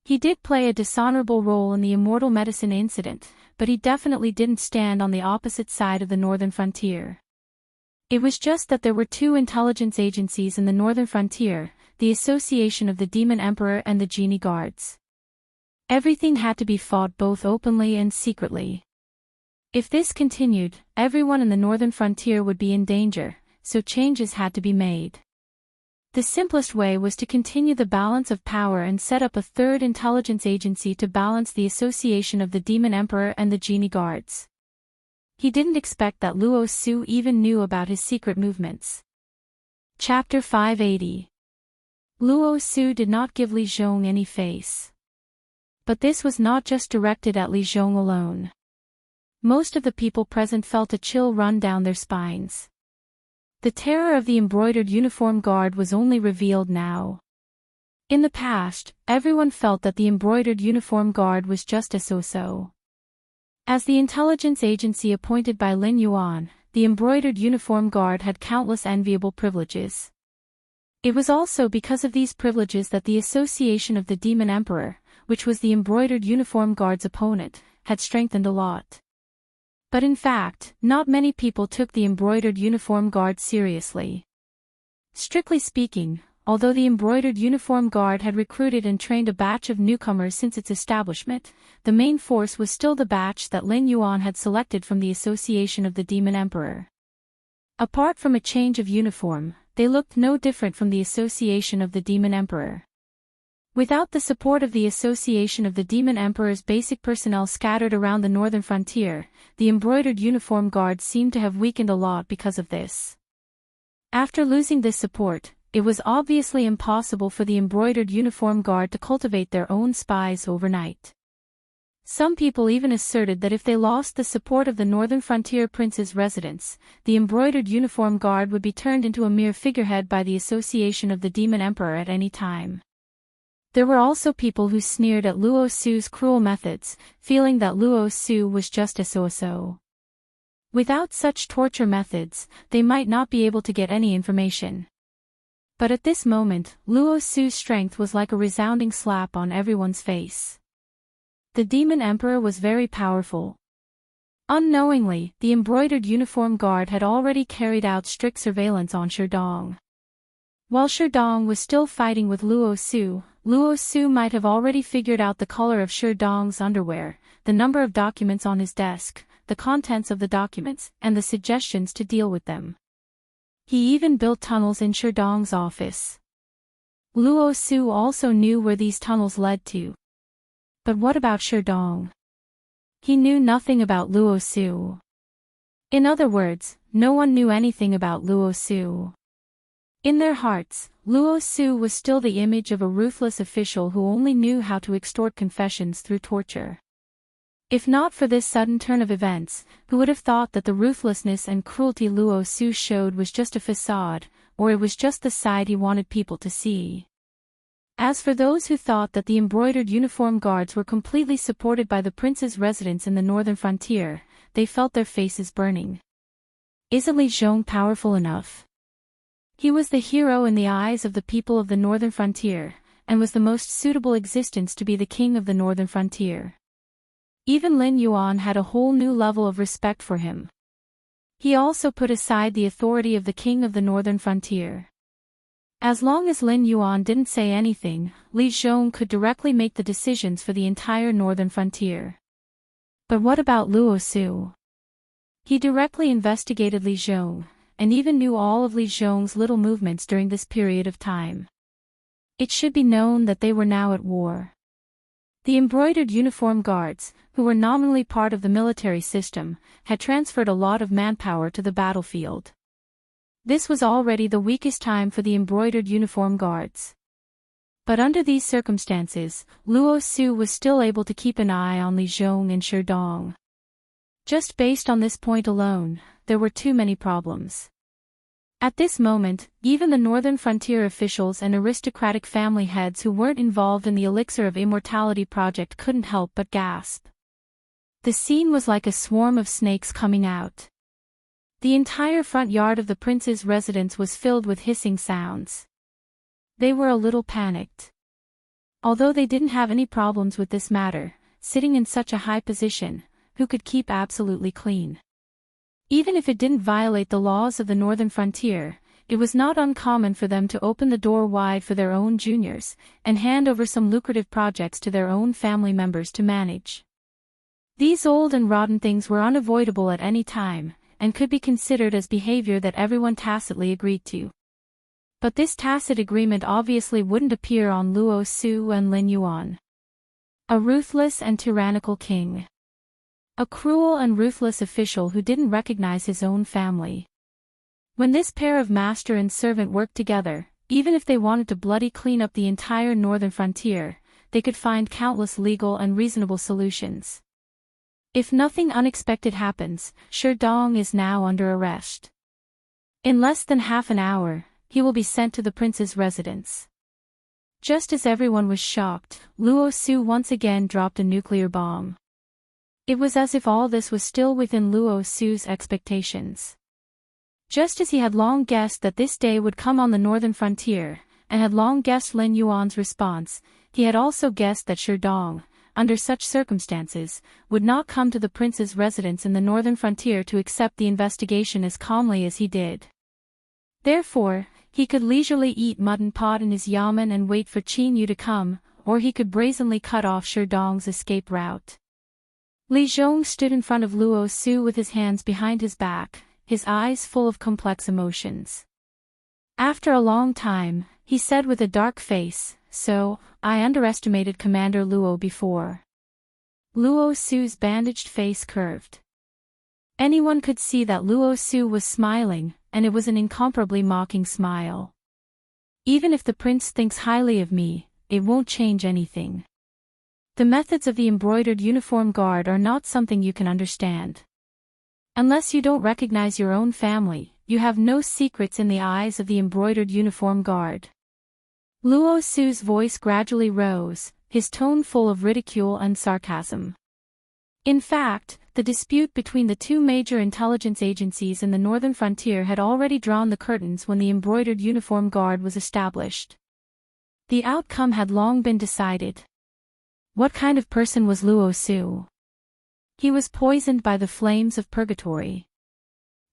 He did play a dishonorable role in the immortal medicine incident, but he definitely didn't stand on the opposite side of the Northern Frontier. It was just that there were two intelligence agencies in the Northern Frontier, the Association of the Demon Emperor and the Genie Guards. Everything had to be fought both openly and secretly. If this continued, everyone in the Northern Frontier would be in danger, so changes had to be made. The simplest way was to continue the balance of power and set up a third intelligence agency to balance the Association of the Demon Emperor and the Genie Guards. He didn't expect that Luo Su even knew about his secret movements. Chapter 580. Luo Su did not give Li Zhong any face. But this was not just directed at Li Zhong alone. Most of the people present felt a chill run down their spines. The terror of the embroidered uniform guard was only revealed now. In the past, everyone felt that the embroidered uniform guard was just a so-so. As the intelligence agency appointed by Lin Yuan, the embroidered uniform guard had countless enviable privileges. It was also because of these privileges that the Association of the Demon Emperor, which was the embroidered uniform guard's opponent, had strengthened a lot. But in fact, not many people took the embroidered uniform guard seriously. Strictly speaking, although the embroidered uniform guard had recruited and trained a batch of newcomers since its establishment, the main force was still the batch that Lin Yuan had selected from the Association of the Demon Emperor. Apart from a change of uniform, they looked no different from the Association of the Demon Emperor. Without the support of the Association of the Demon Emperor's basic personnel scattered around the Northern Frontier, the embroidered uniform guard seemed to have weakened a lot because of this. After losing this support, it was obviously impossible for the embroidered uniform guard to cultivate their own spies overnight. Some people even asserted that if they lost the support of the Northern Frontier Prince's residents, the embroidered uniform guard would be turned into a mere figurehead by the Association of the Demon Emperor at any time. There were also people who sneered at Luo Su's cruel methods, feeling that Luo Su was just a so-so. Without such torture methods, they might not be able to get any information. But at this moment, Luo Su's strength was like a resounding slap on everyone's face. The Demon Emperor was very powerful. Unknowingly, the embroidered uniform guard had already carried out strict surveillance on Shi Dong. While Shi Dong was still fighting with Luo Su might have already figured out the color of Shi Dong's underwear, the number of documents on his desk, the contents of the documents, and the suggestions to deal with them. He even built tunnels in Shi Dong's office. Luo Su also knew where these tunnels led to. But what about Shi Dong? He knew nothing about Luo Su. In other words, no one knew anything about Luo Su. In their hearts, Luo Su was still the image of a ruthless official who only knew how to extort confessions through torture. If not for this sudden turn of events, who would have thought that the ruthlessness and cruelty Luo Su showed was just a facade, or it was just the side he wanted people to see? As for those who thought that the embroidered uniform guards were completely supported by the prince's residents in the northern frontier, they felt their faces burning. Isn't Li Zhong powerful enough? He was the hero in the eyes of the people of the northern frontier, and was the most suitable existence to be the king of the northern frontier. Even Lin Yuan had a whole new level of respect for him. He also put aside the authority of the king of the northern frontier. As long as Lin Yuan didn't say anything, Li Zhong could directly make the decisions for the entire northern frontier. But what about Luo Su? He directly investigated Li Zhong, and even knew all of Li Zhong's little movements during this period of time. It should be known that they were now at war. The embroidered uniform guards, who were nominally part of the military system, had transferred a lot of manpower to the battlefield. This was already the weakest time for the embroidered uniform guards. But under these circumstances, Luo Su was still able to keep an eye on Li Zhong and Shi Dong. Just based on this point alone, there were too many problems. At this moment, even the northern frontier officials and aristocratic family heads who weren't involved in the Elixir of Immortality project couldn't help but gasp. The scene was like a swarm of snakes coming out. The entire front yard of the prince's residence was filled with hissing sounds. They were a little panicked. Although they didn't have any problems with this matter, sitting in such a high position, who could keep absolutely clean? Even if it didn't violate the laws of the northern frontier, it was not uncommon for them to open the door wide for their own juniors, and hand over some lucrative projects to their own family members to manage. These old and rotten things were unavoidable at any time, and could be considered as behavior that everyone tacitly agreed to. But this tacit agreement obviously wouldn't appear on Luo Su and Lin Yuan. A ruthless and tyrannical king. A cruel and ruthless official who didn't recognize his own family. When this pair of master and servant worked together, even if they wanted to bloody clean up the entire northern frontier, they could find countless legal and reasonable solutions. If nothing unexpected happens, Shi Dong is now under arrest. In less than half an hour, he will be sent to the prince's residence. Just as everyone was shocked, Luo Su once again dropped a nuclear bomb. It was as if all this was still within Luo Su's expectations. Just as he had long guessed that this day would come on the northern frontier, and had long guessed Lin Yuan's response, he had also guessed that Shi Dong, under such circumstances, would not come to the prince's residence in the northern frontier to accept the investigation as calmly as he did. Therefore, he could leisurely eat mutton pot in his yamen and wait for Qin Yu to come, or he could brazenly cut off Shi Dong's escape route. Li Zhong stood in front of Luo Su with his hands behind his back, his eyes full of complex emotions. After a long time, he said with a dark face, "So, I underestimated Commander Luo before." Luo Su's bandaged face curved. Anyone could see that Luo Su was smiling, and it was an incomparably mocking smile. "Even if the prince thinks highly of me, it won't change anything. The methods of the embroidered uniform guard are not something you can understand. Unless you don't recognize your own family, you have no secrets in the eyes of the embroidered uniform guard." Luo Su's voice gradually rose, his tone full of ridicule and sarcasm. In fact, the dispute between the two major intelligence agencies in the northern frontier had already drawn the curtains when the embroidered uniform guard was established. The outcome had long been decided. What kind of person was Luo Su? He was poisoned by the flames of purgatory.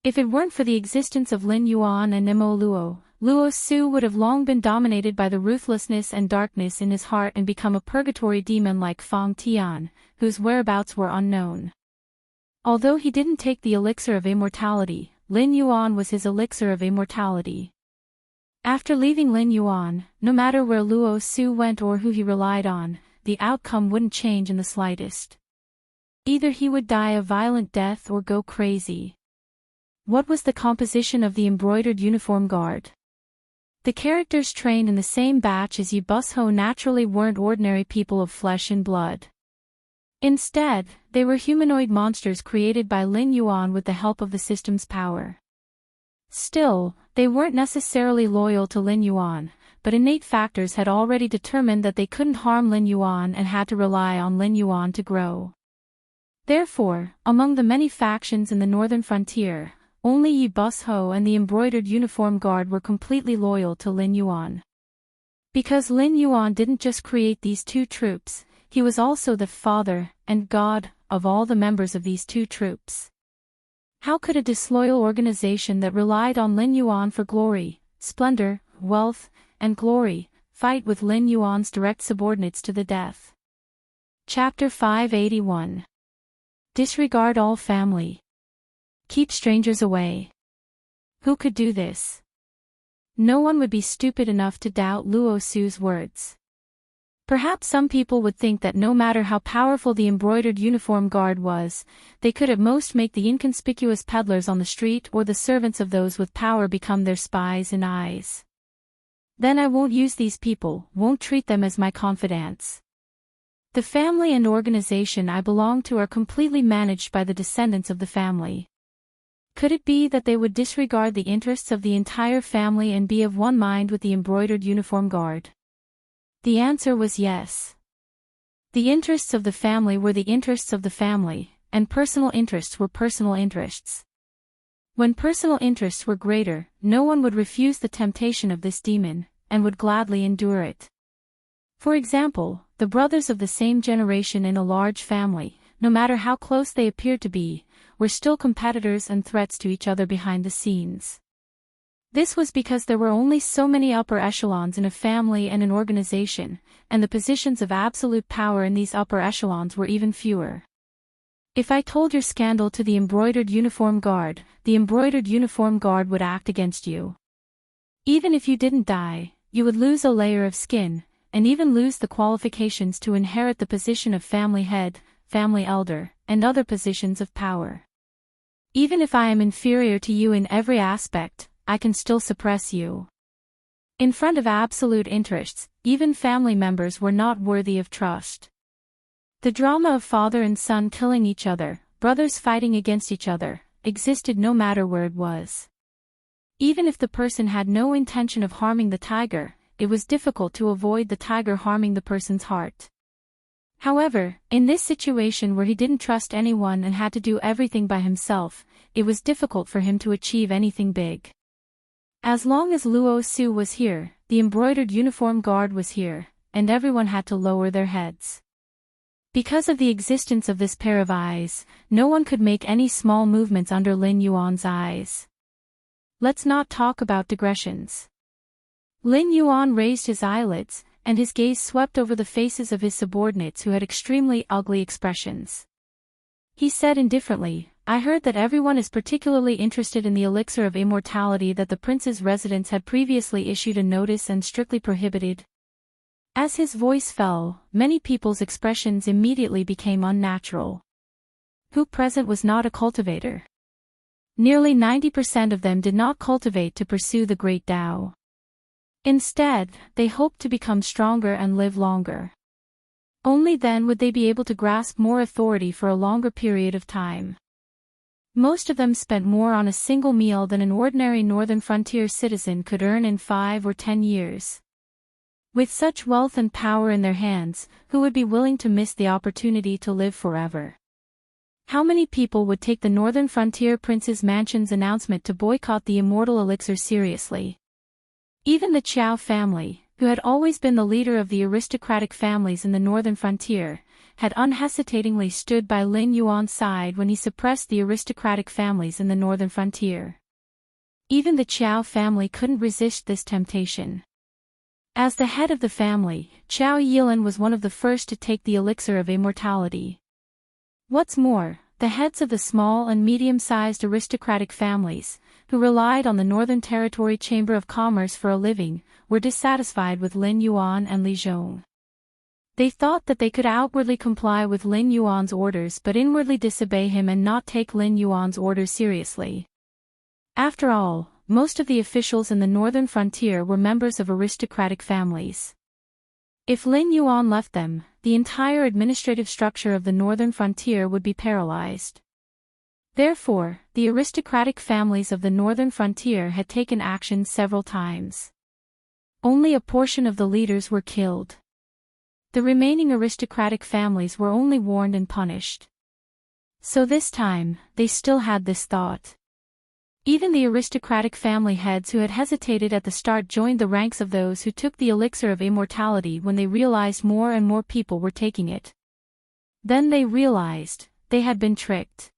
If it weren't for the existence of Lin Yuan and Nemo Luo, Luo Su would have long been dominated by the ruthlessness and darkness in his heart and become a purgatory demon like Fang Tian, whose whereabouts were unknown. Although he didn't take the elixir of immortality, Lin Yuan was his elixir of immortality. After leaving Lin Yuan, no matter where Luo Su went or who he relied on, the outcome wouldn't change in the slightest. Either he would die a violent death or go crazy. What was the composition of the embroidered uniform guard? The characters trained in the same batch as Yi Bus Ho naturally weren't ordinary people of flesh and blood. Instead, they were humanoid monsters created by Lin Yuan with the help of the system's power. Still, they weren't necessarily loyal to Lin Yuan, but innate factors had already determined that they couldn't harm Lin Yuan and had to rely on Lin Yuan to grow. Therefore, among the many factions in the northern frontier, only Yi Bus-ho and the embroidered uniform guard were completely loyal to Lin Yuan. Because Lin Yuan didn't just create these two troops, he was also the father and god of all the members of these two troops. How could a disloyal organization that relied on Lin Yuan for glory, splendor, wealth, and glory, fight with Lin Yuan's direct subordinates to the death? Chapter 581. Disregard all family. Keep strangers away. Who could do this? No one would be stupid enough to doubt Luo Su's words. Perhaps some people would think that no matter how powerful the embroidered uniform guard was, they could at most make the inconspicuous peddlers on the street or the servants of those with power become their spies and eyes. Then I won't use these people, won't treat them as my confidants. The family and organization I belong to are completely managed by the descendants of the family. Could it be that they would disregard the interests of the entire family and be of one mind with the embroidered uniform guard? The answer was yes. The interests of the family were the interests of the family, and personal interests were personal interests. When personal interests were greater, no one would refuse the temptation of this demon, and would gladly endure it. For example, the brothers of the same generation in a large family, no matter how close they appeared to be, were still competitors and threats to each other behind the scenes. This was because there were only so many upper echelons in a family and an organization, and the positions of absolute power in these upper echelons were even fewer. If I told your scandal to the embroidered uniform guard, the embroidered uniform guard would act against you. Even if you didn't die, you would lose a layer of skin, and even lose the qualifications to inherit the position of family head, family elder, and other positions of power. Even if I am inferior to you in every aspect, I can still suppress you. In front of absolute interests, even family members were not worthy of trust. The drama of father and son killing each other, brothers fighting against each other, existed no matter where it was. Even if the person had no intention of harming the tiger, it was difficult to avoid the tiger harming the person's heart. However, in this situation where he didn't trust anyone and had to do everything by himself, it was difficult for him to achieve anything big. As long as Luo Su was here, the embroidered uniform guard was here, and everyone had to lower their heads. Because of the existence of this pair of eyes, no one could make any small movements under Lin Yuan's eyes. Let's not talk about digressions. Lin Yuan raised his eyelids, and his gaze swept over the faces of his subordinates who had extremely ugly expressions. He said indifferently, I heard that everyone is particularly interested in the elixir of immortality that the prince's residence had previously issued a notice and strictly prohibited. As his voice fell, many people's expressions immediately became unnatural. Who present was not a cultivator? Nearly 90% of them did not cultivate to pursue the great Tao. Instead, they hoped to become stronger and live longer. Only then would they be able to grasp more authority for a longer period of time. Most of them spent more on a single meal than an ordinary northern frontier citizen could earn in 5 or 10 years. With such wealth and power in their hands, who would be willing to miss the opportunity to live forever? How many people would take the northern frontier prince's mansion's announcement to boycott the immortal elixir seriously? Even the Qiao family, who had always been the leader of the aristocratic families in the northern frontier, had unhesitatingly stood by Lin Yuan's side when he suppressed the aristocratic families in the northern frontier. Even the Qiao family couldn't resist this temptation. As the head of the family, Qiao Yilan was one of the first to take the elixir of immortality. What's more, the heads of the small and medium-sized aristocratic families, who relied on the Northern Territory Chamber of Commerce for a living, were dissatisfied with Lin Yuan and Li Zhong. They thought that they could outwardly comply with Lin Yuan's orders but inwardly disobey him and not take Lin Yuan's orders seriously. After all, most of the officials in the northern frontier were members of aristocratic families. If Lin Yuan left them, the entire administrative structure of the northern frontier would be paralyzed. Therefore, the aristocratic families of the northern frontier had taken action several times. Only a portion of the leaders were killed. The remaining aristocratic families were only warned and punished. So this time, they still had this thought. Even the aristocratic family heads who had hesitated at the start joined the ranks of those who took the elixir of immortality when they realized more and more people were taking it. Then they realized, they had been tricked.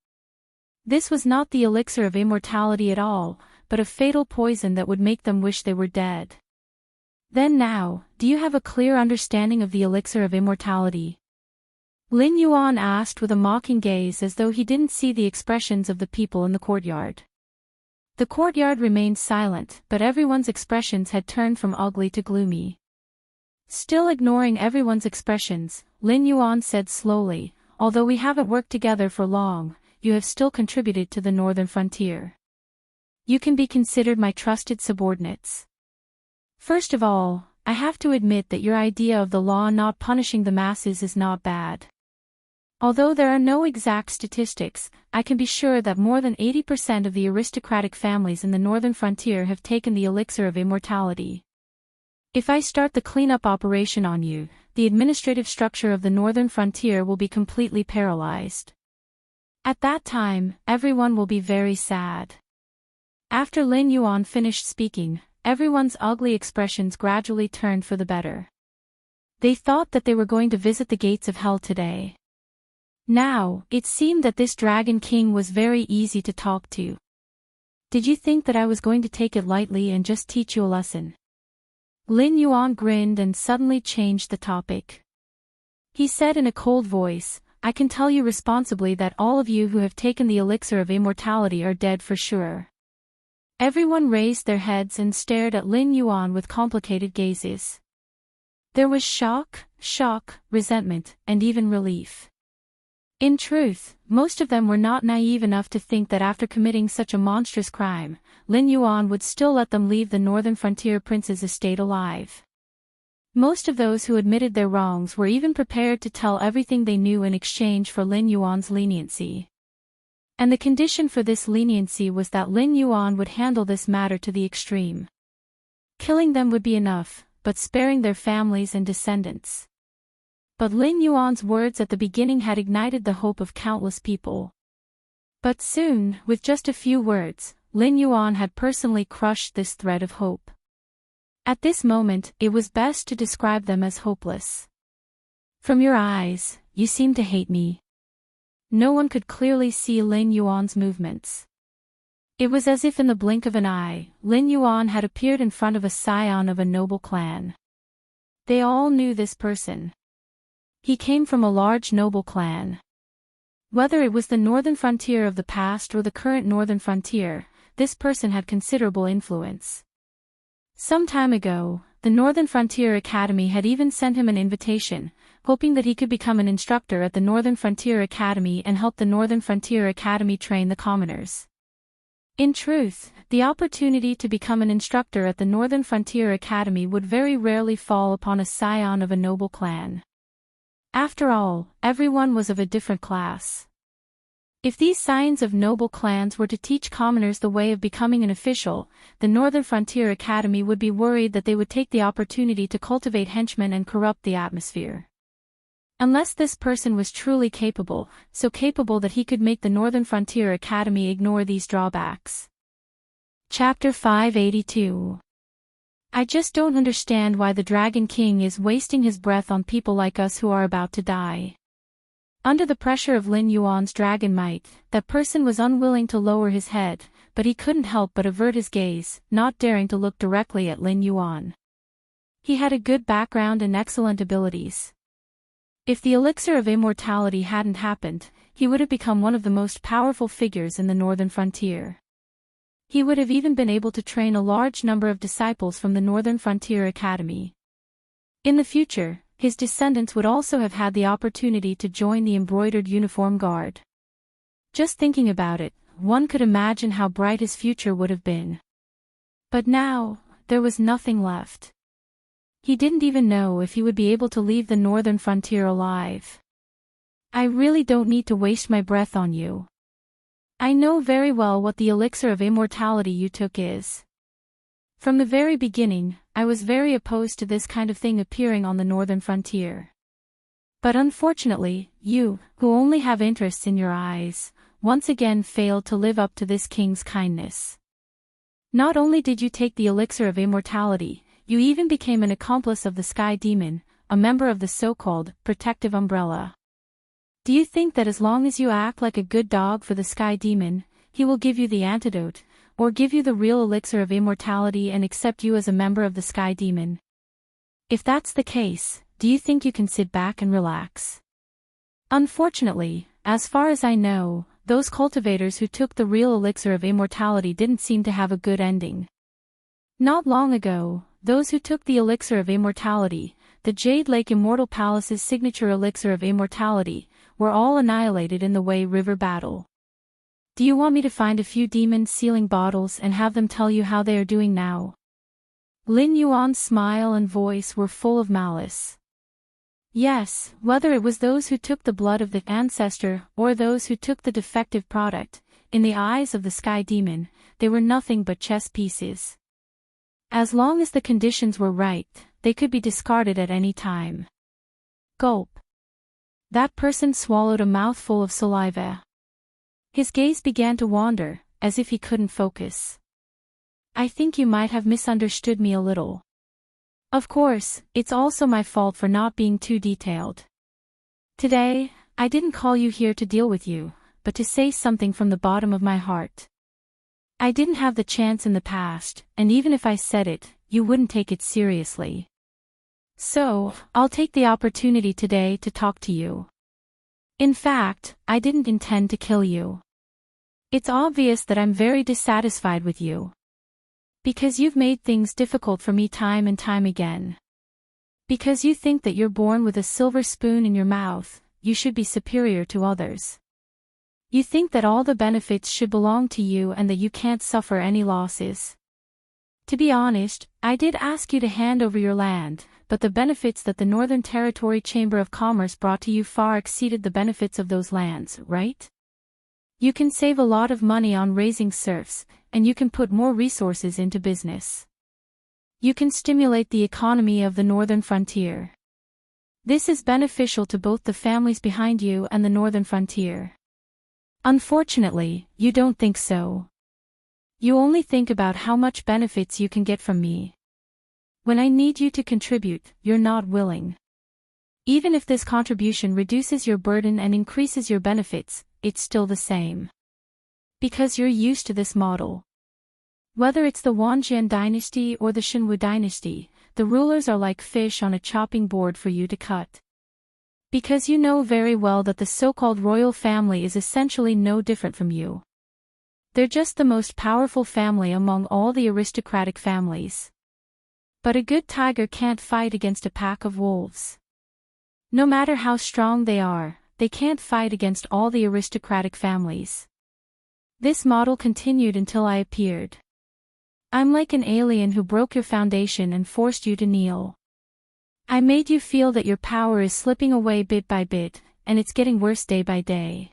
This was not the elixir of immortality at all, but a fatal poison that would make them wish they were dead. Then now, do you have a clear understanding of the elixir of immortality? Lin Yuan asked with a mocking gaze as though he didn't see the expressions of the people in the courtyard. The courtyard remained silent, but everyone's expressions had turned from ugly to gloomy. Still ignoring everyone's expressions, Lin Yuan said slowly, although we haven't worked together for long, you have still contributed to the northern frontier. You can be considered my trusted subordinates. First of all, I have to admit that your idea of the law not punishing the masses is not bad. Although there are no exact statistics, I can be sure that more than 80% of the aristocratic families in the northern frontier have taken the elixir of immortality. If I start the cleanup operation on you, the administrative structure of the northern frontier will be completely paralyzed. At that time, everyone will be very sad. After Lin Yuan finished speaking, everyone's ugly expressions gradually turned for the better. They thought that they were going to visit the gates of hell today. Now, it seemed that this Dragon King was very easy to talk to. Did you think that I was going to take it lightly and just teach you a lesson? Lin Yuan grinned and suddenly changed the topic. He said in a cold voice, I can tell you responsibly that all of you who have taken the elixir of immortality are dead for sure. Everyone raised their heads and stared at Lin Yuan with complicated gazes. There was shock, resentment, and even relief. In truth, most of them were not naive enough to think that after committing such a monstrous crime, Lin Yuan would still let them leave the northern frontier prince's estate alive. Most of those who admitted their wrongs were even prepared to tell everything they knew in exchange for Lin Yuan's leniency. And the condition for this leniency was that Lin Yuan would handle this matter to the extreme. Killing them would be enough, but sparing their families and descendants. But Lin Yuan's words at the beginning had ignited the hope of countless people. But soon, with just a few words, Lin Yuan had personally crushed this thread of hope. At this moment, it was best to describe them as hopeless. From your eyes, you seem to hate me. No one could clearly see Lin Yuan's movements. It was as if in the blink of an eye, Lin Yuan had appeared in front of a scion of a noble clan. They all knew this person. He came from a large noble clan. Whether it was the northern frontier of the past or the current northern frontier, this person had considerable influence. Some time ago, the Northern Frontier Academy had even sent him an invitation, hoping that he could become an instructor at the Northern Frontier Academy and help the Northern Frontier Academy train the commoners. In truth, the opportunity to become an instructor at the Northern Frontier Academy would very rarely fall upon a scion of a noble clan. After all, everyone was of a different class. If these scions of noble clans were to teach commoners the way of becoming an official, the Northern Frontier Academy would be worried that they would take the opportunity to cultivate henchmen and corrupt the atmosphere. Unless this person was truly capable, so capable that he could make the Northern Frontier Academy ignore these drawbacks. Chapter 582. I just don't understand why the Dragon King is wasting his breath on people like us who are about to die. Under the pressure of Lin Yuan's dragon might, that person was unwilling to lower his head, but he couldn't help but avert his gaze, not daring to look directly at Lin Yuan. He had a good background and excellent abilities. If the elixir of immortality hadn't happened, he would have become one of the most powerful figures in the northern frontier. He would have even been able to train a large number of disciples from the Northern Frontier Academy. In the future, his descendants would also have had the opportunity to join the embroidered uniform guard. Just thinking about it, one could imagine how bright his future would have been. But now, there was nothing left. He didn't even know if he would be able to leave the northern frontier alive. I really don't need to waste my breath on you. I know very well what the elixir of immortality you took is. From the very beginning, I was very opposed to this kind of thing appearing on the northern frontier. But unfortunately, you, who only have interests in your eyes, once again failed to live up to this king's kindness. Not only did you take the elixir of immortality, you even became an accomplice of the sky demon, a member of the so-called protective umbrella. Do you think that as long as you act like a good dog for the sky demon, he will give you the antidote, or give you the real elixir of immortality and accept you as a member of the sky demon? If that's the case, do you think you can sit back and relax? Unfortunately, as far as I know, those cultivators who took the real elixir of immortality didn't seem to have a good ending. Not long ago, those who took the elixir of immortality, the Jade Lake Immortal Palace's signature elixir of immortality, were all annihilated in the Wei River battle. Do you want me to find a few demons sealing bottles and have them tell you how they are doing now? Lin Yuan's smile and voice were full of malice. Yes, whether it was those who took the blood of the ancestor or those who took the defective product, in the eyes of the sky demon, they were nothing but chess pieces. As long as the conditions were right, they could be discarded at any time. Gulp. That person swallowed a mouthful of saliva. His gaze began to wander, as if he couldn't focus. I think you might have misunderstood me a little. Of course, it's also my fault for not being too detailed. Today, I didn't call you here to deal with you, but to say something from the bottom of my heart. I didn't have the chance in the past, and even if I said it, you wouldn't take it seriously. So, I'll take the opportunity today to talk to you. In fact, I didn't intend to kill you. It's obvious that I'm very dissatisfied with you. Because you've made things difficult for me time and time again. Because you think that you're born with a silver spoon in your mouth, you should be superior to others. You think that all the benefits should belong to you and that you can't suffer any losses. To be honest, I did ask you to hand over your land, but the benefits that the Northern Territory Chamber of Commerce brought to you far exceeded the benefits of those lands, right? You can save a lot of money on raising serfs, and you can put more resources into business. You can stimulate the economy of the northern frontier. This is beneficial to both the families behind you and the northern frontier. Unfortunately, you don't think so. You only think about how much benefits you can get from me. When I need you to contribute, you're not willing. Even if this contribution reduces your burden and increases your benefits, it's still the same. Because you're used to this model. Whether it's the Wanjian dynasty or the Shenwu dynasty, the rulers are like fish on a chopping board for you to cut. Because you know very well that the so-called royal family is essentially no different from you. They're just the most powerful family among all the aristocratic families. But a good tiger can't fight against a pack of wolves. No matter how strong they are, they can't fight against all the aristocratic families. This model continued until I appeared. I'm like an alien who broke your foundation and forced you to kneel. I made you feel that your power is slipping away bit by bit, and it's getting worse day by day.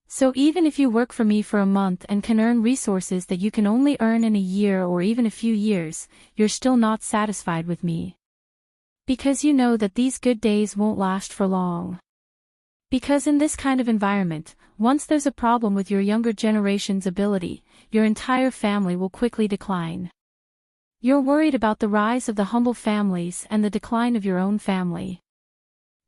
So even if you work for me for a month and can earn resources that you can only earn in a year or even a few years, you're still not satisfied with me. Because you know that these good days won't last for long. Because in this kind of environment, once there's a problem with your younger generation's ability, your entire family will quickly decline. You're worried about the rise of the humble families and the decline of your own family.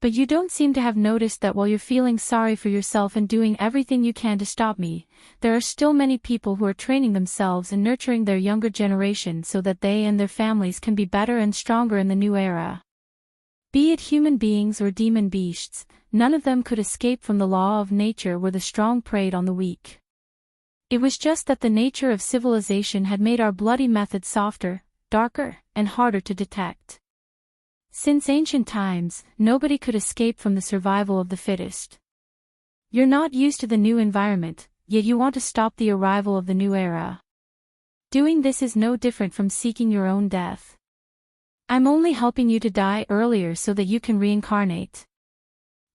But you don't seem to have noticed that while you're feeling sorry for yourself and doing everything you can to stop me, there are still many people who are training themselves and nurturing their younger generation so that they and their families can be better and stronger in the new era. Be it human beings or demon beasts, none of them could escape from the law of nature where the strong preyed on the weak. It was just that the nature of civilization had made our bloody methods softer, darker, and harder to detect. Since ancient times, nobody could escape from the survival of the fittest. You're not used to the new environment, yet you want to stop the arrival of the new era. Doing this is no different from seeking your own death. I'm only helping you to die earlier so that you can reincarnate.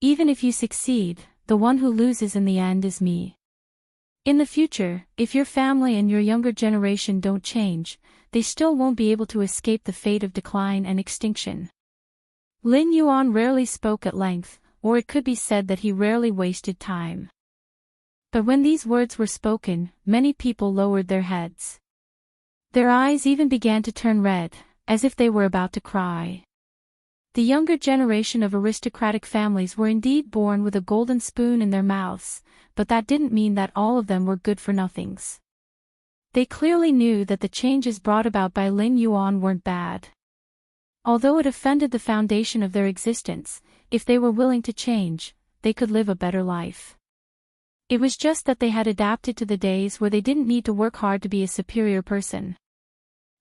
Even if you succeed, the one who loses in the end is me. In the future, if your family and your younger generation don't change, they still won't be able to escape the fate of decline and extinction. Lin Yuan rarely spoke at length, or it could be said that he rarely wasted time. But when these words were spoken, many people lowered their heads. Their eyes even began to turn red, as if they were about to cry. The younger generation of aristocratic families were indeed born with a golden spoon in their mouths, but that didn't mean that all of them were good-for-nothings. They clearly knew that the changes brought about by Lin Yuan weren't bad. Although it offended the foundation of their existence, if they were willing to change, they could live a better life. It was just that they had adapted to the days where they didn't need to work hard to be a superior person.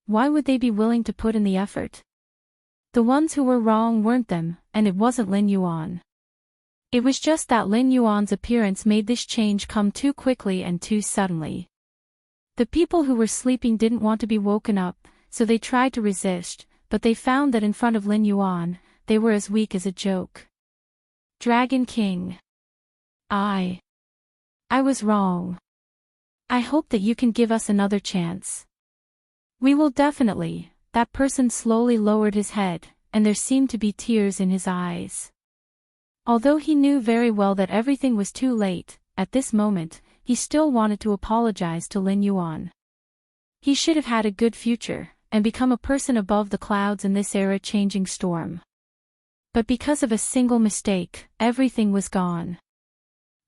Why would they be willing to put in the effort? The ones who were wrong weren't them, and it wasn't Lin Yuan. It was just that Lin Yuan's appearance made this change come too quickly and too suddenly. The people who were sleeping didn't want to be woken up, so they tried to resist, but they found that in front of Lin Yuan, they were as weak as a joke. Dragon King. I was wrong. I hope that you can give us another chance. We will definitely. That person slowly lowered his head, and there seemed to be tears in his eyes. Although he knew very well that everything was too late, at this moment, he still wanted to apologize to Lin Yuan. He should have had a good future, and become a person above the clouds in this era-changing storm. But because of a single mistake, everything was gone.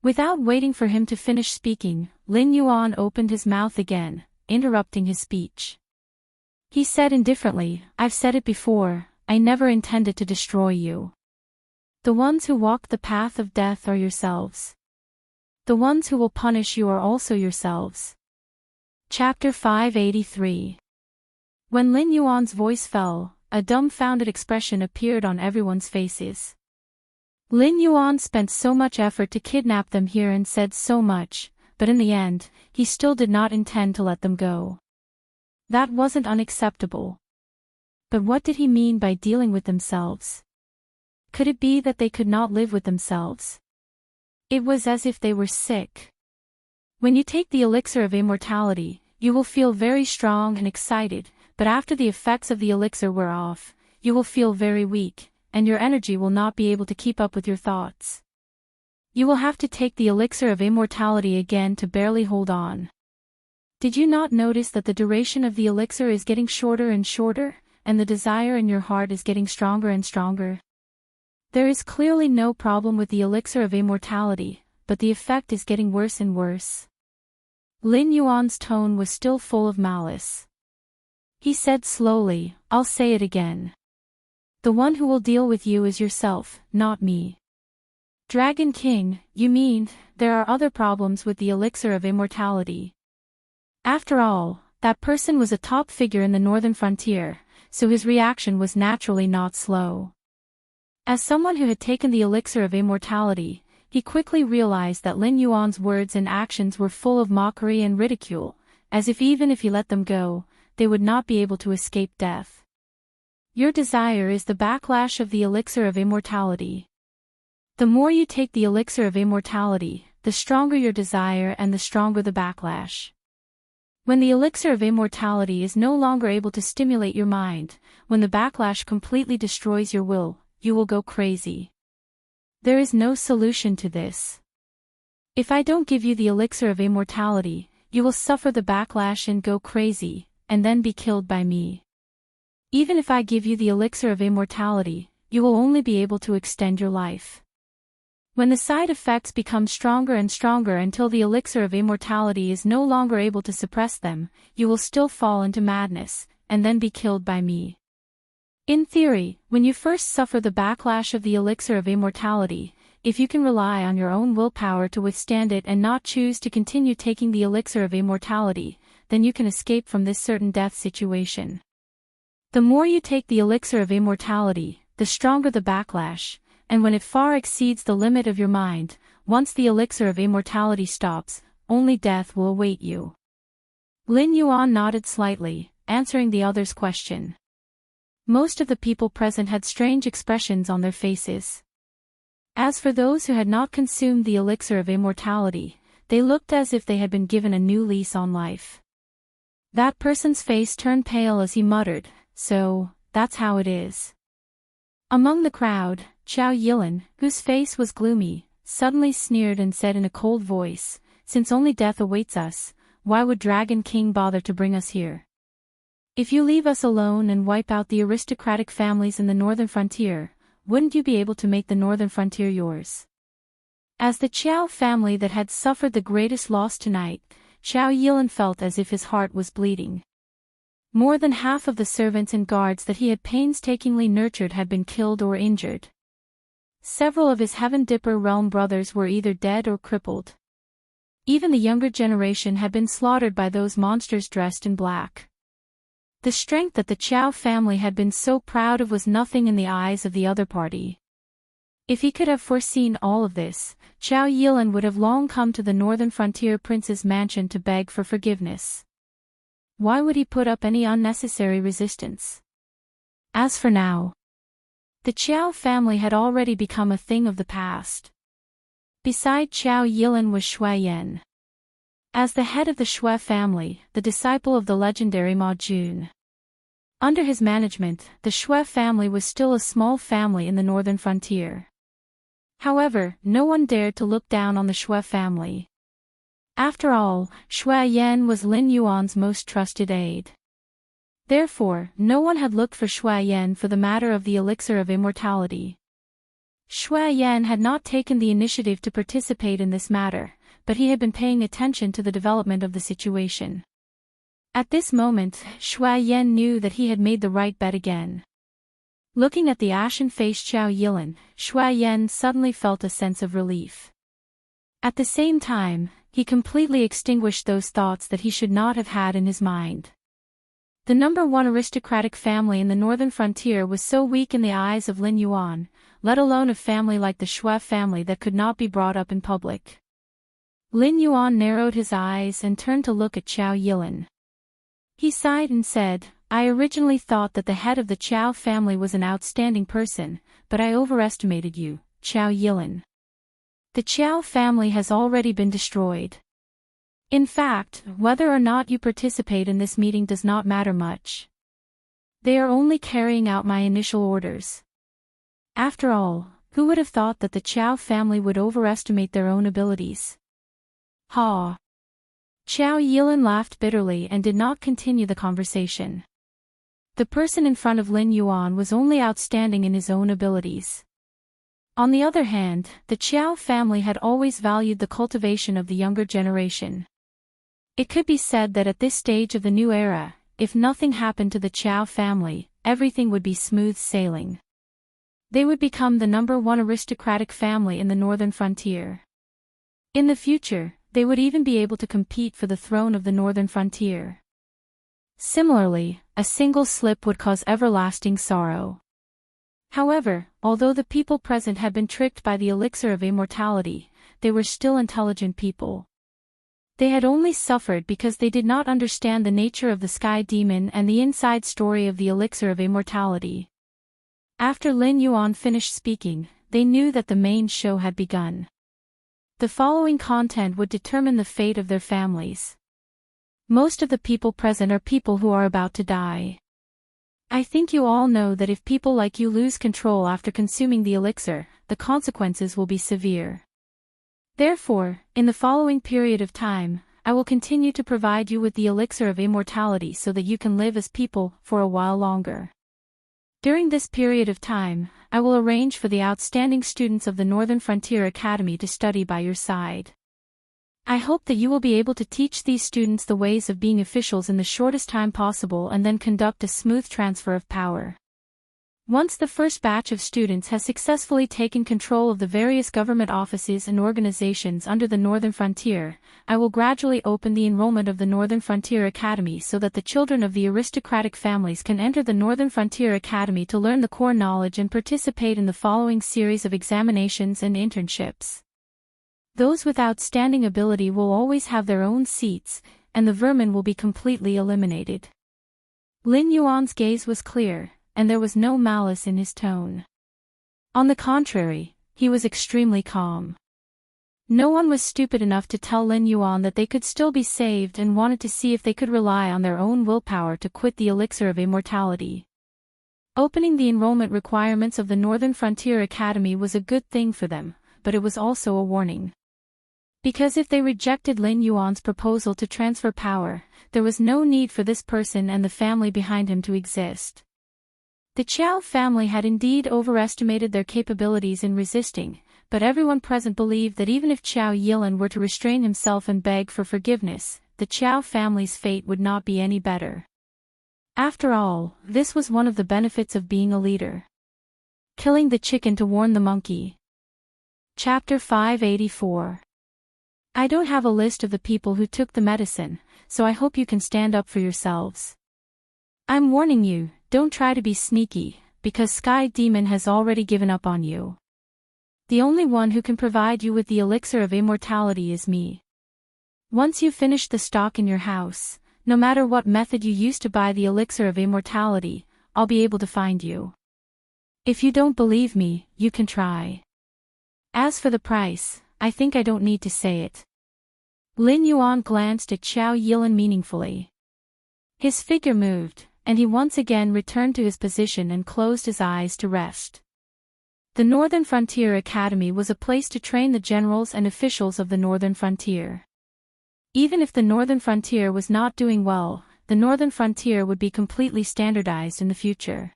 Without waiting for him to finish speaking, Lin Yuan opened his mouth again, interrupting his speech. He said indifferently, I've said it before, I never intended to destroy you. The ones who walk the path of death are yourselves. The ones who will punish you are also yourselves. Chapter 583. When Lin Yuan's voice fell, a dumbfounded expression appeared on everyone's faces. Lin Yuan spent so much effort to kidnap them here and said so much, but in the end, he still did not intend to let them go. That wasn't unacceptable. But what did he mean by dealing with themselves? Could it be that they could not live with themselves? It was as if they were sick. When you take the elixir of immortality, you will feel very strong and excited, but after the effects of the elixir wear off, you will feel very weak, and your energy will not be able to keep up with your thoughts. You will have to take the elixir of immortality again to barely hold on. Did you not notice that the duration of the elixir is getting shorter and shorter, and the desire in your heart is getting stronger and stronger? There is clearly no problem with the elixir of immortality, but the effect is getting worse and worse. Lin Yuan's tone was still full of malice. He said slowly, I'll say it again. The one who will deal with you is yourself, not me. Dragon King, you mean, there are other problems with the elixir of immortality. After all, that person was a top figure in the northern frontier, so his reaction was naturally not slow. As someone who had taken the elixir of immortality, he quickly realized that Lin Yuan's words and actions were full of mockery and ridicule, as if even if he let them go, they would not be able to escape death. Your desire is the backlash of the elixir of immortality. The more you take the elixir of immortality, the stronger your desire and the stronger the backlash. When the elixir of immortality is no longer able to stimulate your mind, when the backlash completely destroys your will, you will go crazy. There is no solution to this. If I don't give you the elixir of immortality, you will suffer the backlash and go crazy, and then be killed by me. Even if I give you the elixir of immortality, you will only be able to extend your life. When the side effects become stronger and stronger until the elixir of immortality is no longer able to suppress them, you will still fall into madness, and then be killed by me. In theory, when you first suffer the backlash of the elixir of immortality, if you can rely on your own willpower to withstand it and not choose to continue taking the elixir of immortality, then you can escape from this certain death situation. The more you take the elixir of immortality, the stronger the backlash, and when it far exceeds the limit of your mind, once the elixir of immortality stops, only death will await you. Lin Yuan nodded slightly, answering the other's question. Most of the people present had strange expressions on their faces. As for those who had not consumed the elixir of immortality, they looked as if they had been given a new lease on life. That person's face turned pale as he muttered, "So, that's how it is." Among the crowd, Chow Yilin, whose face was gloomy, suddenly sneered and said in a cold voice, "Since only death awaits us, why would Dragon King bother to bring us here? If you leave us alone and wipe out the aristocratic families in the northern frontier, wouldn't you be able to make the northern frontier yours?" As the Chow family that had suffered the greatest loss tonight, Chow Yilin felt as if his heart was bleeding. More than half of the servants and guards that he had painstakingly nurtured had been killed or injured. Several of his Heaven Dipper realm brothers were either dead or crippled. Even the younger generation had been slaughtered by those monsters dressed in black. The strength that the Chow family had been so proud of was nothing in the eyes of the other party. If he could have foreseen all of this, Chow Yilin would have long come to the northern frontier prince's mansion to beg for forgiveness. Why would he put up any unnecessary resistance? As for now, the Chow family had already become a thing of the past. Beside Chow Yilin was Shui Yan. As the head of the Shui family, the disciple of the legendary Ma Jun. Under his management, the Shui family was still a small family in the northern frontier. However, no one dared to look down on the Shui family. After all, Shui Yan was Lin Yuan's most trusted aide. Therefore, no one had looked for Shui Yan for the matter of the elixir of immortality. Shui Yan had not taken the initiative to participate in this matter, but he had been paying attention to the development of the situation. At this moment, Shui Yan knew that he had made the right bet again. Looking at the ashen-faced Chow Yilin, Shui Yan suddenly felt a sense of relief. At the same time, he completely extinguished those thoughts that he should not have had in his mind. The number one aristocratic family in the northern frontier was so weak in the eyes of Lin Yuan, let alone a family like the Shui family that could not be brought up in public. Lin Yuan narrowed his eyes and turned to look at Chow Yilin. He sighed and said, "I originally thought that the head of the Chow family was an outstanding person, but I overestimated you, Chow Yilin. The Chow family has already been destroyed. In fact, whether or not you participate in this meeting does not matter much. They are only carrying out my initial orders. After all, who would have thought that the Chow family would overestimate their own abilities?" Ha! Chow Yilin laughed bitterly and did not continue the conversation. The person in front of Lin Yuan was only outstanding in his own abilities. On the other hand, the Chow family had always valued the cultivation of the younger generation. It could be said that at this stage of the new era, if nothing happened to the Chow family, everything would be smooth sailing. They would become the number one aristocratic family in the northern frontier. In the future, they would even be able to compete for the throne of the northern frontier. Similarly, a single slip would cause everlasting sorrow. However, although the people present had been tricked by the elixir of immortality, they were still intelligent people. They had only suffered because they did not understand the nature of the sky demon and the inside story of the elixir of immortality. After Lin Yuan finished speaking, they knew that the main show had begun. The following content would determine the fate of their families. Most of the people present are people who are about to die. I think you all know that if people like you lose control after consuming the elixir, the consequences will be severe. Therefore, in the following period of time, I will continue to provide you with the elixir of immortality so that you can live as people for a while longer. During this period of time, I will arrange for the outstanding students of the Northern Frontier Academy to study by your side. I hope that you will be able to teach these students the ways of being officials in the shortest time possible and then conduct a smooth transfer of power. Once the first batch of students has successfully taken control of the various government offices and organizations under the Northern Frontier, I will gradually open the enrollment of the Northern Frontier Academy so that the children of the aristocratic families can enter the Northern Frontier Academy to learn the core knowledge and participate in the following series of examinations and internships. Those with outstanding ability will always have their own seats, and the vermin will be completely eliminated. Lin Yuan's gaze was clear, and there was no malice in his tone. On the contrary, he was extremely calm. No one was stupid enough to tell Lin Yuan that they could still be saved and wanted to see if they could rely on their own willpower to quit the elixir of immortality. Opening the enrollment requirements of the Northern Frontier Academy was a good thing for them, but it was also a warning. Because if they rejected Lin Yuan's proposal to transfer power, there was no need for this person and the family behind him to exist. The Qiao family had indeed overestimated their capabilities in resisting, but everyone present believed that even if Qiao Yilan were to restrain himself and beg for forgiveness, the Qiao family's fate would not be any better. After all, this was one of the benefits of being a leader. Killing the chicken to warn the monkey. Chapter 584. I don't have a list of the people who took the medicine, so I hope you can stand up for yourselves. I'm warning you, don't try to be sneaky, because Sky Demon has already given up on you. The only one who can provide you with the elixir of immortality is me. Once you've finished the stock in your house, no matter what method you use to buy the elixir of immortality, I'll be able to find you. If you don't believe me, you can try. As for the price, I think I don't need to say it. Lin Yuan glanced at Qiao Yilan meaningfully. His figure moved, and he once again returned to his position and closed his eyes to rest. The Northern Frontier Academy was a place to train the generals and officials of the Northern Frontier. Even if the Northern Frontier was not doing well, the Northern Frontier would be completely standardized in the future.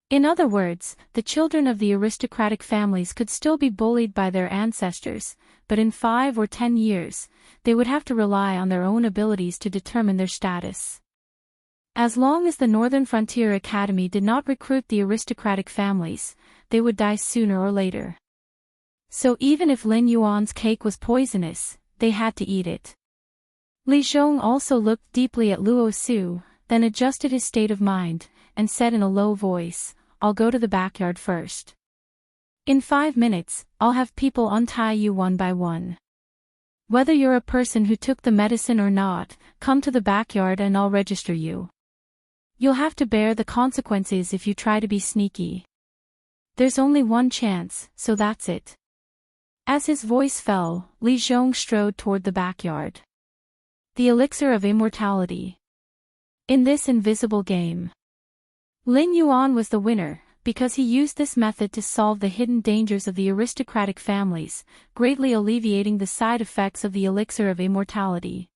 In other words, the children of the aristocratic families could still be bullied by their ancestors, but in 5 or 10 years, they would have to rely on their own abilities to determine their status. As long as the Northern Frontier Academy did not recruit the aristocratic families, they would die sooner or later. So even if Lin Yuan's cake was poisonous, they had to eat it. Li Zhong also looked deeply at Luo Su, then adjusted his state of mind, and said in a low voice, I'll go to the backyard first. In 5 minutes, I'll have people untie you one by one. Whether you're a person who took the medicine or not, come to the backyard and I'll register you. You'll have to bear the consequences if you try to be sneaky. There's only one chance, so that's it. As his voice fell, Li Zhong strode toward the backyard. The elixir of immortality. In this invisible game, Lin Yuan was the winner, because he used this method to solve the hidden dangers of the aristocratic families, greatly alleviating the side effects of the elixir of immortality.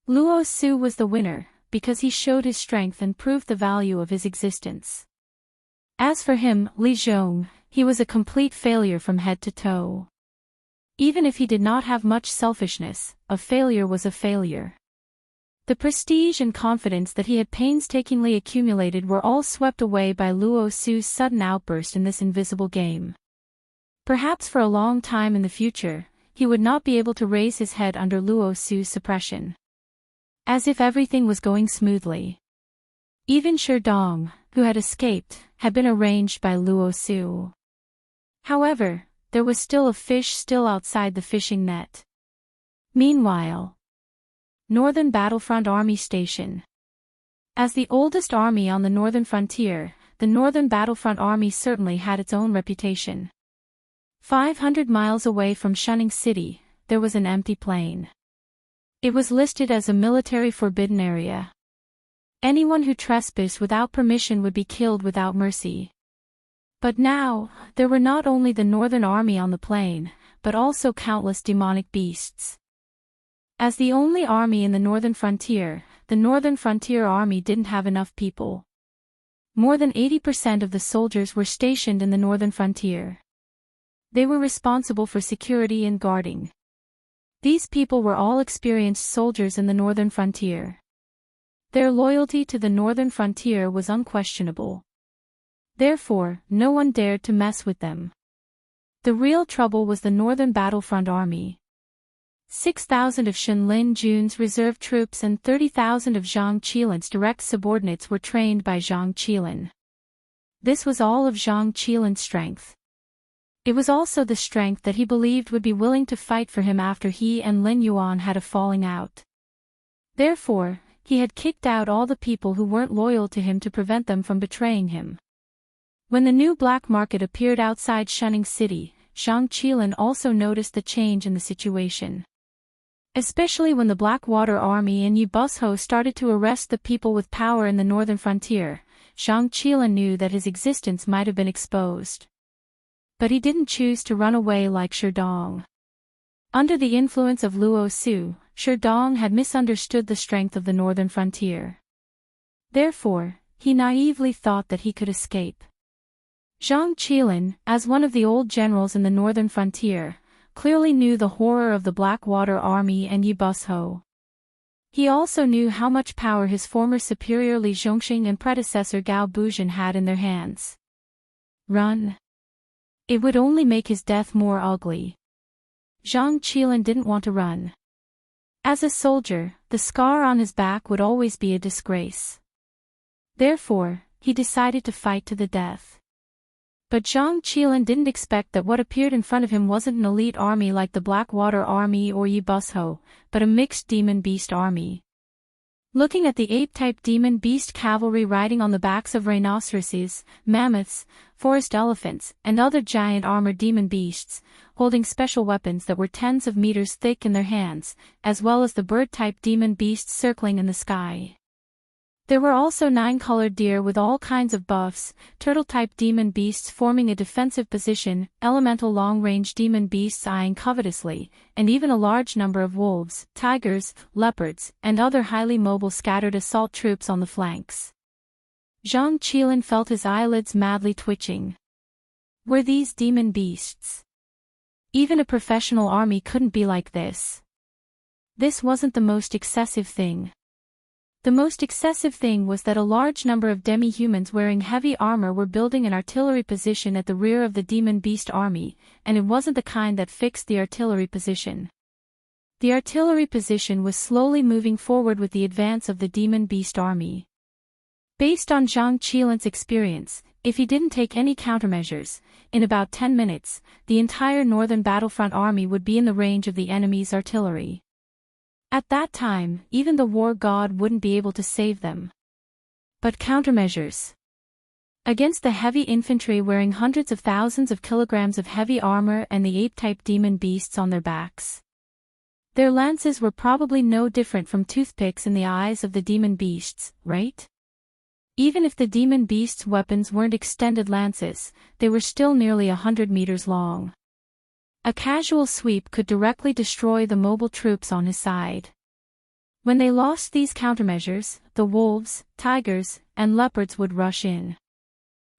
Luo Su was the winner, because he showed his strength and proved the value of his existence. As for him, Li Zhong, he was a complete failure from head to toe. Even if he did not have much selfishness, a failure was a failure. The prestige and confidence that he had painstakingly accumulated were all swept away by Luo Su's sudden outburst in this invisible game. Perhaps for a long time in the future, he would not be able to raise his head under Luo Su's suppression. As if everything was going smoothly. Even Sherdong, who had escaped, had been arranged by Luo Su. However, there was still a fish still outside the fishing net. Meanwhile, Northern Battlefront Army Station. As the oldest army on the northern frontier, the Northern Battlefront Army certainly had its own reputation. 500 miles away from Shunning City, there was an empty plain. It was listed as a military forbidden area. Anyone who trespassed without permission would be killed without mercy. But now, there were not only the Northern Army on the plain, but also countless demonic beasts. As the only army in the Northern Frontier, the Northern Frontier Army didn't have enough people. More than 80% of the soldiers were stationed in the Northern Frontier. They were responsible for security and guarding. These people were all experienced soldiers in the Northern Frontier. Their loyalty to the Northern Frontier was unquestionable. Therefore, no one dared to mess with them. The real trouble was the Northern Battlefront Army. 6,000 of Shen Lin Jun's reserve troops and 30,000 of Zhang Qilin's direct subordinates were trained by Zhang Qilin. This was all of Zhang Qilin's strength. It was also the strength that he believed would be willing to fight for him after he and Lin Yuan had a falling out. Therefore, he had kicked out all the people who weren't loyal to him to prevent them from betraying him. When the new black market appeared outside Shunning City, Zhang Qilin also noticed the change in the situation. Especially when the Blackwater Army and Yibusho started to arrest the people with power in the northern frontier, Zhang Qilin knew that his existence might have been exposed. But he didn't choose to run away like Sherdong. Under the influence of Luo Su, Sherdong had misunderstood the strength of the northern frontier. Therefore, he naively thought that he could escape. Zhang Qilin, as one of the old generals in the northern frontier, clearly knew the horror of the Blackwater Army and Yibusho. He also knew how much power his former superior Li Zhongxing and predecessor Gao Buzhan had in their hands. Run. It would only make his death more ugly. Zhang Qilin didn't want to run. As a soldier, the scar on his back would always be a disgrace. Therefore, he decided to fight to the death. But Zhang Qilin didn't expect that what appeared in front of him wasn't an elite army like the Blackwater Army or Yibusho, but a mixed demon-beast army. Looking at the ape-type demon-beast cavalry riding on the backs of rhinoceroses, mammoths, forest elephants, and other giant armored demon-beasts, holding special weapons that were tens of meters thick in their hands, as well as the bird-type demon-beasts circling in the sky. There were also 9-colored deer with all kinds of buffs, turtle-type demon beasts forming a defensive position, elemental long-range demon beasts eyeing covetously, and even a large number of wolves, tigers, leopards, and other highly mobile scattered assault troops on the flanks. Zhang Qilin felt his eyelids madly twitching. Were these demon beasts? Even a professional army couldn't be like this. This wasn't the most excessive thing. The most excessive thing was that a large number of demi-humans wearing heavy armor were building an artillery position at the rear of the demon beast army, and it wasn't the kind that fixed the artillery position. The artillery position was slowly moving forward with the advance of the demon beast army. Based on Zhang Qilin's experience, if he didn't take any countermeasures, in about 10 minutes, the entire northern battlefront army would be in the range of the enemy's artillery. At that time, even the war god wouldn't be able to save them. But countermeasures. Against the heavy infantry wearing hundreds of thousands of kilograms of heavy armor and the ape-type demon beasts on their backs. Their lances were probably no different from toothpicks in the eyes of the demon beasts, right? Even if the demon beasts' weapons weren't extended lances, they were still nearly 100 meters long. A casual sweep could directly destroy the mobile troops on his side. When they lost these countermeasures, the wolves, tigers, and leopards would rush in.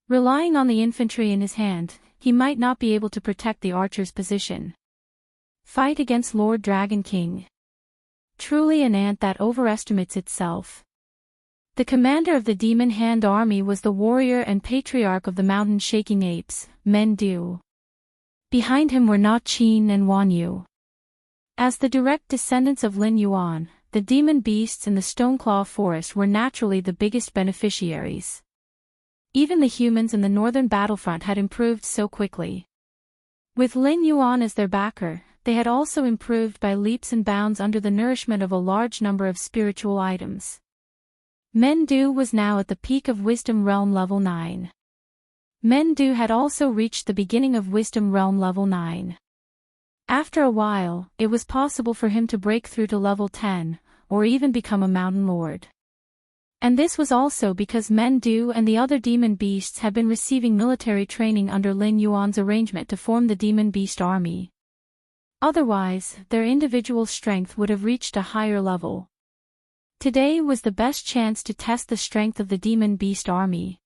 Relying on the infantry in his hand, he might not be able to protect the archer's position. Fight against Lord Dragon King. Truly an ant that overestimates itself. The commander of the Demon Hand army was the warrior and patriarch of the mountain-shaking apes, Mendu. Behind him were Na Qin and Wan Yu. As the direct descendants of Lin Yuan, the demon beasts in the Stoneclaw Forest were naturally the biggest beneficiaries. Even the humans in the northern battlefront had improved so quickly. With Lin Yuan as their backer, they had also improved by leaps and bounds under the nourishment of a large number of spiritual items. Mendu was now at the peak of Wisdom Realm Level 9. Mendu had also reached the beginning of Wisdom Realm Level 9. After a while, it was possible for him to break through to Level 10, or even become a Mountain Lord. And this was also because Mendu and the other demon beasts had been receiving military training under Lin Yuan's arrangement to form the Demon Beast Army. Otherwise, their individual strength would have reached a higher level. Today was the best chance to test the strength of the Demon Beast Army.